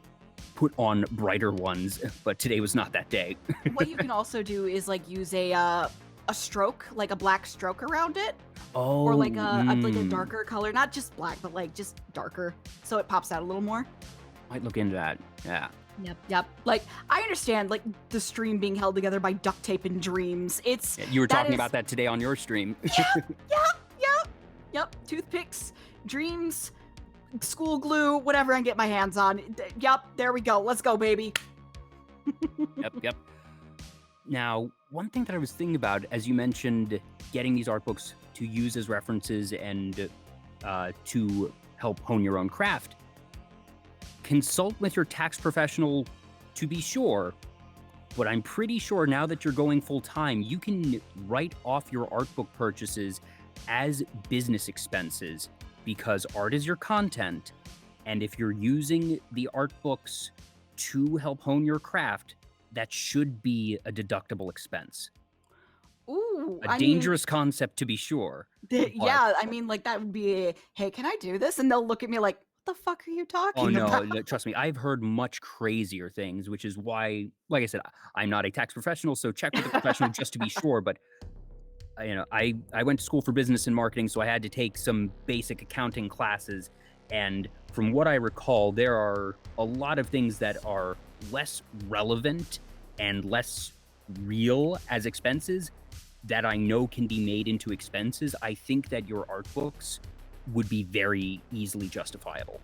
put on brighter ones, but today was not that day. What you can also do is like use a stroke, like a black stroke around it. Oh. Or like a darker color, not just black, but like just darker, so it pops out a little more. Might look into that. Yeah. Yep. Like, I understand, like, the stream being held together by duct tape and dreams. You were talking about that today on your stream. Yep. Toothpicks, dreams, school glue, whatever I can get my hands on. Yep, there we go. Let's go, baby. Yep. Now, one thing that I was thinking about, as you mentioned, getting these art books to use as references and to help hone your own craft, consult with your tax professional to be sure, but I'm pretty sure now that you're going full-time, you can write off your art book purchases as business expenses because art is your content, and if you're using the art books to help hone your craft, that should be a deductible expense. Ooh, a dangerous concept to be sure. Yeah, I mean, like that would be, hey, can I do this? And they'll look at me like, what the fuck are you talking about? No, trust me, I've heard much crazier things, which is why, like I said, I'm not a tax professional, so check with a professional just to be sure. But I went to school for business and marketing, so I had to take some basic accounting classes. And from what I recall, there are a lot of things that are less relevant and less real as expenses that I know can be made into expenses. I think that your art books would be very easily justifiable.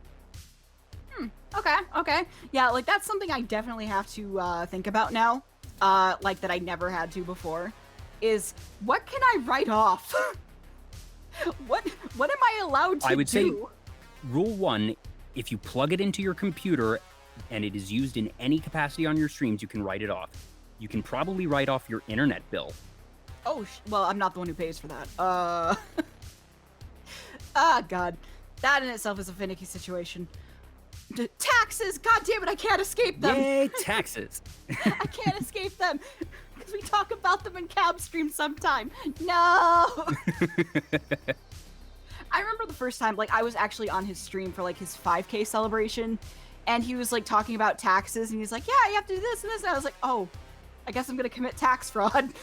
Okay. Yeah, like that's something I definitely have to think about now. Like that I never had to before. Is what can I write off? What am I allowed to do? I would say rule 1, if you plug it into your computer and it is used in any capacity on your streams, you can write it off. You can probably write off your internet bill. Oh, well, I'm not the one who pays for that. God. That in itself is a finicky situation. Taxes! God damn it, I can't escape them! Yay, taxes! I can't escape them! Because we talk about them in cab stream sometime. No! I remember the first time, like, I was actually on his stream for, like, his 5K celebration, and he was, like, talking about taxes, and he's like, yeah, you have to do this and this, and I was like, oh, I guess I'm gonna commit tax fraud.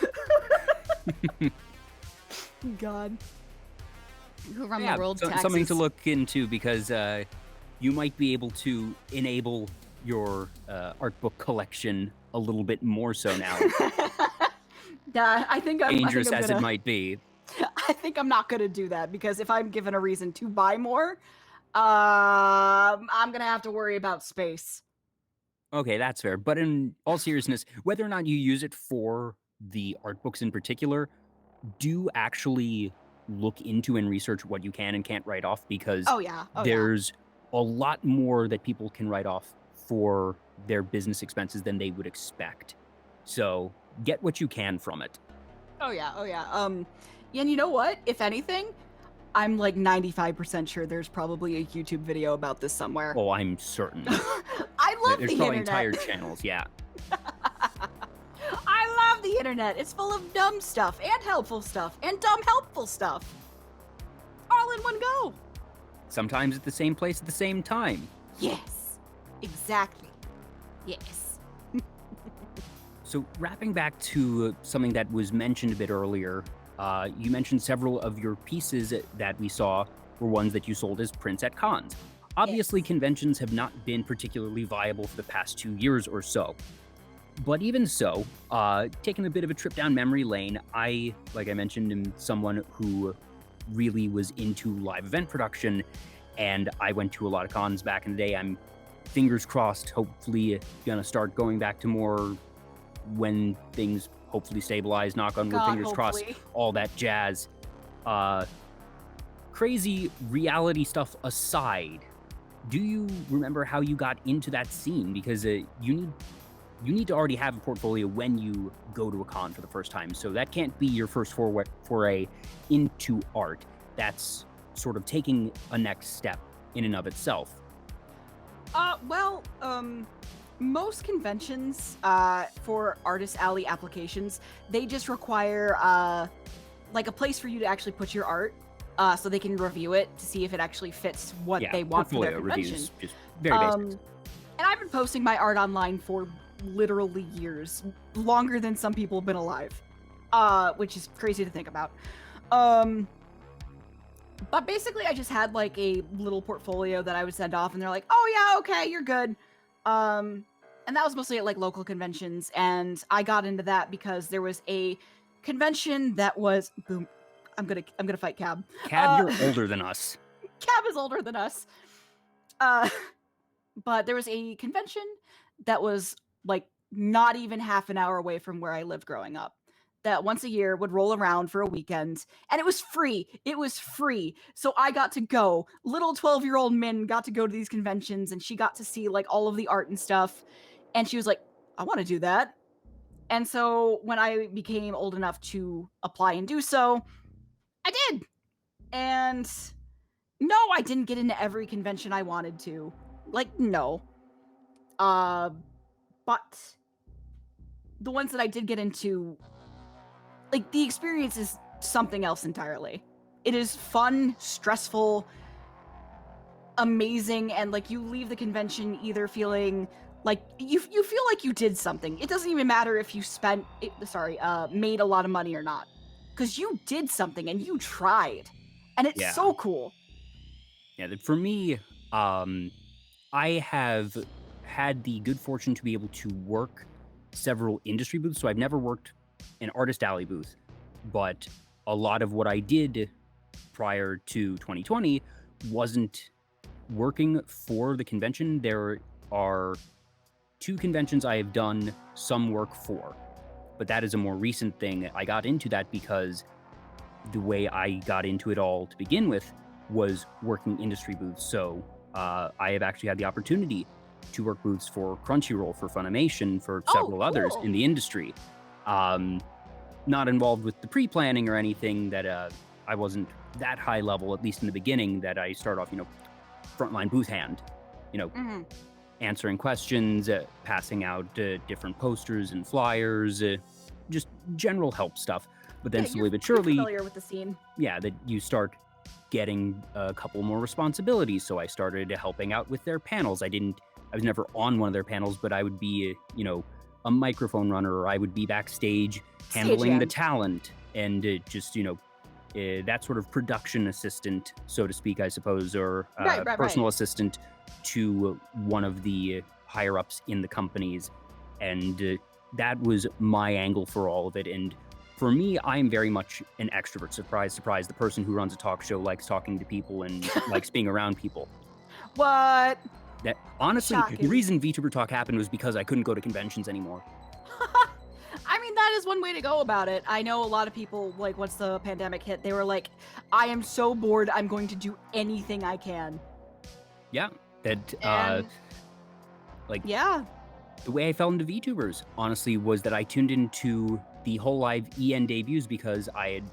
God. Who run the world taxes? Something to look into, because you might be able to enable your art book collection a little bit more so now. Yeah, I think I'm dangerous as it might be. I think I'm not gonna do that, because if I'm given a reason to buy more, I'm gonna have to worry about space. Okay, that's fair. But in all seriousness, whether or not you use it for the art books in particular, do actually look into and research what you can and can't write off, because oh, yeah. there's a lot more that people can write off for their business expenses than they would expect. So get what you can from it. Oh yeah. And you know what? If anything, I'm like 95% sure there's probably a YouTube video about this somewhere. Oh, I'm certain. I love there's the probably internet. entire channels, yeah. I love the internet. It's full of dumb stuff and helpful stuff and dumb helpful stuff. All in one go. Sometimes at the same place at the same time. Yes, exactly. Yes. So wrapping back to something that was mentioned a bit earlier, you mentioned several of your pieces that we saw were ones that you sold as prints at cons. Obviously, Yes. conventions have not been particularly viable for the past 2 years or so. But even so, taking a bit of a trip down memory lane, like I mentioned, am someone who really was into live event production, and I went to a lot of cons back in the day. I'm, fingers crossed, hopefully gonna start going back to more when things hopefully stabilize, knock on wood, God, fingers crossed, hopefully. all that jazz. Crazy reality stuff aside, do you remember how you got into that scene? Because you need to already have a portfolio when you go to a con for the first time. So that can't be your first foray into art. That's sort of taking a next step in and of itself. Most conventions for Artist Alley applications, they just require like a place for you to actually put your art so they can review it to see if it actually fits what they want for their portfolio convention. reviews, just very basic. And I've been posting my art online for literally years, longer than some people have been alive, which is crazy to think about. But basically, I just had like a little portfolio that I would send off, and they're like, "Oh yeah, okay, you're good." And that was mostly at like local conventions, and I got into that because there was a convention that was boom. I'm gonna fight Cab. Cab, you're older than us. Cab is older than us. But there was a convention that was like not even half an hour away from where I lived growing up, that once a year would roll around for a weekend, and it was free. It was free. So I got to go. Little 12-year-old Min got to go to these conventions, and she got to see like all of the art and stuff. And she was like, I want to do that. And so when I became old enough to apply and do so, I did. And no, I didn't get into every convention I wanted to. Like, no. But the ones that I did get into, like, the experience is something else entirely. It is fun, stressful, amazing, and like you leave the convention either feeling like you feel like you did something. It doesn't even matter if you made a lot of money or not, because you did something and you tried, and it's so cool. Yeah, for me, I have had the good fortune to be able to work several industry booths. So I've never worked an Artist Alley booth, but a lot of what I did prior to 2020 wasn't working for the convention. There are 2 conventions I have done some work for, but that is a more recent thing. I got into that because the way I got into it all to begin with was working industry booths. So I have actually had the opportunity to work booths for Crunchyroll, for Funimation, for several others in the industry. Not involved with the pre-planning or anything, that I wasn't that high level, at least in the beginning, that I start off, frontline booth hand, answering questions, passing out different posters and flyers, just general help stuff. But then slowly but surely, familiar with the scene. Yeah, that you start getting a couple more responsibilities. So I started helping out with their panels. I was never on one of their panels, but I would be, a microphone runner, or I would be backstage handling the talent, and just, that sort of production assistant, so to speak, I suppose, or personal assistant to one of the higher ups in the companies. And that was my angle for all of it. And for me, I'm very much an extrovert. Surprise, surprise. The person who runs a talk show likes talking to people and likes being around people. What? That honestly, Shocking. The reason Vtuber Talk happened was because I couldn't go to conventions anymore. I mean, that is one way to go about it. I know a lot of people, like, once the pandemic hit, they were like, I am so bored, I'm going to do anything I can. Yeah. That Like, Yeah. the way I fell into VTubers, honestly, was that I tuned into the Hololive EN debuts because I'd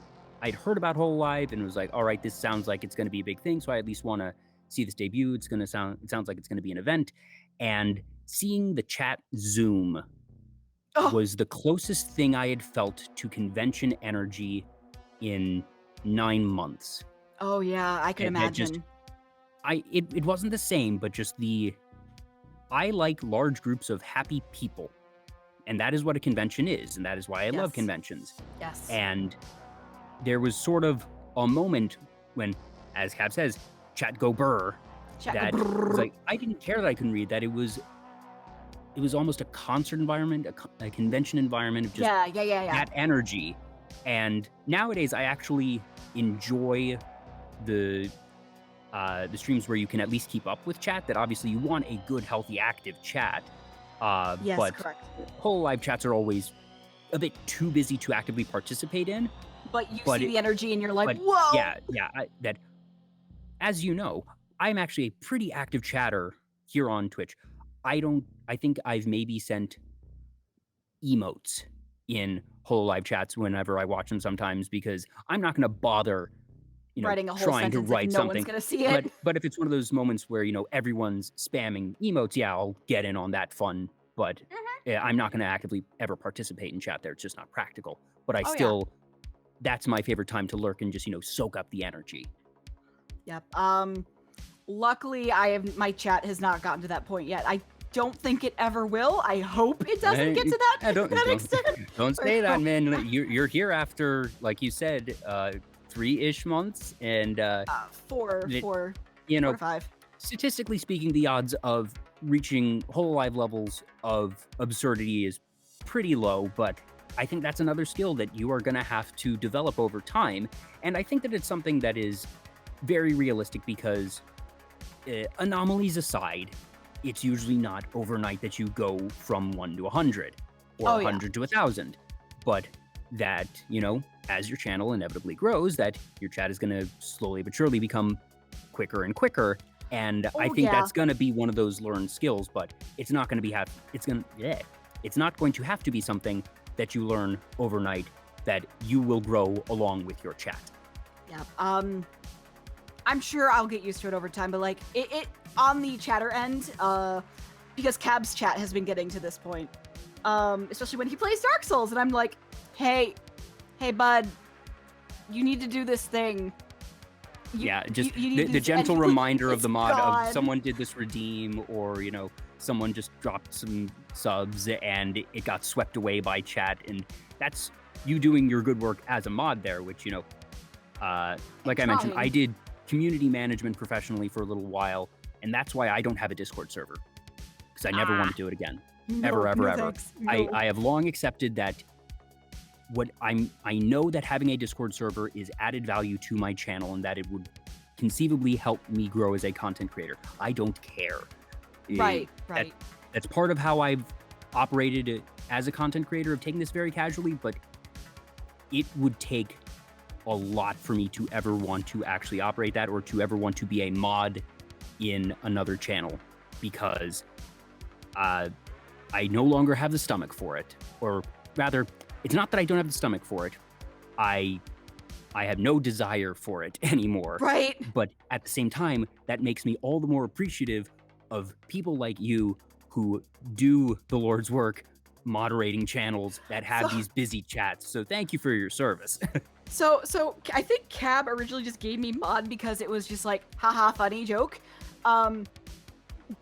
heard about Hololive and was like, all right, this sounds like it's going to be a big thing, so I at least want to see this debut. It sounds like it's going to be an event, and seeing the chat Zoom Oh, was the closest thing I had felt to convention energy in 9 months. oh yeah, I can That just imagine. it wasn't the same, but just I like large groups of happy people. And that is what a convention is, and that is why I love Yes. conventions. Yes. And there was sort of a moment when, as Cap says, chat go burr, that was like, I didn't care that I couldn't read, that it was almost a concert environment, a convention environment of just Yeah. that energy. And nowadays, I actually enjoy the streams where you can at least keep up with chat. That obviously you want a good, healthy, active chat. Yes, But correct. whole live chats are always a bit too busy to actively participate in. But you But see the energy and you're like, but whoa! yeah, that, as you know, I'm actually a pretty active chatter here on Twitch. I think I've maybe sent emotes in whole live chats whenever I watch them sometimes because I'm not gonna bother, Writing a whole trying to sentence if write no one's something. gonna see it. But if it's one of those moments where, everyone's spamming emotes, yeah, I'll get in on that fun, but yeah, I'm not gonna actively ever participate in chat there. It's just not practical. But I Oh, yeah. still that's my favorite time to lurk and just, soak up the energy. Yep. Luckily, my chat has not gotten to that point yet. I don't think it ever will. I hope it doesn't get to that extent. Don't say that, man. You're here after, like you said, 3-ish months, and 4 you 4 know, to 5. statistically speaking, the odds of reaching whole live levels of absurdity is pretty low, but I think that's another skill that you are going to have to develop over time. And I think that it's something that is very realistic because, anomalies aside, it's usually not overnight that you go from 1 to 100 or 100 to 1,000. But that, as your channel inevitably grows, that your chat is going to slowly but surely become quicker and quicker. And I think that's going to be one of those learned skills, but it's not going to be it's not going to have to be something that you learn overnight, that you will grow along with your chat. Yeah. I'm sure I'll get used to it over time, but like it on the chatter end, because Cab's chat has been getting to this point, especially when he plays Dark Souls, and I'm like, hey bud, you need to do this thing. Just the gentle reminder of the mod of someone did this redeem, or someone just dropped some subs and it got swept away by chat, and that's you doing your good work as a mod there, which like I mentioned, I did community management professionally for a little while, and that's why I don't have a Discord server, because I never want to do it again. Ever. No. I have long accepted that I know that having a Discord server is added value to my channel, and that it would conceivably help me grow as a content creator. I don't care. Right. That's part of how I've operated as a content creator, of taking this very casually, but it would take a lot for me to ever want to actually operate that, or to ever want to be a mod in another channel, because I no longer have the stomach for it. Or rather, it's not that I don't have the stomach for it. I have no desire for it anymore. Right. But at the same time, that makes me all the more appreciative of people like you who do the Lord's work moderating channels that have these busy chats. So thank you for your service. So I think Cab originally just gave me mod because it was just like, haha, funny joke.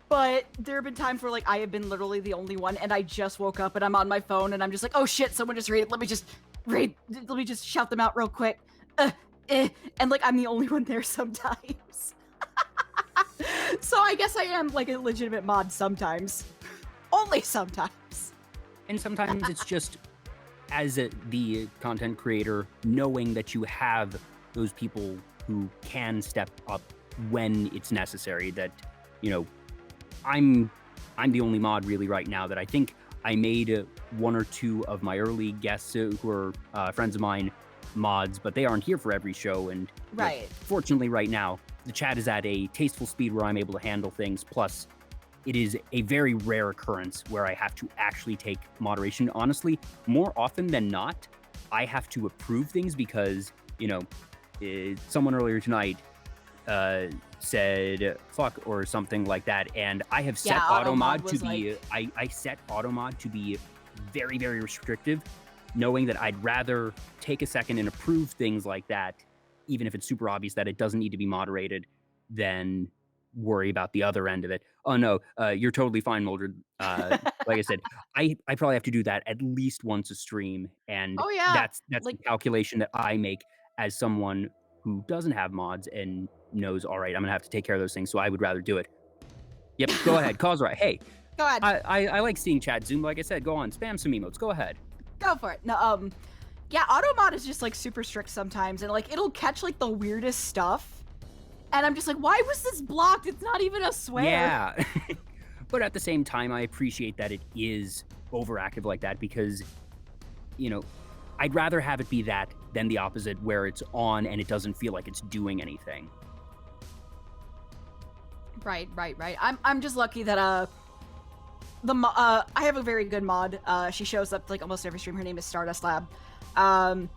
But there have been times where like I have been literally the only one, and I just woke up and I'm on my phone and I'm just like, oh shit, someone just raided. Let me just shout them out real quick. And like I'm the only one there sometimes. So I guess I am like a legitimate mod sometimes. Only sometimes. And sometimes it's just, as the content creator, knowing that you have those people who can step up when it's necessary. That, I'm the only mod really right now that I think I made 1 or 2 of my early guests who are friends of mine mods, but they aren't here for every show. And right. Fortunately right now, the chat is at a tasteful speed where I'm able to handle things. Plus, it is a very rare occurrence where I have to actually take moderation. Honestly, more often than not, I have to approve things because, someone earlier tonight said fuck or something like that, and I have set auto mod to be I set auto mod to be very, very restrictive, knowing that I'd rather take a second and approve things like that, even if it's super obvious that it doesn't need to be moderated, than worry about the other end of it. Oh no, you're totally fine, Mildred. Like I said, I probably have to do that at least once a stream, and Oh yeah, that's the calculation that I make as someone who doesn't have mods and knows, all right, I'm gonna have to take care of those things, so I would rather do it. Yep, go ahead, cause right. Hey, go ahead. I like seeing chat zoom. Like I said, go on, spam some emotes. Go ahead. Go for it. No, yeah, auto mod is just like super strict sometimes, and like it'll catch like the weirdest stuff, and I'm just like, why was this blocked? It's not even a swear. Yeah, but at the same time, I appreciate that it is overactive like that because, I'd rather have it be that than the opposite, where it's on and it doesn't feel like it's doing anything. Right. I'm just lucky that I have a very good mod. She shows up like almost every stream. Her name is Stardust Lab. And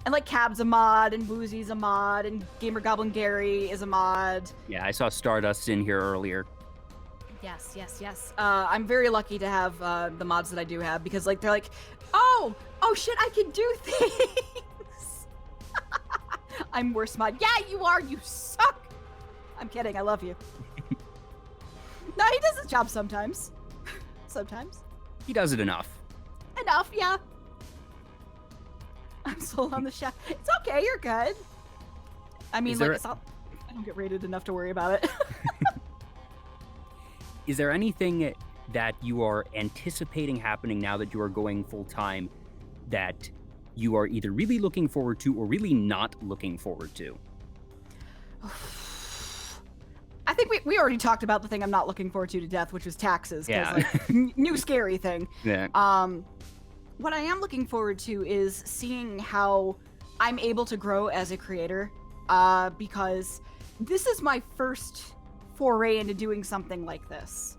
like Cab's a mod, and Woozy's a mod, and Gamer Goblin Gary is a mod. Yeah, I saw Stardust in here earlier. Yes. I'm very lucky to have the mods that I do have because like they're like, oh shit, I can do things. I'm worst mod. Yeah, you are. You suck. I'm kidding. I love you. No, he does his job sometimes. Sometimes. He does it enough. Enough, yeah. I'm still on the chef. It's okay, you're good. I mean, like, I don't get rated enough to worry about it. Is there anything that you are anticipating happening now that you are going full-time that you are either really looking forward to or really not looking forward to? I think we already talked about the thing I'm not looking forward to death, which was taxes. Yeah. Like, new scary thing. Yeah. What I am looking forward to is seeing how I'm able to grow as a creator, because this is my first foray into doing something like this.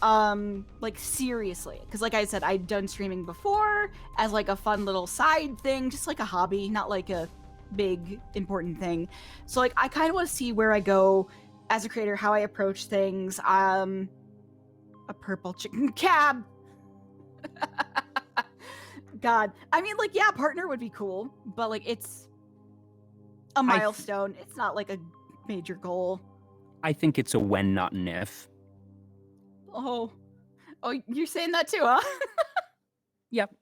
Like seriously, because like I said, I'd done streaming before as like a fun little side thing, just like a hobby, not like a big important thing. So like I kind of want to see where I go as a creator, how I approach things. A purple chicken cab. God, I mean, like, yeah, partner would be cool, but like it's a milestone. It's not like a major goal. I think it's a when, not an if. Oh, you're saying that too, huh? Yep.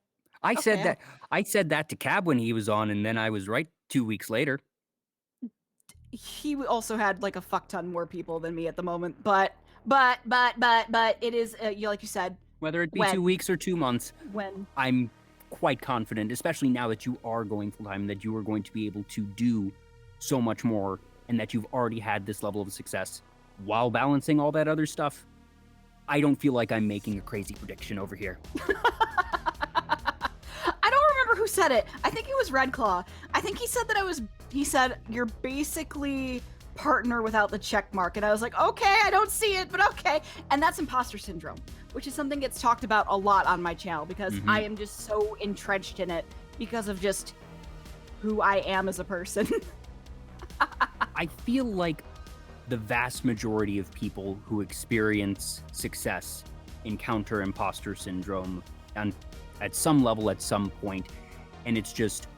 I said that to Cab when he was on, and then I was right 2 weeks later. He also had like a fuck ton more people than me at the moment, but it is like you said, whether it be 2 weeks or 2 months, I'm quite confident, especially now that you are going full time, that you are going to be able to do so much more, and that you've already had this level of success while balancing all that other stuff. I don't feel like I'm making a crazy prediction over here. I don't remember who said it. I think it was Redclaw. I think he said that he said you're basically partner without the check mark, and I was like, okay, I don't see it, but okay. And that's imposter syndrome, which is something that's talked about a lot on my channel because I am just so entrenched in it because of just who I am as a person. I feel like the vast majority of people who experience success encounter imposter syndrome at some level at some point, and it's just,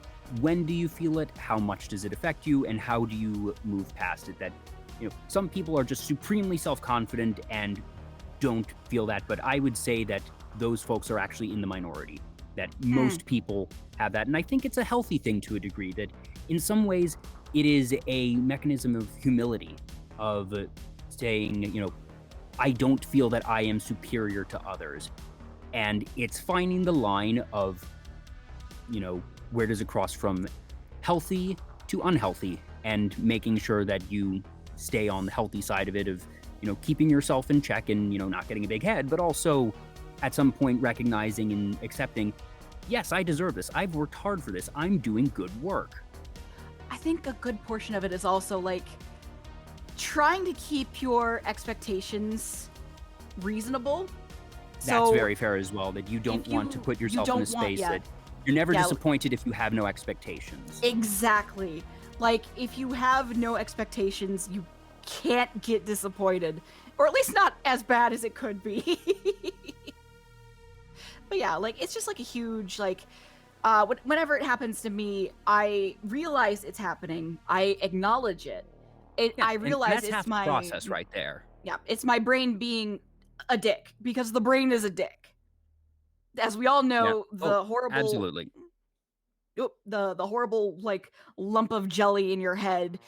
when do you feel it, how much does it affect you, and how do you move past it? That, some people are just supremely self-confident and don't feel that, but I would say that those folks are actually in the minority, that most people have that. And I think it's a healthy thing to a degree, that in some ways it is a mechanism of humility, of saying, I don't feel that I am superior to others. And it's finding the line of, where does it cross from healthy to unhealthy, and making sure that you stay on the healthy side of it, of, keeping yourself in check and, not getting a big head, but also at some point recognizing and accepting, yes, I deserve this. I've worked hard for this. I'm doing good work. I think a good portion of it is also like trying to keep your expectations reasonable. That's So very fair as well, that you don't want to put yourself in a space that you're never disappointed if you have no expectations. Exactly. Like, if you have no expectations, you can't get disappointed. Or at least not as bad as it could be. But yeah, like, it's just like a huge, like, whenever it happens to me, I realize it's happening. I acknowledge it. I realize that's it's half the process right there. Yeah, it's my brain being a dick, because the brain is a dick. As we all know, the horrible... Absolutely. The horrible, like, lump of jelly in your head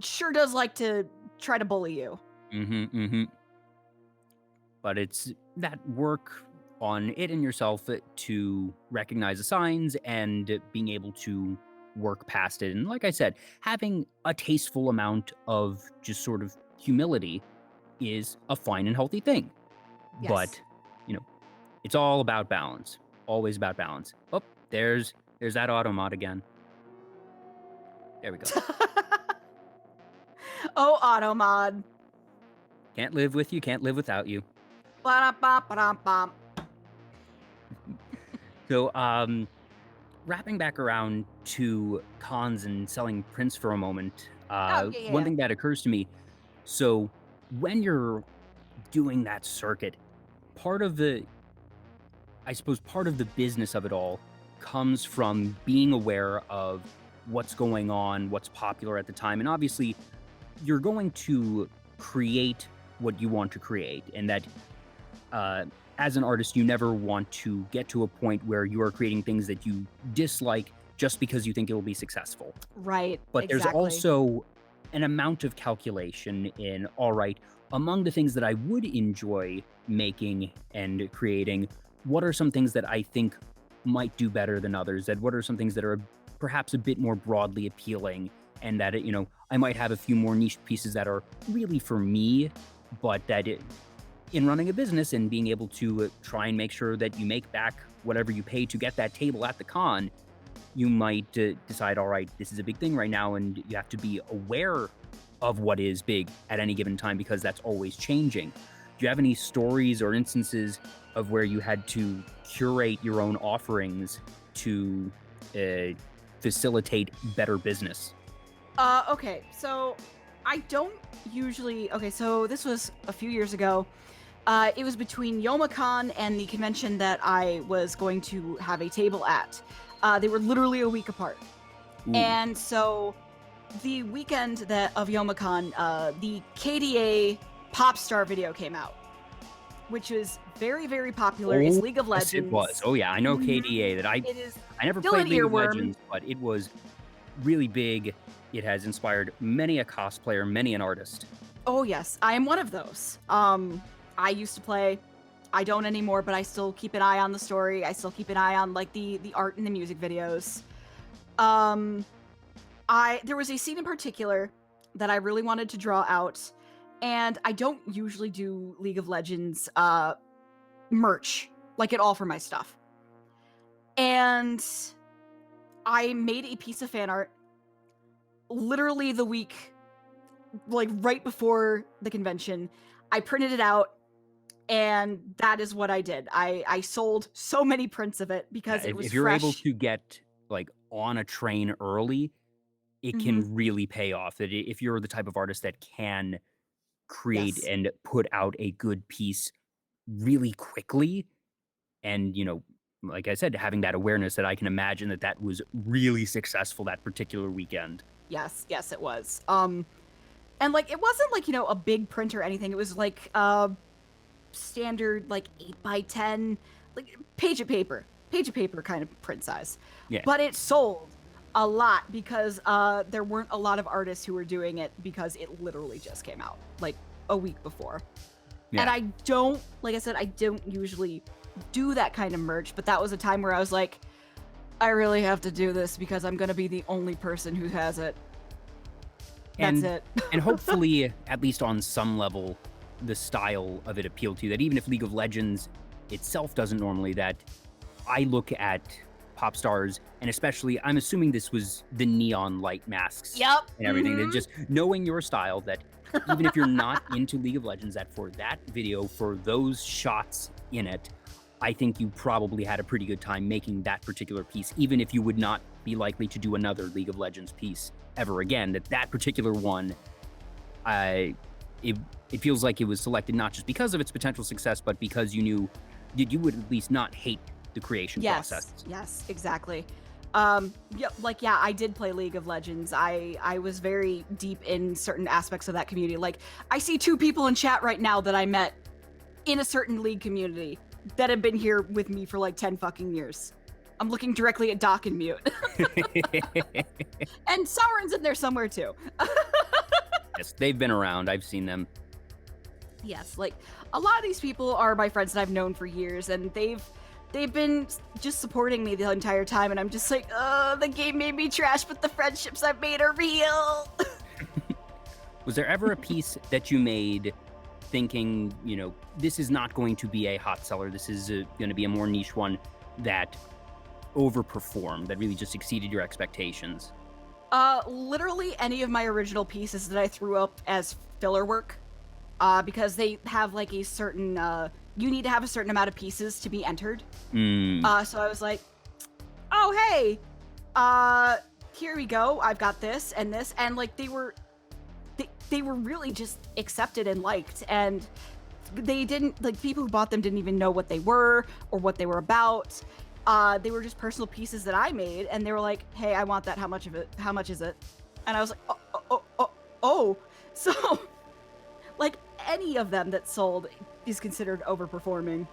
sure does like to try to bully you. But it's that work on it and yourself to recognize the signs and being able to work past it. And like I said, having a tasteful amount of just sort of humility is a fine and healthy thing. Yes. But, it's all about balance. Always about balance. Oh, there's that auto mod again. There we go. Oh, auto mod. Can't live with you, can't live without you. So, wrapping back around to cons and selling prints for a moment, one thing that occurs to me, so when you're doing that circuit, part of the business of it all comes from being aware of what's going on, what's popular at the time, and obviously you're going to create what you want to create, and that as an artist, you never want to get to a point where you are creating things that you dislike just because you think it will be successful. Right. But there's also an amount of calculation in, all right, among the things that I would enjoy making and creating, what are some things that I think might do better than others? That what are some things that are perhaps a bit more broadly appealing, and that, I might have a few more niche pieces that are really for me, but that in running a business and being able to try and make sure that you make back whatever you pay to get that table at the con, you might decide, all right, this is a big thing right now, and you have to be aware of what is big at any given time, because that's always changing. Do you have any stories or instances of where you had to curate your own offerings to facilitate better business? Okay, so I don't usually... Okay, so this was a few years ago. It was between Youmacon and the convention that I was going to have a table at. They were literally a week apart. Ooh. And so the weekend of Youmacon, the KDA Popstar video came out, which was very, very popular. It's League of Legends. Yes, it was. Oh yeah, I know KDA. That I never played League of Legends, but it was really big. It has inspired many a cosplayer, many an artist. Oh yes, I am one of those. I used to play. I don't anymore, but I still keep an eye on the story. I still keep an eye on, like, the art and the music videos. There was a scene in particular that I really wanted to draw out, and I don't usually do League of Legends merch, like, at all for my stuff. And I made a piece of fan art literally the week, like, right before the convention. I printed it out, and that is what I did. I sold so many prints of it because it was if you're fresh. able to get, like, on a train early, it can really pay off. That if you're the type of artist that can create and put out a good piece really quickly, and, like I said, having that awareness, that I can imagine that was really successful that particular weekend. Yes, it was. And, like, it wasn't, like, a big print or anything. It was, like, standard, like, 8x10, like, page of paper kind of print size. Yeah. But it sold a lot because there weren't a lot of artists who were doing it, because it literally just came out, like, a week before. Yeah. And I don't usually do that kind of merch, but that was a time where I was like, I really have to do this because I'm going to be the only person who has it. That's it. And hopefully, at least on some level, the style of it appealed to you. That even if League of Legends itself doesn't normally, that I look at pop stars, and especially, I'm assuming this was the neon light masks. Yep. And everything. That just knowing your style, that even if you're not into League of Legends, that for that video, for those shots in it, I think you probably had a pretty good time making that particular piece, even if you would not be likely to do another League of Legends piece ever again. That particular one, it feels like it was selected not just because of its potential success, but because you knew that you would at least not hate the creation process. Yes, exactly. Yeah, I did play League of Legends. I was very deep in certain aspects of that community. Like, I see 2 people in chat right now that I met in a certain League community that have been here with me for like 10 fucking years. I'm looking directly at Doc and Mute. And Sauron's in there somewhere too. Yes, they've been around. I've seen them. Yes, like a lot of these people are my friends that I've known for years, and they've been just supporting me the entire time, and I'm just like, oh, the game made me trash, but the friendships I've made are real. Was there ever a piece that you made thinking, this is not going to be a hot seller, this is going to be a more niche one, that overperformed, that really just exceeded your expectations? Literally any of my original pieces that I threw up as filler work, because they have like a certain, you need to have a certain amount of pieces to be entered. So I was like, oh, hey, here we go. I've got this, and like they were really just accepted and liked, and they didn't, like, people who bought them didn't even know what they were or what they were about. They were just personal pieces that I made, and they were like, hey, I want that. How much is it? And I was like, oh. So, like, any of them that sold is considered overperforming.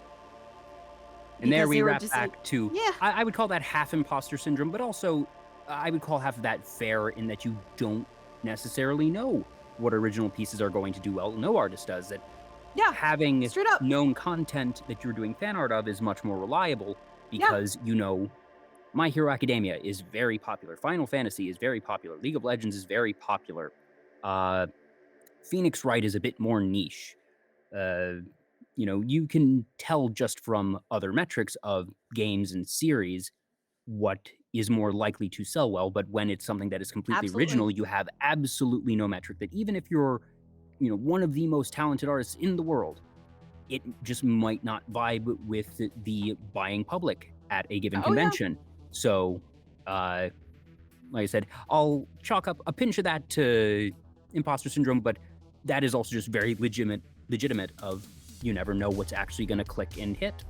And there we wrap back to, yeah. I would call that half imposter syndrome, but also I would call half of that fair, in that you don't necessarily know what original pieces are going to do well. No artist does. That having known content that you're doing fan art of is much more reliable, because My Hero Academia is very popular. Final Fantasy is very popular. League of Legends is very popular. Phoenix Wright is a bit more niche. You can tell just from other metrics of games and series what is more likely to sell well, but when it's something that is completely original, you have absolutely no metric. That even if you're, one of the most talented artists in the world, it just might not vibe with the buying public at a given convention. Yeah. So, like I said, I'll chalk up a pinch of that to imposter syndrome, but that is also just very legitimate of, you never know what's actually going to click and hit.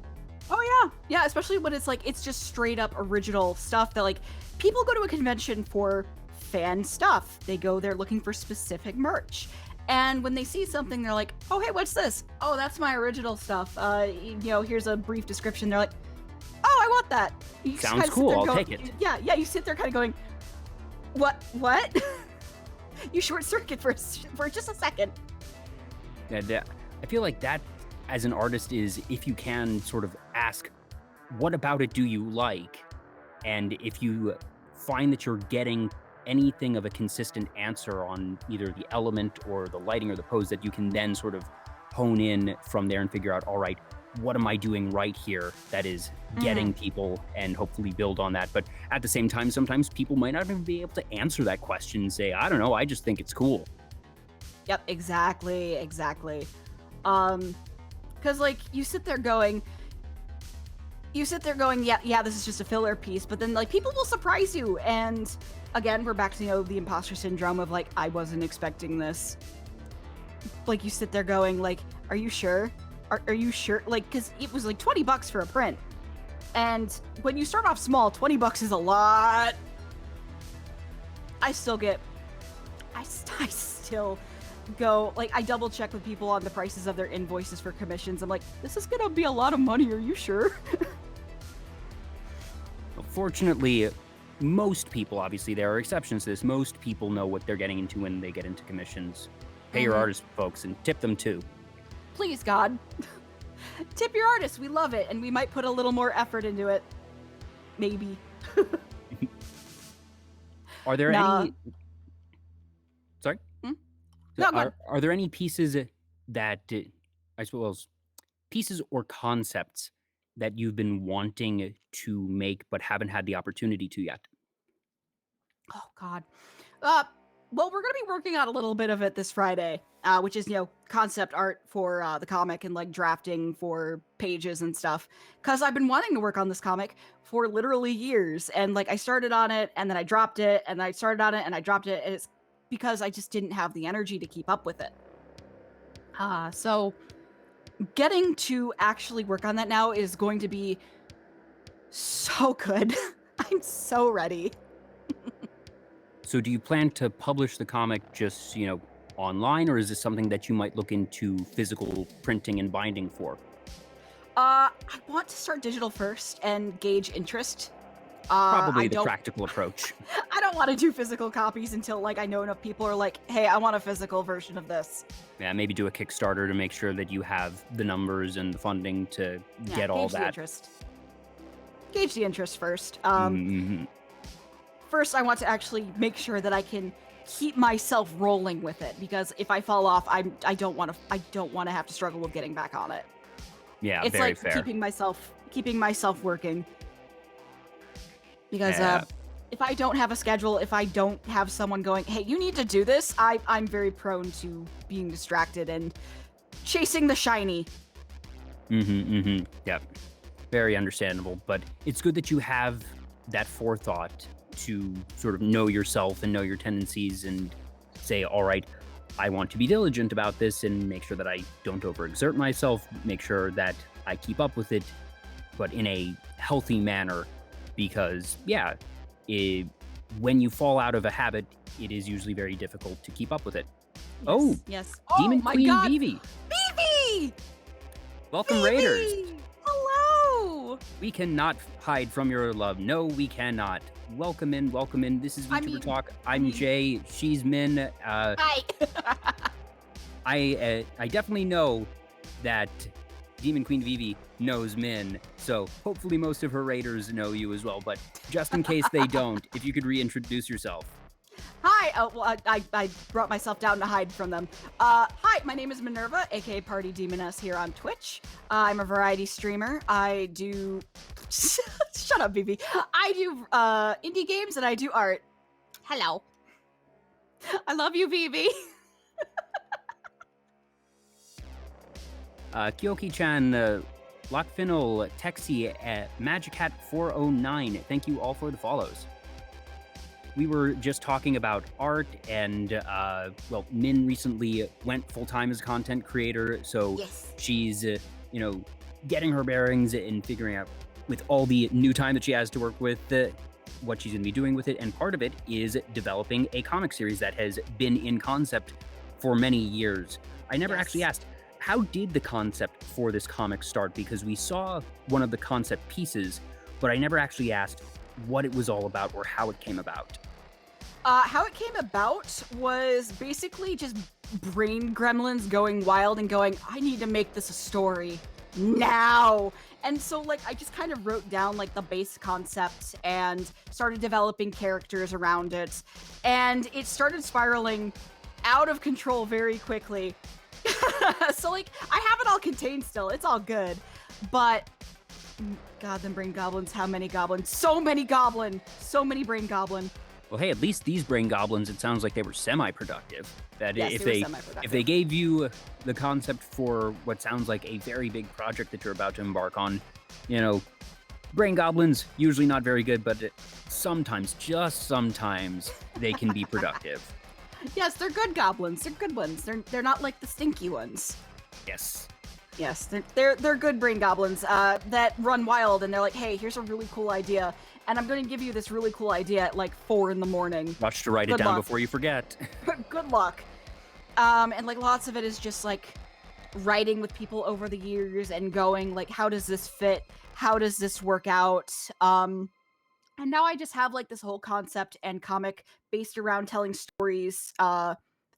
Oh yeah, especially when it's like, it's just straight up original stuff that, like, people go to a convention for fan stuff. They go there looking for specific merch. And when they see something, they're like, oh, hey, what's this? Oh, that's my original stuff. Here's a brief description. They're like, oh, I want that. You sounds cool. I'll take it. Yeah, you sit there kind of going, what? You short circuit for just a second. Yeah, I feel like that, as an artist, is, if you can sort of ask, what about it do you like? And if you find that you're getting anything of a consistent answer on either the element or the lighting or the pose, that you can then sort of hone in from there and figure out, all right, what am I doing right here that is getting people, and hopefully build on that. But at the same time, sometimes people might not even be able to answer that question and say, I don't know, I just think it's cool. Yep, exactly. Because, like, you sit there going, yeah, this is just a filler piece, but then, like, people will surprise you, and again, we're back to, the imposter syndrome of, like, I wasn't expecting this. Like, you sit there going, like, are you sure? Are you sure? Like, because it was, like, $20 for a print, and when you start off small, $20 is a lot. I still go, like, I double check with people on the prices of their invoices for commissions. I'm like, this is gonna be a lot of money, are you sure? Fortunately, most people, obviously there are exceptions to this, most people know what they're getting into when they get into commissions. Pay your artists, folks, and tip them too. Please, God. Tip your artists, we love it, and we might put a little more effort into it. Maybe. Are there any... Sorry? No, go ahead. Are there any pieces that, I suppose, pieces or concepts that you've been wanting to make but haven't had the opportunity to yet? Oh, God. Well, we're gonna be working on a little bit of it this Friday, which is, concept art for the comic and like drafting for pages and stuff. Because I've been wanting to work on this comic for literally years, and like I started on it and then I dropped it, and I started on it and I dropped it, and it's because I just didn't have the energy to keep up with it. So getting to actually work on that now is going to be so good. I'm so ready. So do you plan to publish the comic just, online, or is this something that you might look into physical printing and binding for? I want to start digital first and gauge interest. Probably the practical approach. I don't want to do physical copies until like I know enough people are like, hey, I want a physical version of this. Yeah, maybe do a Kickstarter to make sure that you have the numbers and the funding to get all that. Gauge the interest first. Mm-hmm. First, I want to actually make sure that I can keep myself rolling with it, because if I fall off, I don't want to have to struggle with getting back on it. Yeah, it's very like fair. keeping myself working. Because if I don't have a schedule, if I don't have someone going, hey, you need to do this, I'm very prone to being distracted and chasing the shiny. Yep. Very understandable, but it's good that you have that forethought to sort of know yourself and know your tendencies and say, all right, I want to be diligent about this and make sure that I don't overexert myself, make sure that I keep up with it, but in a healthy manner, because, when you fall out of a habit, it is usually very difficult to keep up with it. Yes. Demon my Queen God. Vivi. Vivi! Welcome, Vivi! Raiders. Hello! We cannot hide from your love. No, we cannot. Welcome in. This is Vtuber Talk. I'm Jay. She's Min. Hi. I definitely know that Demon Queen Vivi knows Min, so hopefully most of her raiders know you as well. But just in case they don't, if you could reintroduce yourself. Hi. I brought myself down to hide from them. Hi, my name is Minerva, aka PartyDemoness here on Twitch. I'm a variety streamer. I do... Shut up, Vivi. I do indie games and I do art. Hello. I love you, Vivi. Kyoki-chan, Lockfinal, Texi, Magicat409. Thank you all for the follows. We were just talking about art, and Min recently went full-time as a content creator, so she's, getting her bearings and figuring out, with all the new time that she has to work with, what she's going to be doing with it, and part of it is developing a comic series that has been in concept for many years. I never actually asked, how did the concept for this comic start? Because we saw one of the concept pieces, but I never actually asked what it was all about or how it came about. How it came about was basically just brain gremlins going wild and going, I need to make this a story now. And so like I just kind of wrote down like the base concept and started developing characters around it, and it started spiraling out of control very quickly. So like I have it all contained still, it's all good, but God, them brain goblins, how many goblins? So many brain goblin. Well, hey, at least these brain goblins, it sounds like they were semi-productive. That yes, if they gave you the concept for what sounds like a very big project that you're about to embark on, brain goblins, usually not very good, but sometimes, just sometimes, they can be productive. Yes, they're good goblins. They're good ones. They're not like the stinky ones. Yes. Yes, they're good brain goblins that run wild, and they're like, hey, here's a really cool idea, and I'm going to give you this really cool idea at like 4 a.m. Rush to write it down before you forget. Good luck. And like lots of it is just like writing with people over the years and going like, how does this fit? How does this work out? And now I just have like this whole concept and comic based around telling stories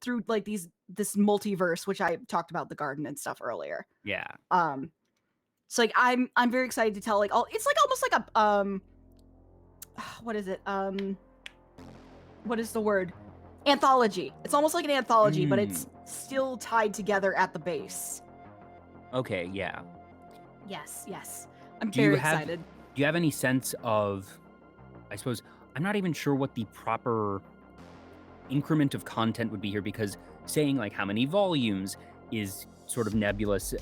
through like this multiverse, which I talked about the garden and stuff earlier. Yeah. So like I'm very excited to tell like it's like almost like a what is it? What is the word? Anthology. It's almost like an anthology, but it's still tied together at the base. Okay, yeah. Yes. I'm very excited. Do you have any sense of, I suppose, I'm not even sure what the proper increment of content would be here, because saying like how many volumes is sort of nebulous.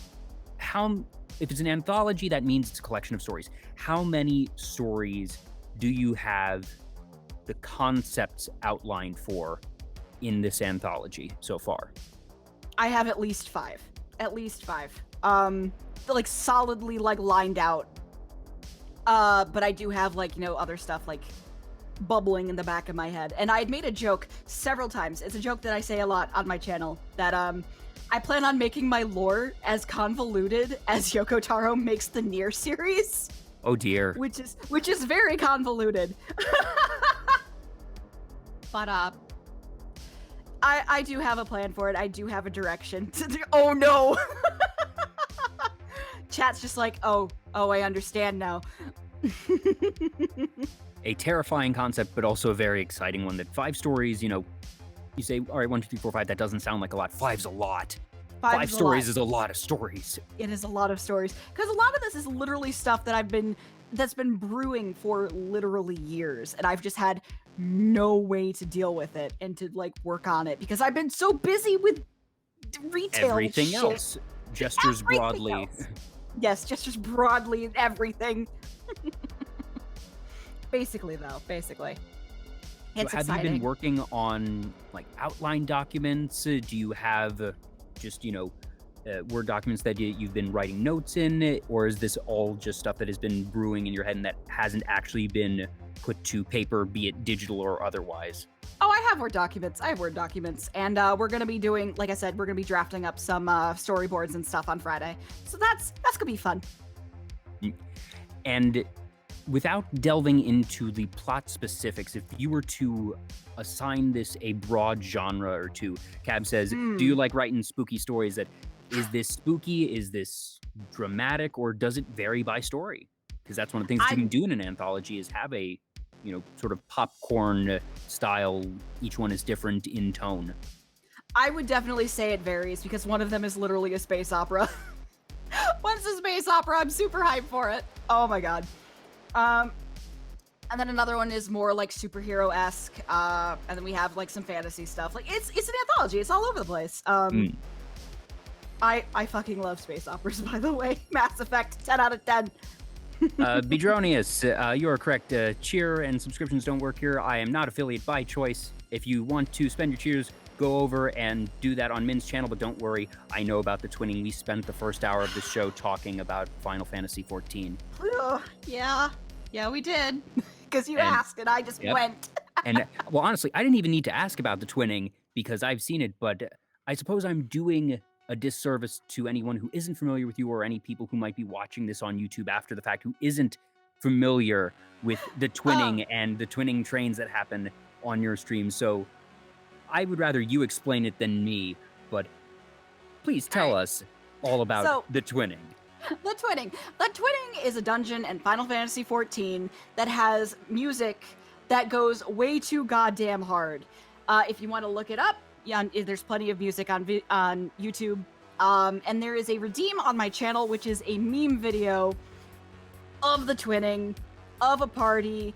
If it's an anthology, that means it's a collection of stories. How many stories do you have the concepts outlined for in this anthology so far? I have at least 5. At least 5. Like solidly like lined out. But I do have like, other stuff like bubbling in the back of my head. And I had made a joke several times. It's a joke that I say a lot on my channel that I plan on making my lore as convoluted as Yoko Taro makes the Nier series. Oh dear. Which is very convoluted. But I do have a plan for it. I do have a direction. Oh no. Chat's just like, oh, I understand now. A terrifying concept, but also a very exciting one. That 5 stories, you say, all right, 1, 2, 3, 4, 5, that doesn't sound like a lot. 5's a lot. 5 stories is a lot of stories. It is a lot of stories. Because a lot of this is literally stuff that that's been brewing for literally years. And I've just had no way to deal with it and to like work on it because I've been so busy with retail everything shit. Else. Gestures Everything broadly. Else. Yes, gestures broadly and everything. Basically, though. It's have exciting. you been working on like outline documents? Do you have just, Word documents that you've been writing notes in? Or is this all just stuff that has been brewing in your head and that hasn't actually been put to paper, be it digital or otherwise? Oh, I have Word documents. And we're going to be doing, like I said, we're going to be drafting up some storyboards and stuff on Friday. So that's going to be fun. And without delving into the plot specifics, if you were to assign this a broad genre or two, Cab says, do you like writing spooky stories? Is this spooky? Is this dramatic? Or does it vary by story? Because that's one of the things you can do in an anthology is have a, sort of popcorn style. Each one is different in tone. I would definitely say it varies because one of them is literally a space opera. One's a space opera. I'm super hyped for it. Oh my god. And then another one is more like superhero-esque. And then we have like some fantasy stuff. Like it's an anthology. It's all over the place. I fucking love space operas, by the way. Mass Effect, 10 out of 10. Bidronius, you are correct. Cheer and subscriptions don't work here. I am not affiliate by choice. If you want to spend your cheers, go over and do that on Min's channel, but don't worry. I know about the twinning. We spent the first hour of the show talking about Final Fantasy XIV. Yeah, we did. Because you asked and I just went. And, well, honestly, I didn't even need to ask about the twinning because I've seen it, but I suppose I'm doing a disservice to anyone who isn't familiar with you or any people who might be watching this on YouTube after the fact who isn't familiar with the twinning and the twinning trains that happen on your stream. So I would rather you explain it than me, but please tell us all about the twinning. The twinning. The twinning is a dungeon in Final Fantasy XIV that has music that goes way too goddamn hard. If you want to look it up, there's plenty of music on YouTube. And there is a redeem on my channel, which is a meme video of the twinning, of a party,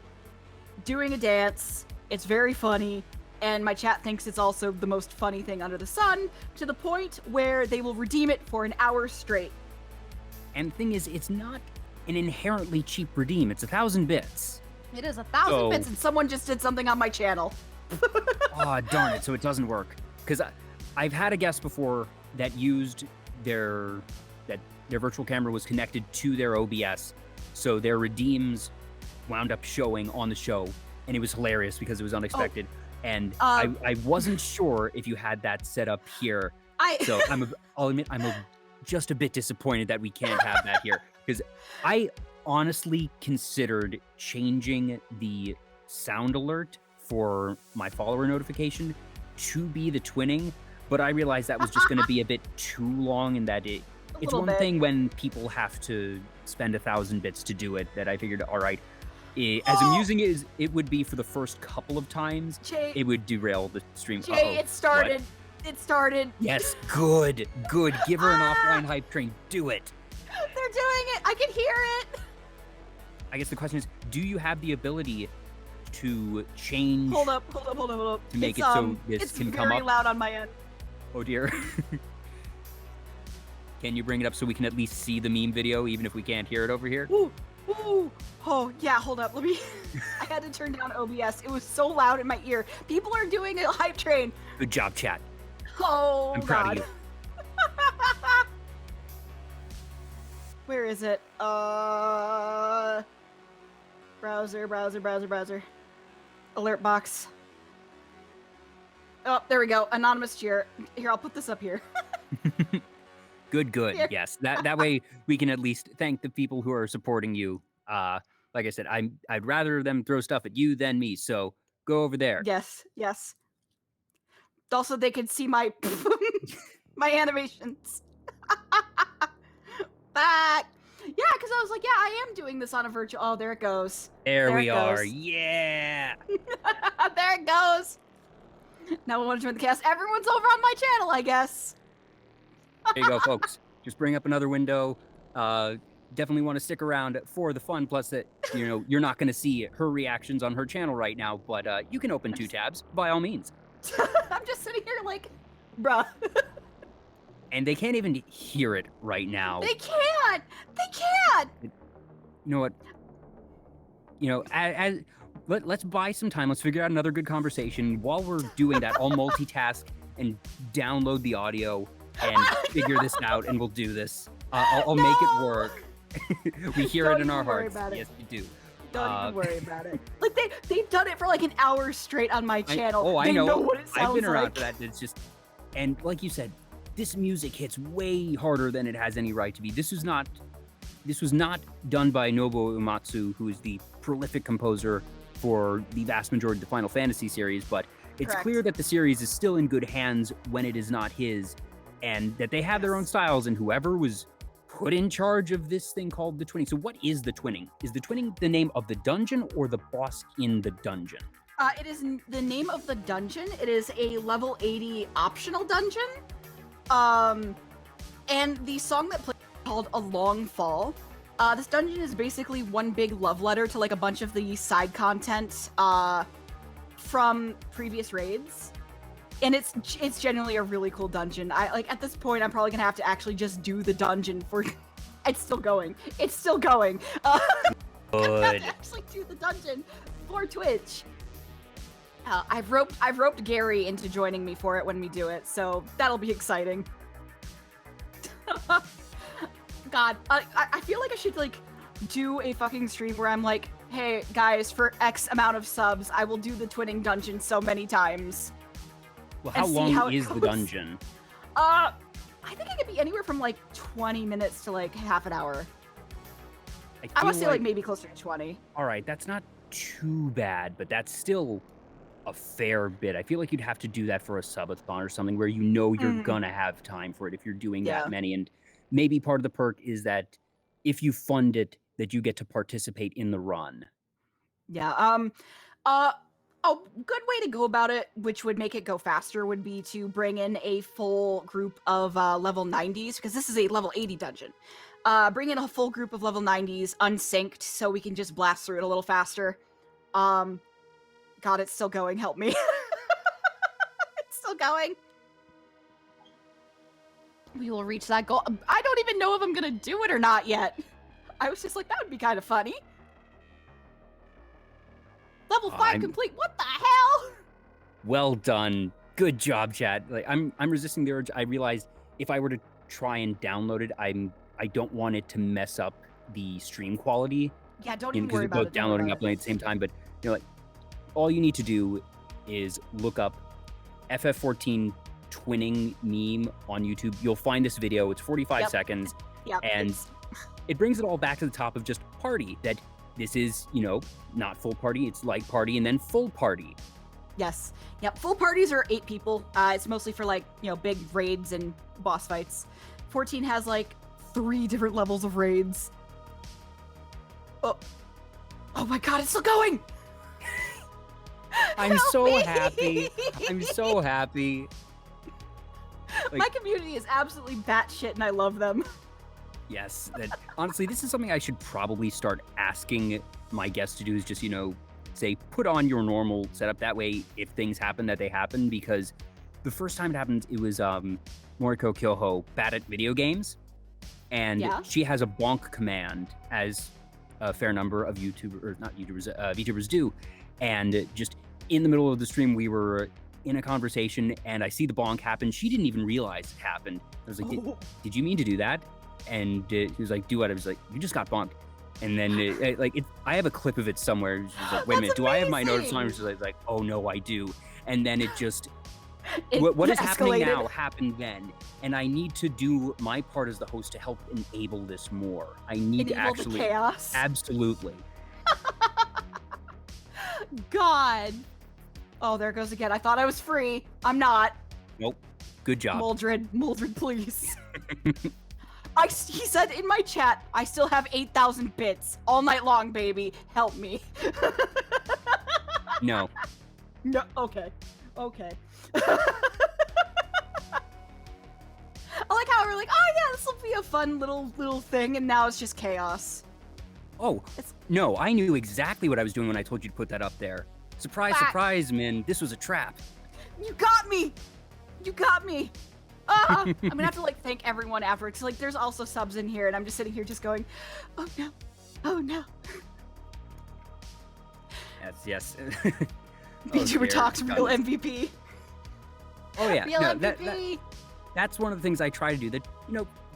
doing a dance. It's very funny. And my chat thinks it's also the most funny thing under the sun, to the point where they will redeem it for an hour straight. And the thing is, it's not an inherently cheap redeem. It's 1,000 bits. It is 1,000 bits, and someone just did something on my channel. Oh, darn it. So it doesn't work. Because I've had a guest before that used their virtual camera was connected to their OBS. So their redeems wound up showing on the show. And it was hilarious because it was unexpected. And I wasn't sure if you had that set up here. So I'll admit I'm just a bit disappointed that we can't have that here. Because I honestly considered changing the sound alert for my follower notification to be the twinning, but I realized that was just going to be a bit too long, and that it's one thing when people have to spend 1,000 bits to do it, that I figured, all right, as amusing as it would be for the first couple of times, it would derail the stream. It started. What? It started. Yes, good. Give her an offline hype train. Do it. They're doing it. I can hear it. I guess the question is, do you have the ability to change. Hold up. To make it so this can come up. It's very loud on my end. Oh dear. Can you bring it up so we can at least see the meme video, even if we can't hear it over here? Ooh. Oh, yeah, hold up. Let me... I had to turn down OBS. It was so loud in my ear. People are doing a hype train. Good job, chat. Oh, I'm proud of you. Where is it? Browser. Alert box. Oh, there we go. Anonymous cheer. Here, I'll put this up here. Good. Here. Yes, that way we can at least thank the people who are supporting you. Like I said, I'd rather them throw stuff at you than me. So go over there. Yes. Also, they can see my my animations. Back. Yeah, because I was like, yeah, I am doing this on a virtual. Oh, there it goes. There we are. Yeah. There it goes. Now we want to join the cast. Everyone's over on my channel, I guess. There you go, folks. Just bring up another window. Definitely want to stick around for the fun. Plus, that you're not going to see her reactions on her channel right now, but you can open 2 tabs by all means. I'm just sitting here like, bruh. And they can't even hear it right now. They can't. You know what? Let's buy some time. Let's figure out another good conversation. While we're doing that, I'll multitask and download the audio and figure this out, and we'll do this. I'll make it work. We hear it in our hearts. Yes, we do. Don't even worry about it. Like they've done it for like an hour straight on my channel. I know. They know what it sounds like. I've been around for that. It's just, and like you said, this music hits way harder than it has any right to be. This was not done by Nobuo Uematsu, who is the prolific composer for the vast majority of the Final Fantasy series, but it's clear that the series is still in good hands when it is not his, and that they have their own styles, and whoever was put in charge of this thing called the twinning. So what is the twinning? Is the twinning the name of the dungeon or the boss in the dungeon? It is the name of the dungeon. It is a level 80 optional dungeon. And the song that plays is called A Long Fall. This dungeon is basically one big love letter to like a bunch of the side content from previous raids. And it's genuinely a really cool dungeon. At this point I'm probably gonna have to actually just do the dungeon for it's still going. Good. I have to actually do the dungeon for Twitch. I've roped Gary into joining me for it when we do it, so that'll be exciting. God, I feel like I should like do a fucking stream where I'm like, hey guys, for X amount of subs, I will do the twinning dungeon so many times. Well, how long is the dungeon? I think it could be anywhere from like 20 minutes to like half an hour. I would say like maybe closer to 20. All right, that's not too bad, but that's still a fair bit. I feel like you'd have to do that for a subathon or something where you're gonna have time for it if you're doing that many. And maybe part of the perk is that if you fund it, that you get to participate in the run. Yeah. A good way to go about it, which would make it go faster, would be to bring in a full group of level 90s, because this is a level 80 dungeon. Bring in a full group of level 90s, unsynced, so we can just blast through it a little faster. God, it's still going. Help me. It's still going. We will reach that goal. I don't even know if I'm gonna do it or not yet. I was just like, that would be kind of funny. Level 5 complete. What the hell? Well done. Good job, chat. Like I'm resisting the urge. I realized if I were to try and download it, I don't want it to mess up the stream quality. Yeah, don't even worry about it. Both downloading and uploading at the same time, but like all you need to do is look up FF14 twinning meme on YouTube. You'll find this video. It's 45 seconds. Yep. And it brings it all back to the top of just party, that this is, not full party, it's light party and then full party. Yes. Yep. Full parties are 8 people. It's mostly for like, big raids and boss fights. 14 has like 3 different levels of raids. Oh my God, it's still going. I'm so happy. I'm so happy. Like, my community is absolutely batshit and I love them. Yes. Honestly, this is something I should probably start asking my guests to do, is just, say put on your normal setup. That way, if things happen, that they happen. Because the first time it happened, it was Moriko Kyoho bad at video games, and she has a bonk command, as a fair number of VTubers do. And just in the middle of the stream, we were in a conversation, and I see the bonk happen. She didn't even realize it happened. I was like, did you mean to do that? And he was like, do what? I was like, you just got bonked. And then I have a clip of it somewhere. She's like, wait a minute, do I have my notice on? She's like, oh no, I do. And then it just, what is happening now happened then. And I need to do my part as the host to help enable this more. I need to actually, the chaos. Absolutely. God. Oh, there it goes again. I thought I was free. I'm not. Nope. Good job. Moldred, please. He said in my chat, I still have 8,000 bits all night long, baby. Help me. No. No. Okay. I like how we're like, oh yeah, this will be a fun little thing, and now it's just chaos. Oh, no, I knew exactly what I was doing when I told you to put that up there. Surprise, surprise, man. This was a trap. You got me! I'm gonna have to thank everyone afterwards. Like, there's also subs in here, and I'm just sitting here just going, oh no. Yes. VTuber Talk's real MVP. Oh yeah, real MVP. That's one of the things I try to do. That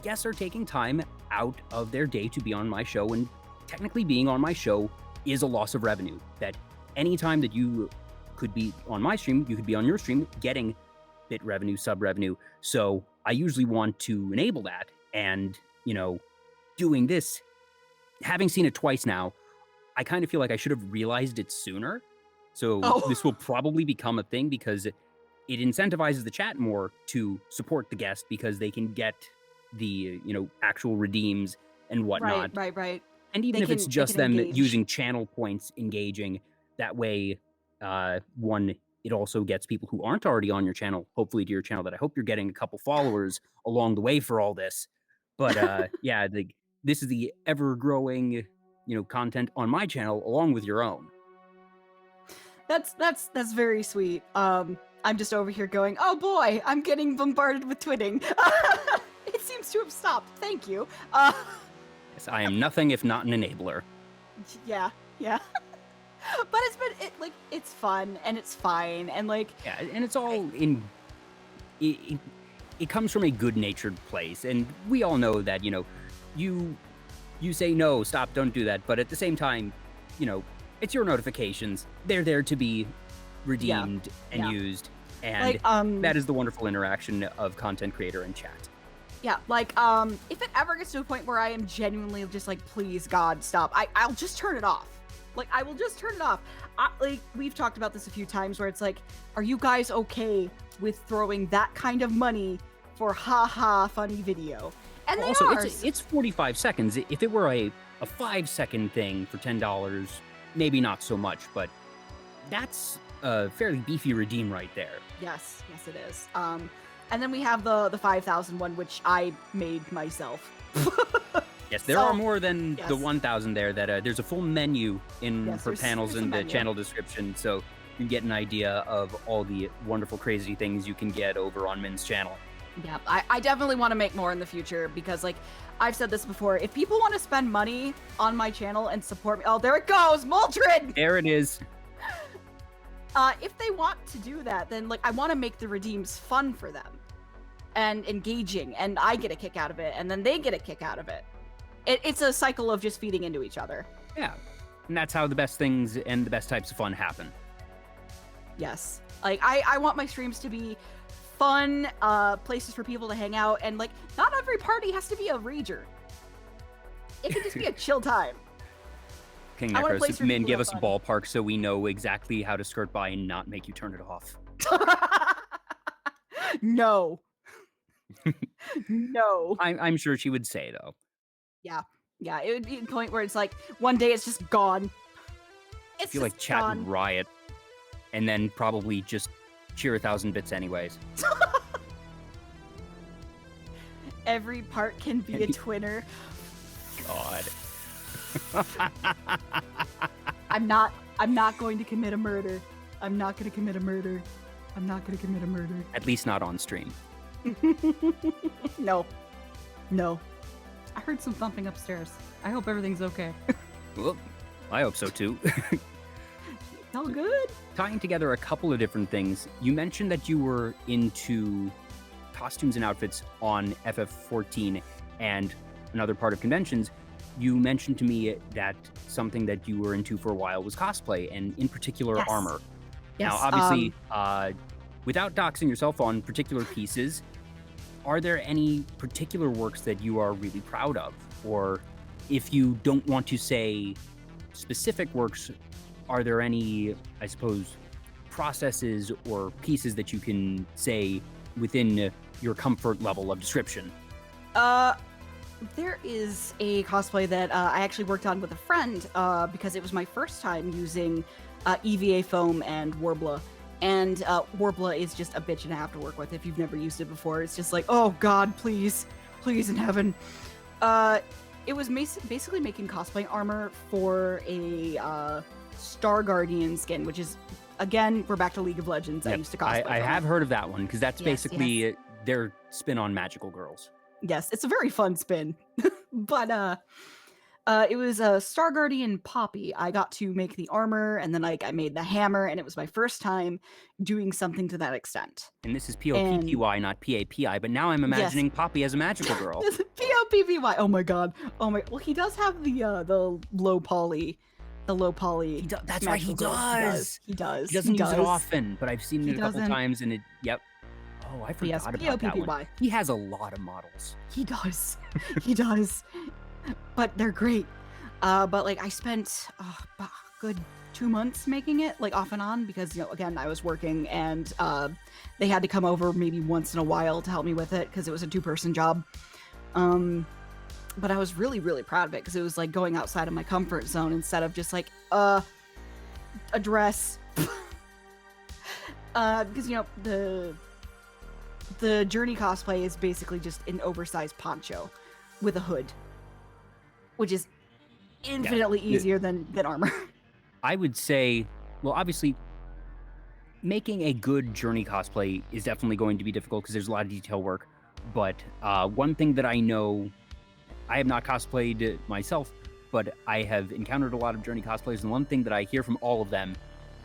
guests are taking time out of their day to be on my show, and technically being on my show is a loss of revenue. That any time that you could be on my stream, you could be on your stream getting bit revenue, sub revenue. So I usually want to enable that. And, doing this, having seen it twice now, I kind of feel like I should have realized it sooner. So this will probably become a thing because it incentivizes the chat more to support the guest because they can get the, actual redeems and whatnot. Right. And even if it's just them using channel points engaging, that way, it also gets people who aren't already on your channel, hopefully to your channel, that I hope you're getting a couple followers along the way for all this. But this is the ever-growing, content on my channel along with your own. That's very sweet. I'm just over here going, oh boy, I'm getting bombarded with twitting. It seems to have stopped. Thank you. Yes, I am nothing if not an enabler. Yeah. But it's fun and it's fine and and it's all in. It comes from a good-natured place, and we all know that you say no, stop, don't do that. But at the same time, it's your notifications. They're there to be redeemed and used, and that is the wonderful interaction of content creator and chat. Yeah, if it ever gets to a point where I am genuinely just please God, stop, I'll just turn it off. I will just turn it off. We've talked about this a few times where it's are you guys okay with throwing that kind of money for funny video? And also, it's 45 seconds. If it were a 5-second thing for $10, maybe not so much, but that's a fairly beefy redeem right there. Yes, it is. And then we have the 5,000 one, which I made myself. Yes, there are more than the 1,000 there. That there's a full menu for panels in the channel description, so you can get an idea of all the wonderful, crazy things you can get over on Min's channel. Yeah, I definitely want to make more in the future because, I've said this before. If people want to spend money on my channel and support me, oh, there it goes, Moldred! There it is. If they want to do that, then I want to make the redeems fun for them and engaging, and I get a kick out of it, and then they get a kick out of it. It's a cycle of just feeding into each other. Yeah, and that's how the best things and the best types of fun happen. Yes, I want my streams to be fun, places for people to hang out, and not every party has to be a rager. It can just be a chill time. King Necros, Min, give us a ballpark so we know exactly how to skirt by and not make you turn it off. No. No. I'm sure she would say, though. Yeah, it would be a point where it's one day it's just gone. I feel like chat would riot, and then probably just cheer 1,000 bits anyways. Every part can be a twinner. God. I'm not I'm not going to commit a murder. I'm not going to commit a murder. I'm not going to commit a murder. At least not on stream. No. I heard some thumping upstairs. I hope everything's okay. Well, I hope so too. It's all good. Tying together a couple of different things, you mentioned that you were into costumes and outfits on FF14 and another part of conventions. You mentioned to me that something that you were into for a while was cosplay, and in particular armor. Yes. Now, obviously, without doxing yourself on particular pieces, are there any particular works that you are really proud of? Or if you don't want to say specific works, are there any, I suppose, processes or pieces that you can say within your comfort level of description? There is a cosplay that I actually worked on with a friend because it was my first time using EVA foam and Warbler. And Warbler is just a bitch and a half to work with if you've never used it before. It's just like, oh God, please in heaven. It was basically making cosplay armor for a Star Guardian skin, which is, again, we're back to League of Legends. Yep. I used to cosplay. I have heard of that one, because that's basically their spin on magical girls. Yes, it's a very fun spin. But it was a Star Guardian Poppy. I got to make the armor, and then I made the hammer, and it was my first time doing something to that extent. And this is P-O-P-P-Y, not P-A-P-I, but now I'm imagining Poppy as a magical girl. P-O-P-P-Y. Oh my god. Oh my. Well, he does have the low poly. The low poly. That's right, he does. He does. He doesn't use it often, but I've seen it a couple times, and yep. Oh, I forgot about that one. He has a lot of models. He does. He does. But they're great. But like I spent a good 2 months making it, like off and on, because again I was working, and they had to come over maybe once in a while to help me with it because it was a 2-person job. But I was really, really proud of it because it was like going outside of my comfort zone instead of just like a dress. Because the Journey cosplay is basically just an oversized poncho with a hood, which is infinitely easier than armor. I would say, well, obviously, making a good Journey cosplay is definitely going to be difficult because there's a lot of detail work. But one thing that I know, I have not cosplayed myself, but I have encountered a lot of Journey cosplayers, and one thing that I hear from all of them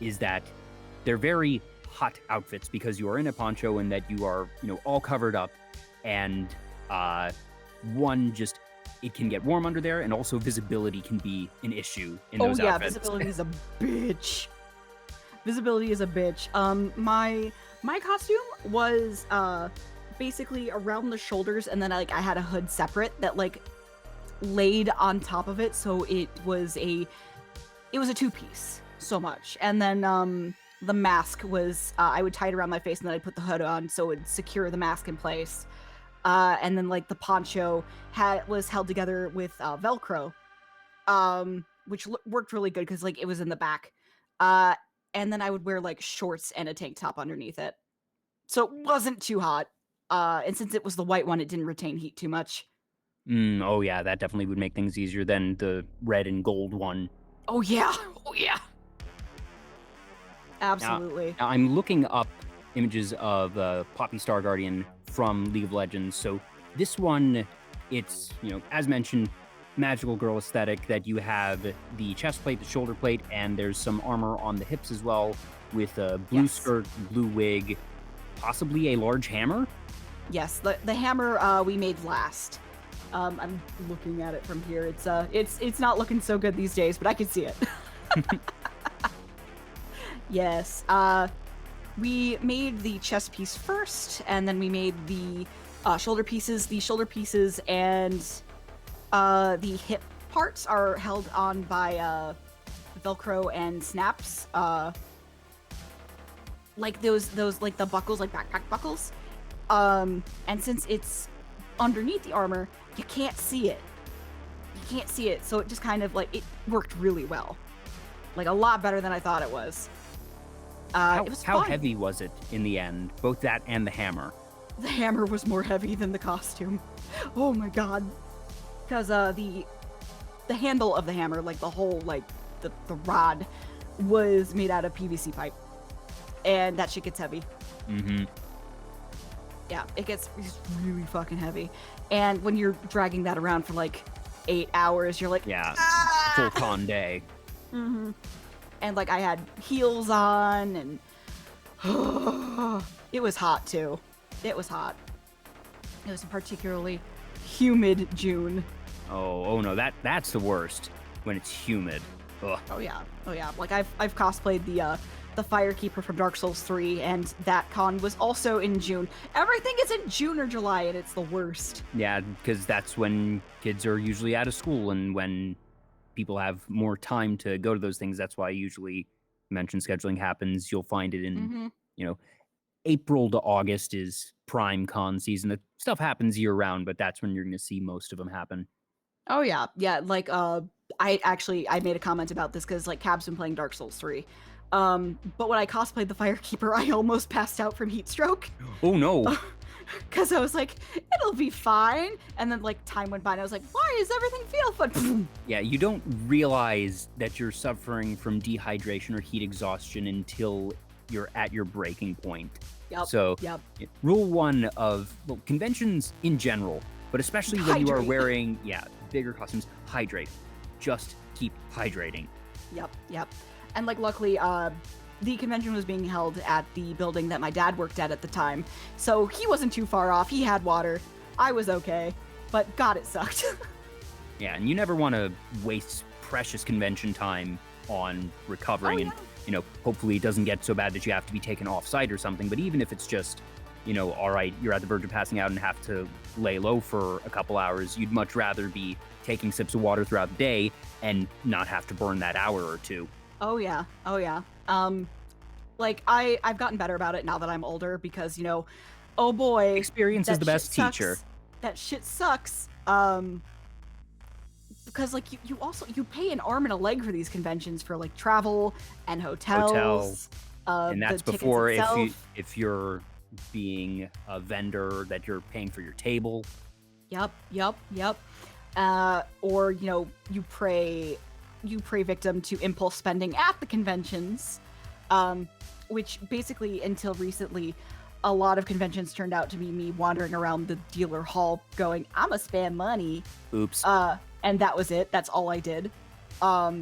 is that they're very hot outfits because you are in a poncho and that you are, all covered up, and it can get warm under there, and also visibility can be an issue in those outfits. Visibility is a bitch. Visibility is a bitch. My costume was basically around the shoulders, and then I had a hood separate that laid on top of it, so it was a 2-piece so much. And then the mask was I would tie it around my face, and then I'd put the hood on so it would secure the mask in place. And then the poncho was held together with Velcro, which worked really good because it was in the back. And then I would wear shorts and a tank top underneath it, so it wasn't too hot. And since it was the white one, it didn't retain heat too much. Oh yeah, that definitely would make things easier than the red and gold one. Oh yeah. Absolutely. Now I'm looking up images of Poppy Star Guardian from League of Legends. So this one, it's, as mentioned, magical girl aesthetic, that you have the chest plate, the shoulder plate, and there's some armor on the hips as well, with a blue skirt, blue wig, possibly a large hammer. Yes, the hammer we made last. I'm looking at it from here. It's not looking so good these days, but I can see it. Yes. We made the chest piece first, and then we made the shoulder pieces. The shoulder pieces and the hip parts are held on by Velcro and snaps. Those the buckles, backpack buckles. And since it's underneath the armor, you can't see it. So it just kind of it worked really well. A lot better than I thought it was. It was how fun. heavy was it in the end? Both that and the hammer. The hammer was more heavy than the costume. Oh my god. Because the handle of the hammer, the whole the rod, was made out of PVC pipe. And that shit gets heavy. Mm-hmm. Yeah, it's really fucking heavy. And when you're dragging that around for like 8 hours, you're like, yeah, ah! full con day. Mm-hmm. And like I had heels on, and it was hot too. It was hot. It was a particularly humid June. Oh no, that's the worst when it's humid. Ugh. Oh yeah. Like I've cosplayed the Firekeeper from Dark Souls 3, and that con was also in June. Everything is in June or July, and it's the worst. Yeah, because that's when kids are usually out of school, and when people have more time to go to those things. That's why usually convention scheduling happens. You'll find it in, April to August is prime con season. The stuff happens year round, but that's when you're going to see most of them happen. Oh yeah. Like I made a comment about this because like Cab's been playing Dark Souls 3. But when I cosplayed the Firekeeper, I almost passed out from heat stroke. Oh no. Because I was like, it'll be fine. And then like time went by and I was like, why does everything feel fun? Yeah, you don't realize that you're suffering from dehydration or heat exhaustion until you're at your breaking point. Yep. So rule one of conventions in general, but especially when you are wearing bigger costumes, hydrate. Just keep hydrating. Yep. And like luckily, the convention was being held at the building that my dad worked at the time. So he wasn't too far off. He had water. I was okay. But God, it sucked. Yeah, and you never want to waste precious convention time on recovering. And, hopefully it doesn't get so bad that you have to be taken off-site or something. But even if it's just, all right, you're at the verge of passing out and have to lay low for a couple hours, you'd much rather be taking sips of water throughout the day and not have to burn that hour or two. Oh yeah. Like I've gotten better about it now that I'm older because, oh boy. Experience is the best teacher. That shit sucks. Because like you pay an arm and a leg for these conventions for like travel and hotels. And that's before if you're being a vendor that you're paying for your table. Yep. Or, you pray victim to impulse spending at the conventions, which basically until recently, a lot of conventions turned out to be me wandering around the dealer hall going, I'ma spend money. Oops. And that was it. That's all I did.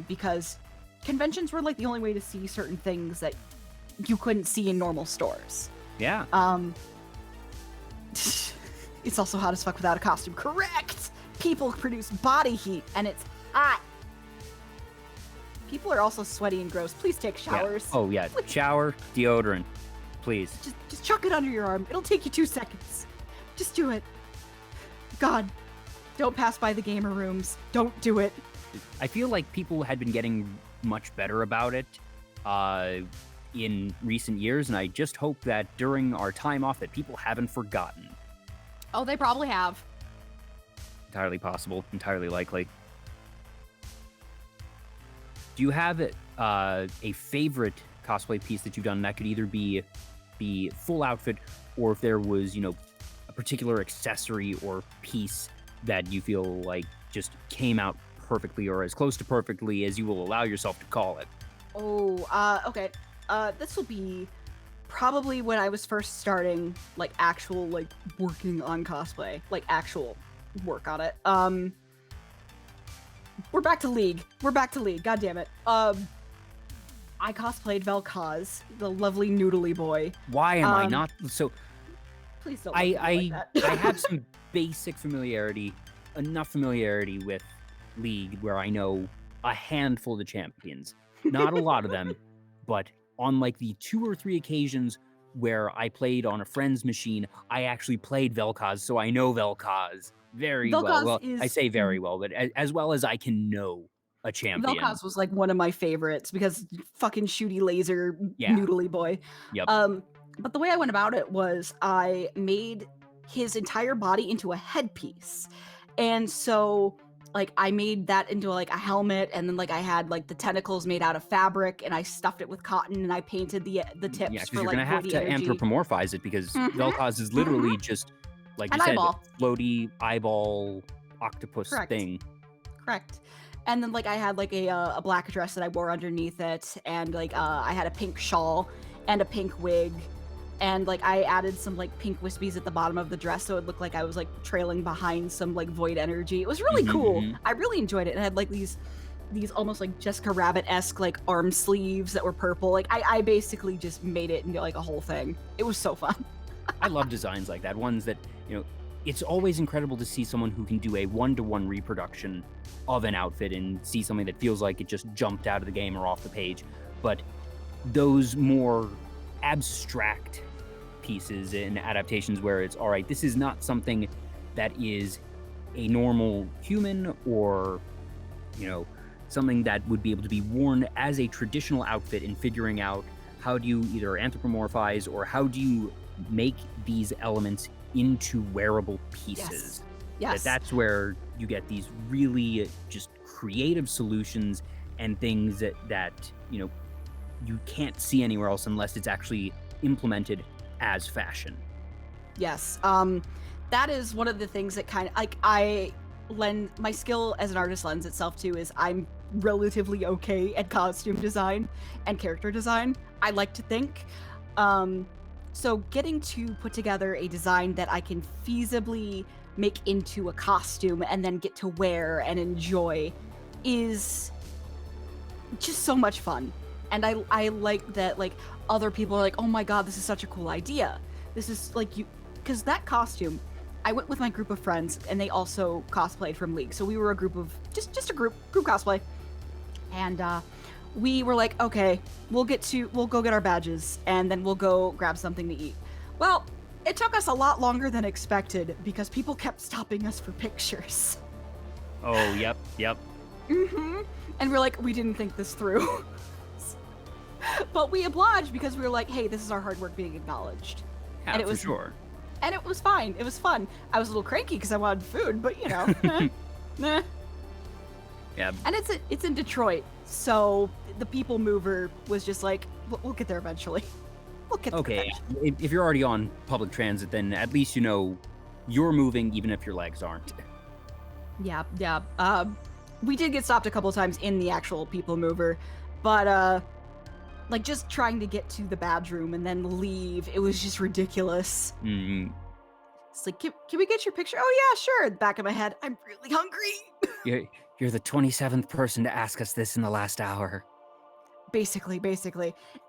Because conventions were like the only way to see certain things that you couldn't see in normal stores. Yeah. It's also hot as fuck without a costume. Correct! People produce body heat, and it's hot. People are also sweaty and gross. Please take showers. Yeah. Oh, yeah. Please. Shower, deodorant. Please. Just chuck it under your arm. It'll take you 2 seconds. Just do it. God, don't pass by the gamer rooms. Don't do it. I feel like people had been getting much better about it in recent years, and I just hope that during our time off that people haven't forgotten. Oh, they probably have. Entirely possible. Entirely likely. Do you have a favorite cosplay piece that you've done that could either be the full outfit, or if there was, a particular accessory or piece that you feel like just came out perfectly or as close to perfectly as you will allow yourself to call it? Oh, okay. This will be probably when I was first starting, like, actual, like, working on cosplay. Like, actual work on it. We're back to League. God damn it. I cosplayed Vel'Koz, the lovely noodly boy. Why am I not so? Please don't. Like that. I have some basic familiarity, enough familiarity with League where I know a handful of the champions. Not a lot of them, but on like the 2 or 3 occasions where I played on a friend's machine, I actually played Vel'Koz, so I know Vel'Koz very well. Well, I say very well, but as well as I can know a champion. Vel'Koz was like one of my favorites because fucking shooty laser noodly boy. Yep. But the way I went about it was I made his entire body into a headpiece. And so like I made that into like a helmet, and then like I had like the tentacles made out of fabric, and I stuffed it with cotton, and I painted the tips for like you're gonna have to energy. Anthropomorphize it because Vel'Koz is literally just like you said, eyeball. floaty eyeball octopus Correct. thing. Correct. And then like I had like a black dress that I wore underneath it, and like I had a pink shawl and a pink wig, and like I added some like pink wispies at the bottom of the dress so it looked like I was like trailing behind some like void energy. It was really cool. I really enjoyed it. And I had like these almost like Jessica Rabbit-esque like arm sleeves that were purple. Like I basically just made it into like a whole thing. It was so fun. I love designs like that. Ones that, you know, it's always incredible to see someone who can do a one-to-one reproduction of an outfit and see something that feels like it just jumped out of the game or off the page. But those more abstract pieces and adaptations where it's, all right, this is not something that is a normal human or, you know, something that would be able to be worn as a traditional outfit, and figuring out how do you either anthropomorphize or how do you make these elements into wearable pieces. Yes. That's where you get these really just creative solutions and things that you know, you can't see anywhere else unless it's actually implemented as fashion. Yes. That is one of the things that kind of like my skill as an artist lends itself to is I'm relatively okay at costume design and character design, I like to think. So getting to put together a design that I can feasibly make into a costume and then get to wear and enjoy is just so much fun. And I like that like other people are like, oh my god, this is such a cool idea. This is like because that costume, I went with my group of friends and they also cosplayed from League. So we were a group of just a group cosplay. And we were like, okay, we'll go get our badges and then we'll go grab something to eat. Well, it took us a lot longer than expected because people kept stopping us for pictures. Oh, yep. And we're like, we didn't think this through. But we obliged because we were like, hey, this is our hard work being acknowledged. Yeah, and it for was, sure. And it was fine. It was fun. I was a little cranky because I wanted food, but you know, nah. Yeah. And it's in Detroit, so the people mover was just like, we'll get there eventually. We'll get there eventually. If you're already on public transit, then at least you know you're moving, even if your legs aren't. Yeah. We did get stopped a couple times in the actual people mover, but like just trying to get to the badge room and then leave, it was just ridiculous. Mm-hmm. It's like, can we get your picture? Oh yeah, sure. Back of my head, I'm really hungry. You're the 27th person to ask us this in the last hour. Basically.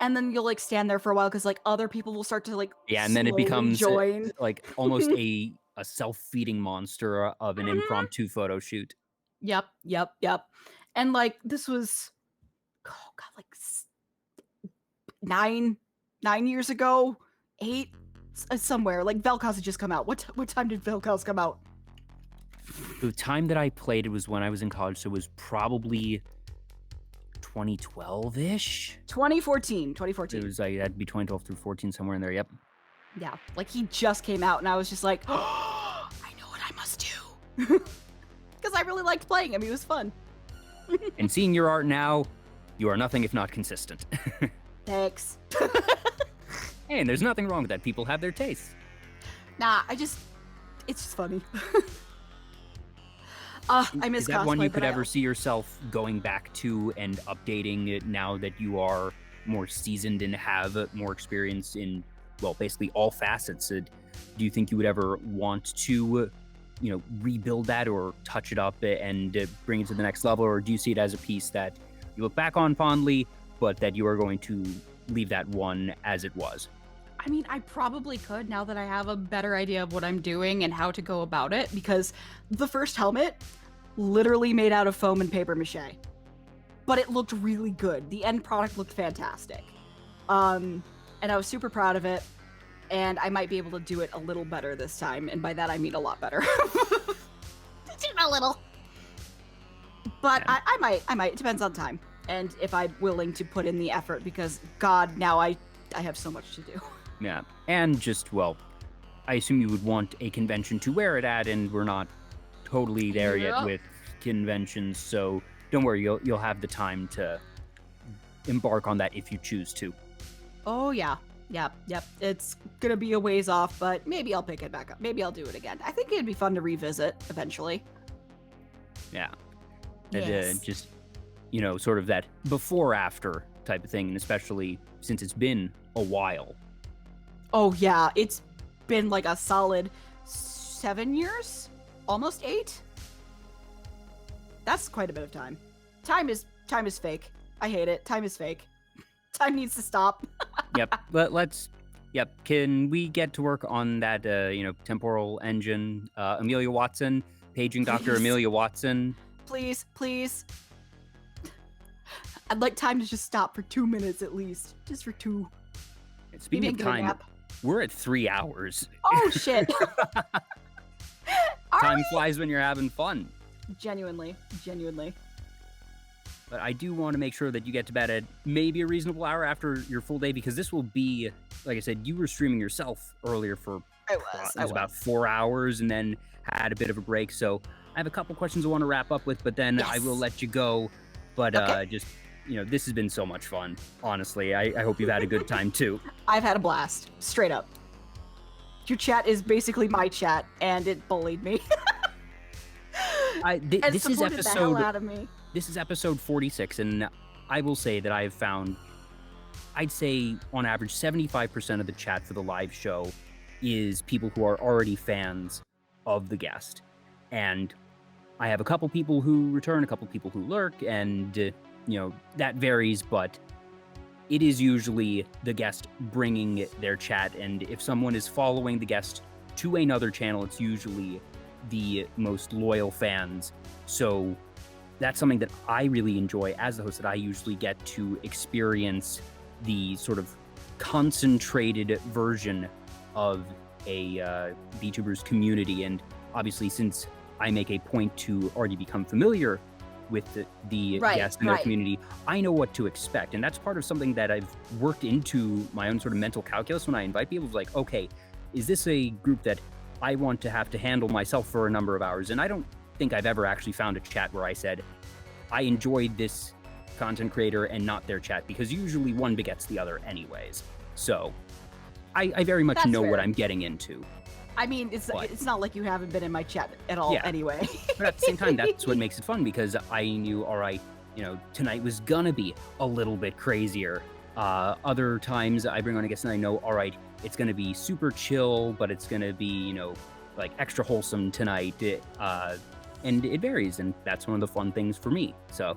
And then you'll like stand there for a while because like other people will start to like and then it becomes join. Like almost a self-feeding monster of an impromptu photo shoot. Yep. And like this was, oh god, like 9 years ago, 8, somewhere. Like Vel'Koz had just come out. What time did Vel'Koz come out? The time that I played it was when I was in college, so it was probably 2012-ish? 2014. It was like, that'd be 2012 through 14, somewhere in there, yep. Yeah, like he just came out and I was just like, oh, I know what I must do. Because I really liked playing him, he was fun. And seeing your art now, you are nothing if not consistent. Thanks. Hey, and there's nothing wrong with that, people have their tastes. Nah, it's just funny. I miss cosplay. Is that one you could ever see yourself going back to and updating it now that you are more seasoned and have more experience in, well, basically all facets? Do you think you would ever want to, rebuild that or touch it up and bring it to the next level? Or do you see it as a piece that you look back on fondly, but that you are going to leave that one as it was? I mean, I probably could now that I have a better idea of what I'm doing and how to go about it, because the first helmet literally made out of foam and paper mache. But it looked really good. The end product looked fantastic. And I was super proud of it, and I might be able to do it a little better this time, and by that I mean a lot better. Just a little. But yeah. I might. It depends on time, and if I'm willing to put in the effort, because God, now I have so much to do. Yeah, and just, well, I assume you would want a convention to wear it at, and we're not totally there yet with conventions, so don't worry, you'll have the time to embark on that if you choose to. Oh yeah, yep. It's gonna be a ways off, but maybe I'll pick it back up. Maybe I'll do it again. I think it'd be fun to revisit eventually. Yeah. Yes. Just, sort of that before after type of thing, and especially since it's been a while. Oh yeah, it's been like a solid 7 years, almost 8. That's quite a bit of time. Time is fake. I hate it. Time is fake. Time needs to stop. Yep. But can we get to work on that, temporal engine? Amelia Watson, paging Dr. Please. Amelia Watson. Please. I'd like time to just stop for 2 minutes at least. Just for 2. Speaking of time, we're at 3 hours. Oh, shit. Time flies when you're having fun. Genuinely. But I do want to make sure that you get to bed at maybe a reasonable hour after your full day, because this will be, like I said, you were streaming yourself earlier for I was about 4 hours and then had a bit of a break. So I have a couple questions I want to wrap up with, but then I will let you go. But okay. This has been so much fun. Honestly, I hope you've had a good time too. I've had a blast, straight up. Your chat is basically my chat, and it bullied me. This is the hell out of me. This is episode 46, and I will say that I have found, I'd say on average, 75% of the chat for the live show is people who are already fans of the guest. And I have a couple people who return, a couple people who lurk, and, that varies, but it is usually the guest bringing their chat. And if someone is following the guest to another channel, it's usually the most loyal fans. So that's something that I really enjoy as the host, that I usually get to experience the sort of concentrated version of a VTuber's community. And obviously, since I make a point to already become familiar with the guests in their community, I know what to expect. And that's part of something that I've worked into my own sort of mental calculus when I invite people. It's like, okay, is this a group that I want to have to handle myself for a number of hours? And I don't think I've ever actually found a chat where I said, I enjoyed this content creator and not their chat, because usually one begets the other anyways. So I very much know what I'm getting into. I mean, it's not like you haven't been in my chat at all anyway. But at the same time, that's what makes it fun, because I knew, all right, tonight was gonna be a little bit crazier. Other times I bring on a guest and I know, all right, it's gonna be super chill, but it's gonna be, like extra wholesome tonight. And it varies, and that's one of the fun things for me. So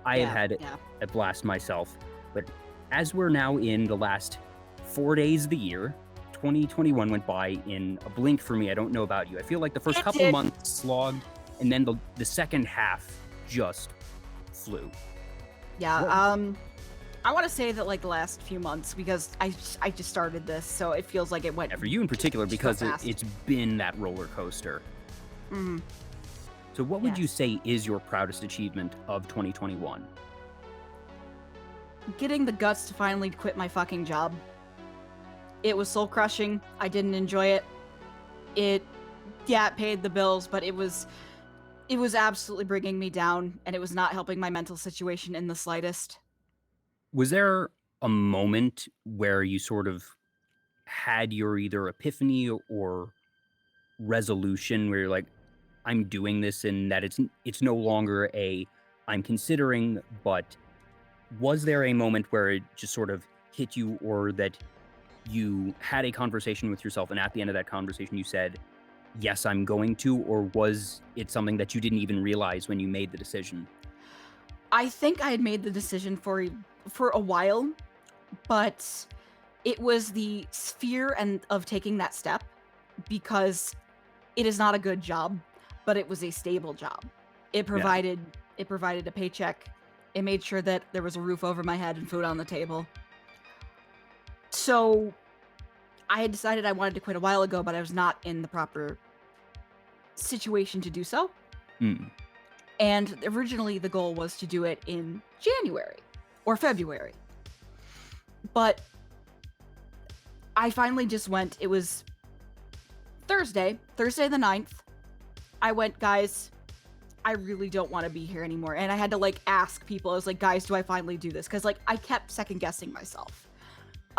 I have had a blast myself. But as we're now in the last 4 days of the year, 2021 went by in a blink for me. I don't know about you. I feel like the first couple months slogged, and then the second half just flew. Yeah, I want to say that like the last few months, because I just started this, so it feels like it went. For you in particular, because it's been that roller coaster. Mm-hmm. So what would you say is your proudest achievement of 2021? Getting the guts to finally quit my fucking job. It was soul crushing. I didn't enjoy it. It paid the bills, but it was absolutely bringing me down, and it was not helping my mental situation in the slightest. Was there a moment where you sort of had your either epiphany or resolution where you're like, I'm doing this, and that it's no longer I'm considering, but was there a moment where it just sort of hit you, or that you had a conversation with yourself and at the end of that conversation you said, yes, I'm going to, or was it something that you didn't even realize when you made the decision? I think I had made the decision for a while, but it was the fear of taking that step, because it is not a good job, but it was a stable job. It provided a paycheck. It made sure that there was a roof over my head and food on the table. So I had decided I wanted to quit a while ago, but I was not in the proper situation to do so. And originally the goal was to do it in January or February. But I finally just went, it was Thursday the 9th. I went, guys, I really don't want to be here anymore. And I had to like ask people, I was like, guys, do I finally do this? Because like I kept second guessing myself.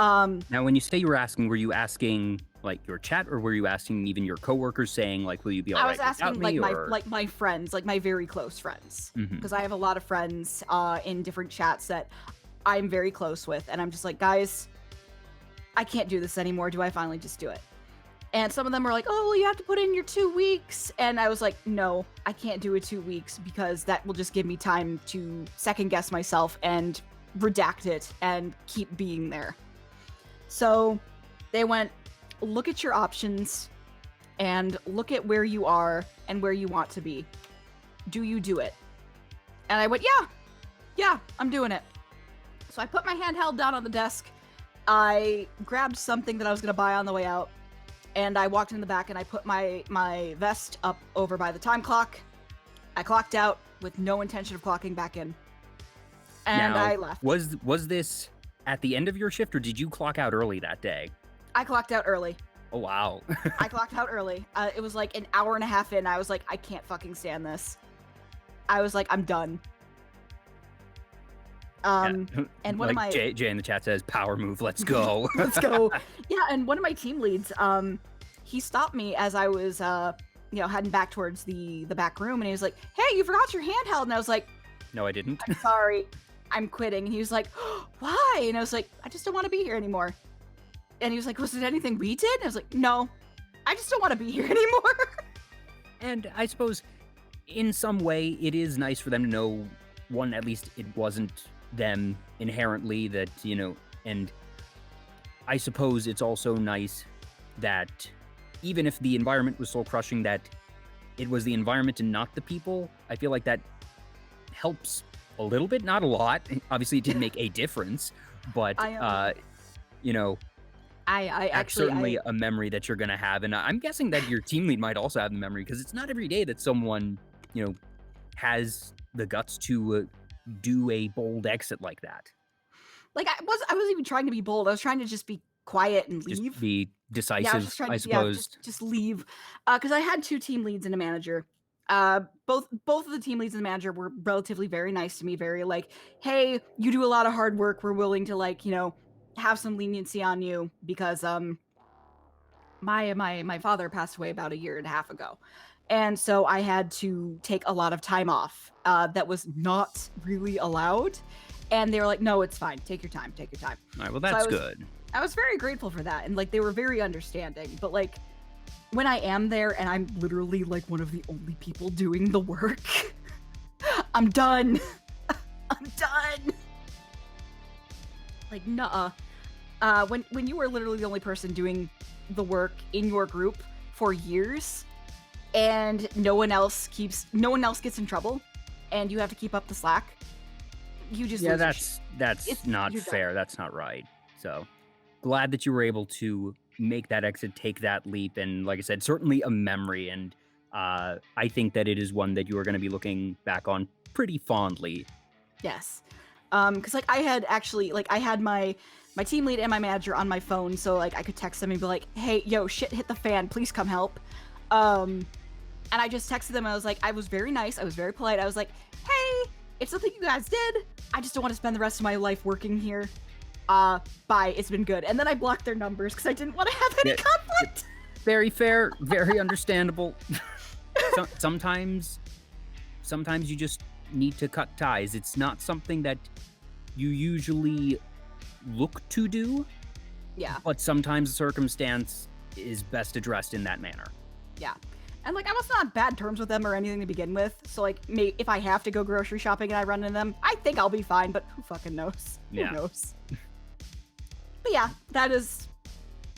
Now, when you say you were asking, were you asking like your chat, or were you asking even your coworkers, saying like, "Will you be all right without me?" I was asking like my friends, like my very close friends, because I have a lot of friends in different chats that I'm very close with, and I'm just like, guys, I can't do this anymore. Do I finally just do it? And some of them were like, oh, well, you have to put in your 2 weeks. And I was like, no, I can't do it 2 weeks because that will just give me time to second guess myself and redact it and keep being there. So they went, look at your options and look at where you are and where you want to be. Do you do it? And I went, yeah, I'm doing it. So I put my handheld down on the desk. I grabbed something that I was going to buy on the way out. And I walked in the back and I put my vest up over by the time clock. I clocked out with no intention of clocking back in. And now, I left. Was this at the end of your shift, or did you clock out early that day? I clocked out early. Oh, wow. I clocked out early. It was like an hour and a half in. I was like, I can't fucking stand this. I was like, I'm done. And one like of my Jay in the chat says, "Power move, let's go." Let's go. Yeah, and one of my team leads, he stopped me as I was, heading back towards the back room, and he was like, "Hey, you forgot your handheld," and I was like, "No, I didn't." "I'm sorry, I'm quitting." And he was like, oh, "Why?" And I was like, "I just don't want to be here anymore." And he was like, "Was it anything we did?" And I was like, "No, I just don't want to be here anymore." And I suppose, in some way, it is nice for them to know, one, at least it wasn't them inherently, that, and I suppose it's also nice that even if the environment was soul crushing, that it was the environment and not the people. I feel like that helps a little bit, not a lot. Obviously it didn't make a difference, but I that's certainly a memory that you're gonna have. And I'm guessing that your team lead might also have the memory, because it's not every day that someone has the guts to do a bold exit like that. Like, I wasn't even trying to be bold. I was trying to just be quiet and leave. Just be decisive, I suppose. Just leave. Because I had 2 team leads and a manager. Both of the team leads and the manager were relatively very nice to me. Very like, hey, you do a lot of hard work. We're willing to have some leniency on you because my father passed away about 1.5 years ago. And so I had to take a lot of time off that was not really allowed. And they were like, no, it's fine. Take your time. Take your time. All right, well, that's good. I was very grateful for that. And they were very understanding. But when I am there and I'm literally one of the only people doing the work, I'm done. I'm done. Nuh-uh. When you are literally the only person doing the work in your group for years, and no one else gets in trouble, and you have to keep up the slack, you just lose that's not fair. That's not right. So glad that you were able to make that exit, take that leap, and like I said, certainly a memory. And I think that it is one that you are going to be looking back on pretty fondly. Yes, because I had actually I had my team lead and my manager on my phone, so I could text them and be like, hey, yo, shit hit the fan, please come help. And I just texted them. I was like, I was very nice. I was very polite. I was like, hey, it's something you guys did. I just don't want to spend the rest of my life working here. Bye. It's been good. And then I blocked their numbers because I didn't want to have any conflict. Very fair. Very understandable. Sometimes you just need to cut ties. It's not something that you usually look to do. Yeah. But sometimes the circumstance is best addressed in that manner. Yeah. And I was not on bad terms with them or anything to begin with. So if I have to go grocery shopping and I run into them, I think I'll be fine, but who fucking knows? Yeah. Who knows? But yeah, that is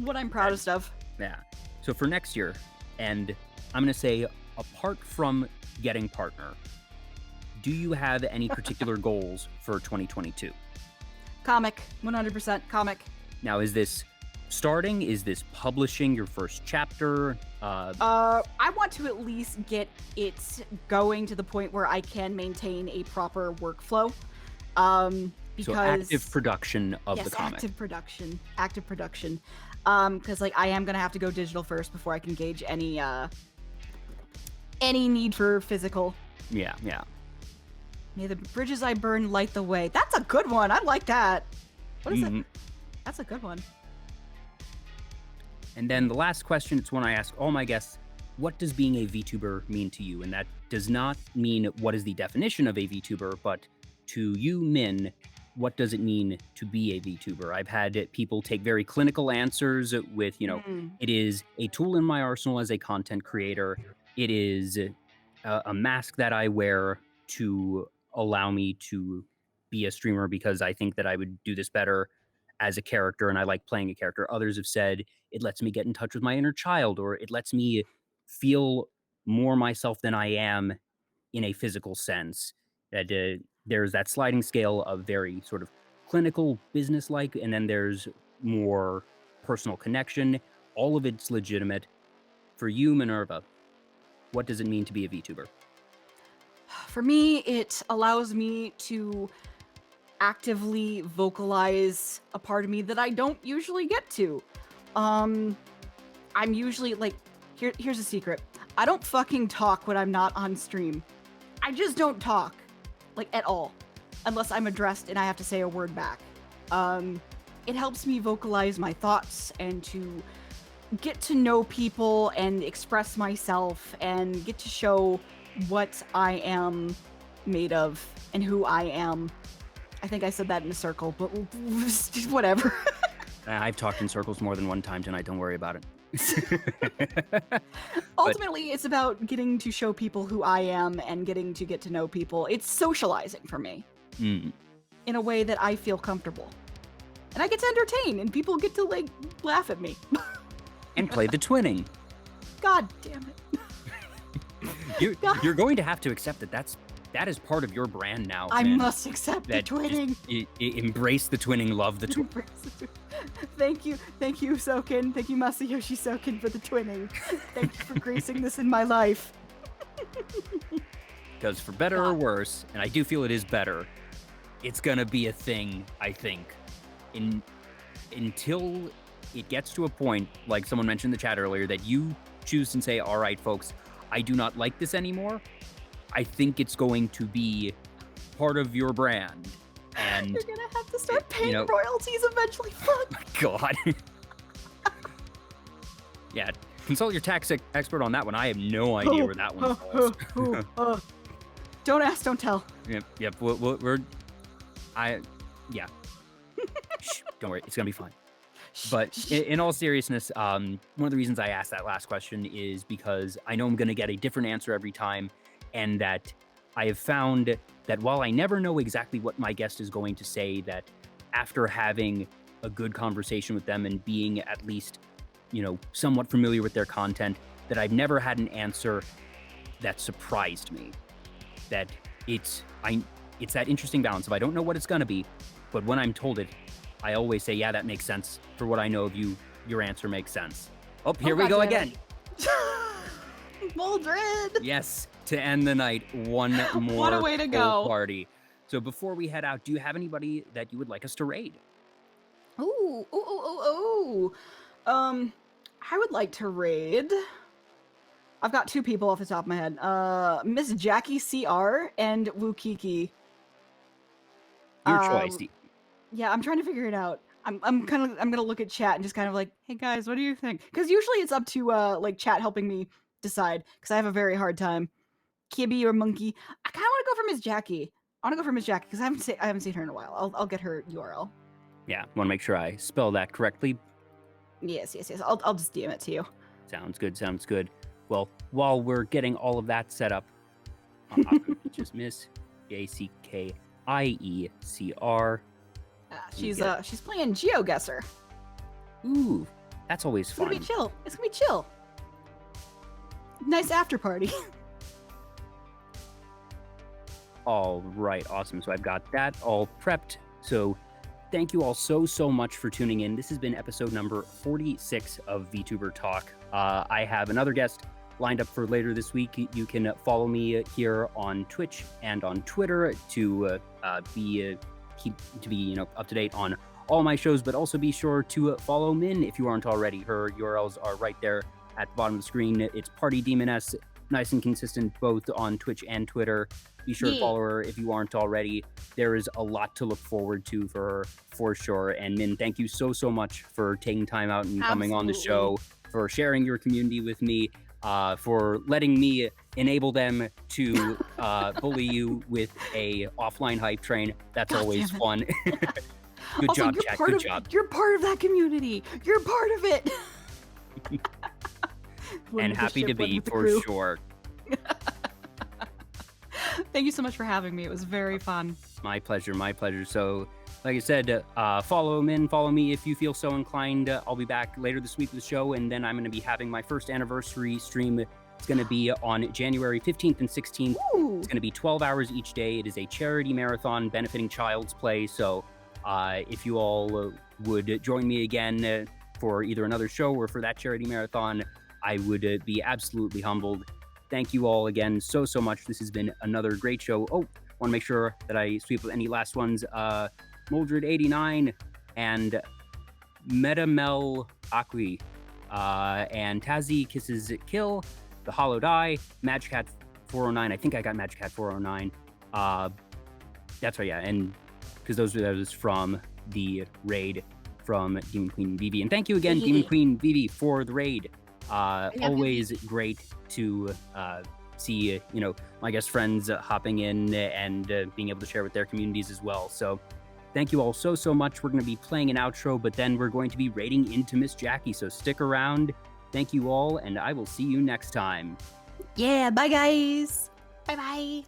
what I'm proudest of. Yeah. So for next year, and I'm going to say, apart from getting partner, do you have any particular goals for 2022? Comic. 100% comic. Now, is this starting? Is this publishing your first chapter? I want to at least get it going to the point where I can maintain a proper workflow. Because so active production of the comic. Active production. Because I am gonna have to go digital first before I can gauge any need for physical. Yeah. May the bridges I burn light the way. That's a good one. I like that. What is it? That's a good one. And then the last question, it's one I ask all my guests. What does being a VTuber mean to you? And that does not mean what is the definition of a VTuber, but to you, Min, what does it mean to be a VTuber? I've had people take very clinical answers with, it is a tool in my arsenal as a content creator. It is a mask that I wear to allow me to be a streamer because I think that I would do this better as a character and I like playing a character. Others have said it lets me get in touch with my inner child, or it lets me feel more myself than I am in a physical sense. That there's that sliding scale of very sort of clinical, business-like, and then there's more personal connection. All of it's legitimate. For you, Minerva, what does it mean to be a VTuber? For me, it allows me to actively vocalize a part of me that I don't usually get to. I'm usually like, here's a secret. I don't fucking talk when I'm not on stream. I just don't talk, like, at all, unless I'm addressed and I have to say a word back. It helps me vocalize my thoughts and to get to know people and express myself and get to show what I am made of and who I am. I think I said that in a circle, but whatever. I've talked in circles more than one time tonight. Don't worry about it. Ultimately, it's about getting to show people who I am and getting to get to know people. It's socializing for me in a way that I feel comfortable. And I get to entertain and people get to, like, laugh at me. And play the twinning. God damn it. You're going to have to accept that is part of your brand now. I must accept the twinning. Embrace the twinning, love the twinning. Thank you, Soken. Thank you, Masayoshi Soken, for the twinning. Thank you for gracing this in my life. Because for better or worse, and I do feel it is better, it's gonna be a thing, I think, until it gets to a point, like someone mentioned in the chat earlier, that you choose and say, all right, folks, I do not like this anymore. I think it's going to be part of your brand. And you're gonna have to start paying royalties eventually. Fuck. God. Yeah, consult your tax expert on that one. I have no idea where that one falls. Don't ask, don't tell. Yep. Shh, don't worry, it's gonna be fine. But in all seriousness, one of the reasons I asked that last question is because I know I'm gonna get a different answer every time, and that I have found that while I never know exactly what my guest is going to say, that after having a good conversation with them and being at least, somewhat familiar with their content, that I've never had an answer that surprised me. That it's that interesting balance of I don't know what it's gonna be, but when I'm told it, I always say, yeah, that makes sense. For what I know of you, your answer makes sense. Oh, here we go again. Mildred! Yes, to end the night, one more what a way to go. Party. So before we head out, do you have anybody that you would like us to raid? Ooh. I would like to raid. I've got two people off the top of my head. Miss Jackie CR and Wukiki. Your choice. Yeah, I'm trying to figure it out. I'm gonna look at chat and just kind of like, hey guys, what do you think? Because usually it's up to like chat helping me decide, because I have a very hard time. Kibby or Monkey. I kind of want to go for Miss Jackie. I want to go for Miss Jackie because I haven't seen her in a while. I'll get her URL. Yeah, want to make sure I spell that correctly. Yes. I'll just DM it to you. Sounds good. Well, while we're getting all of that set up, just Miss JCKIECR. She's playing GeoGuessr. Ooh, that's always fun. It's gonna be chill. Nice after party. All right, awesome. So I've got that all prepped. So thank you all so much for tuning in. This has been episode number 46 of Vtuber Talk. I have another guest lined up for later this week. You can follow me here on Twitch and on Twitter to be up to date on all my shows, but also be sure to follow Min if you aren't already. Her URLs are right there at the bottom of the screen. It's PartyDemoness, nice and consistent both on Twitch and Twitter. Be sure to follow her if you aren't already. There is a lot to look forward to for her, for sure. And Min, thank you so much for taking time out and coming on the show, for sharing your community with me, for letting me enable them to bully you with a offline hype train. That's always fun. Good also, job, chat. Good job. You're part of that community. You're part of it. And happy to be, for sure. Thank you so much for having me. It was very fun. My pleasure, my pleasure. So, like I said, follow Min, follow me if you feel so inclined. I'll be back later this week with the show, and then I'm going to be having my first anniversary stream. It's going to be on January 15th and 16th. Ooh. It's going to be 12 hours each day. It is a charity marathon benefiting Child's Play. So, if you all would join me again for either another show or for that charity marathon, I would be absolutely humbled. Thank you all again so much. This has been another great show. Oh, want to make sure that I sweep any last ones. Moldred89 and Metamel Aqui and Tazi Kisses Kill, The Hollow Die, Magicat 409. I think I got Magicat 409. That's right, yeah. And because those were from the raid from Demon Queen Vivi. And thank you again, Demon Queen Vivi, for the raid. Always great to see, my guest friends hopping in and being able to share with their communities as well. So thank you all so much. We're going to be playing an outro, but then we're going to be raiding into Miss Jackie. So stick around. Thank you all, and I will see you next time. Yeah, bye guys. Bye-bye.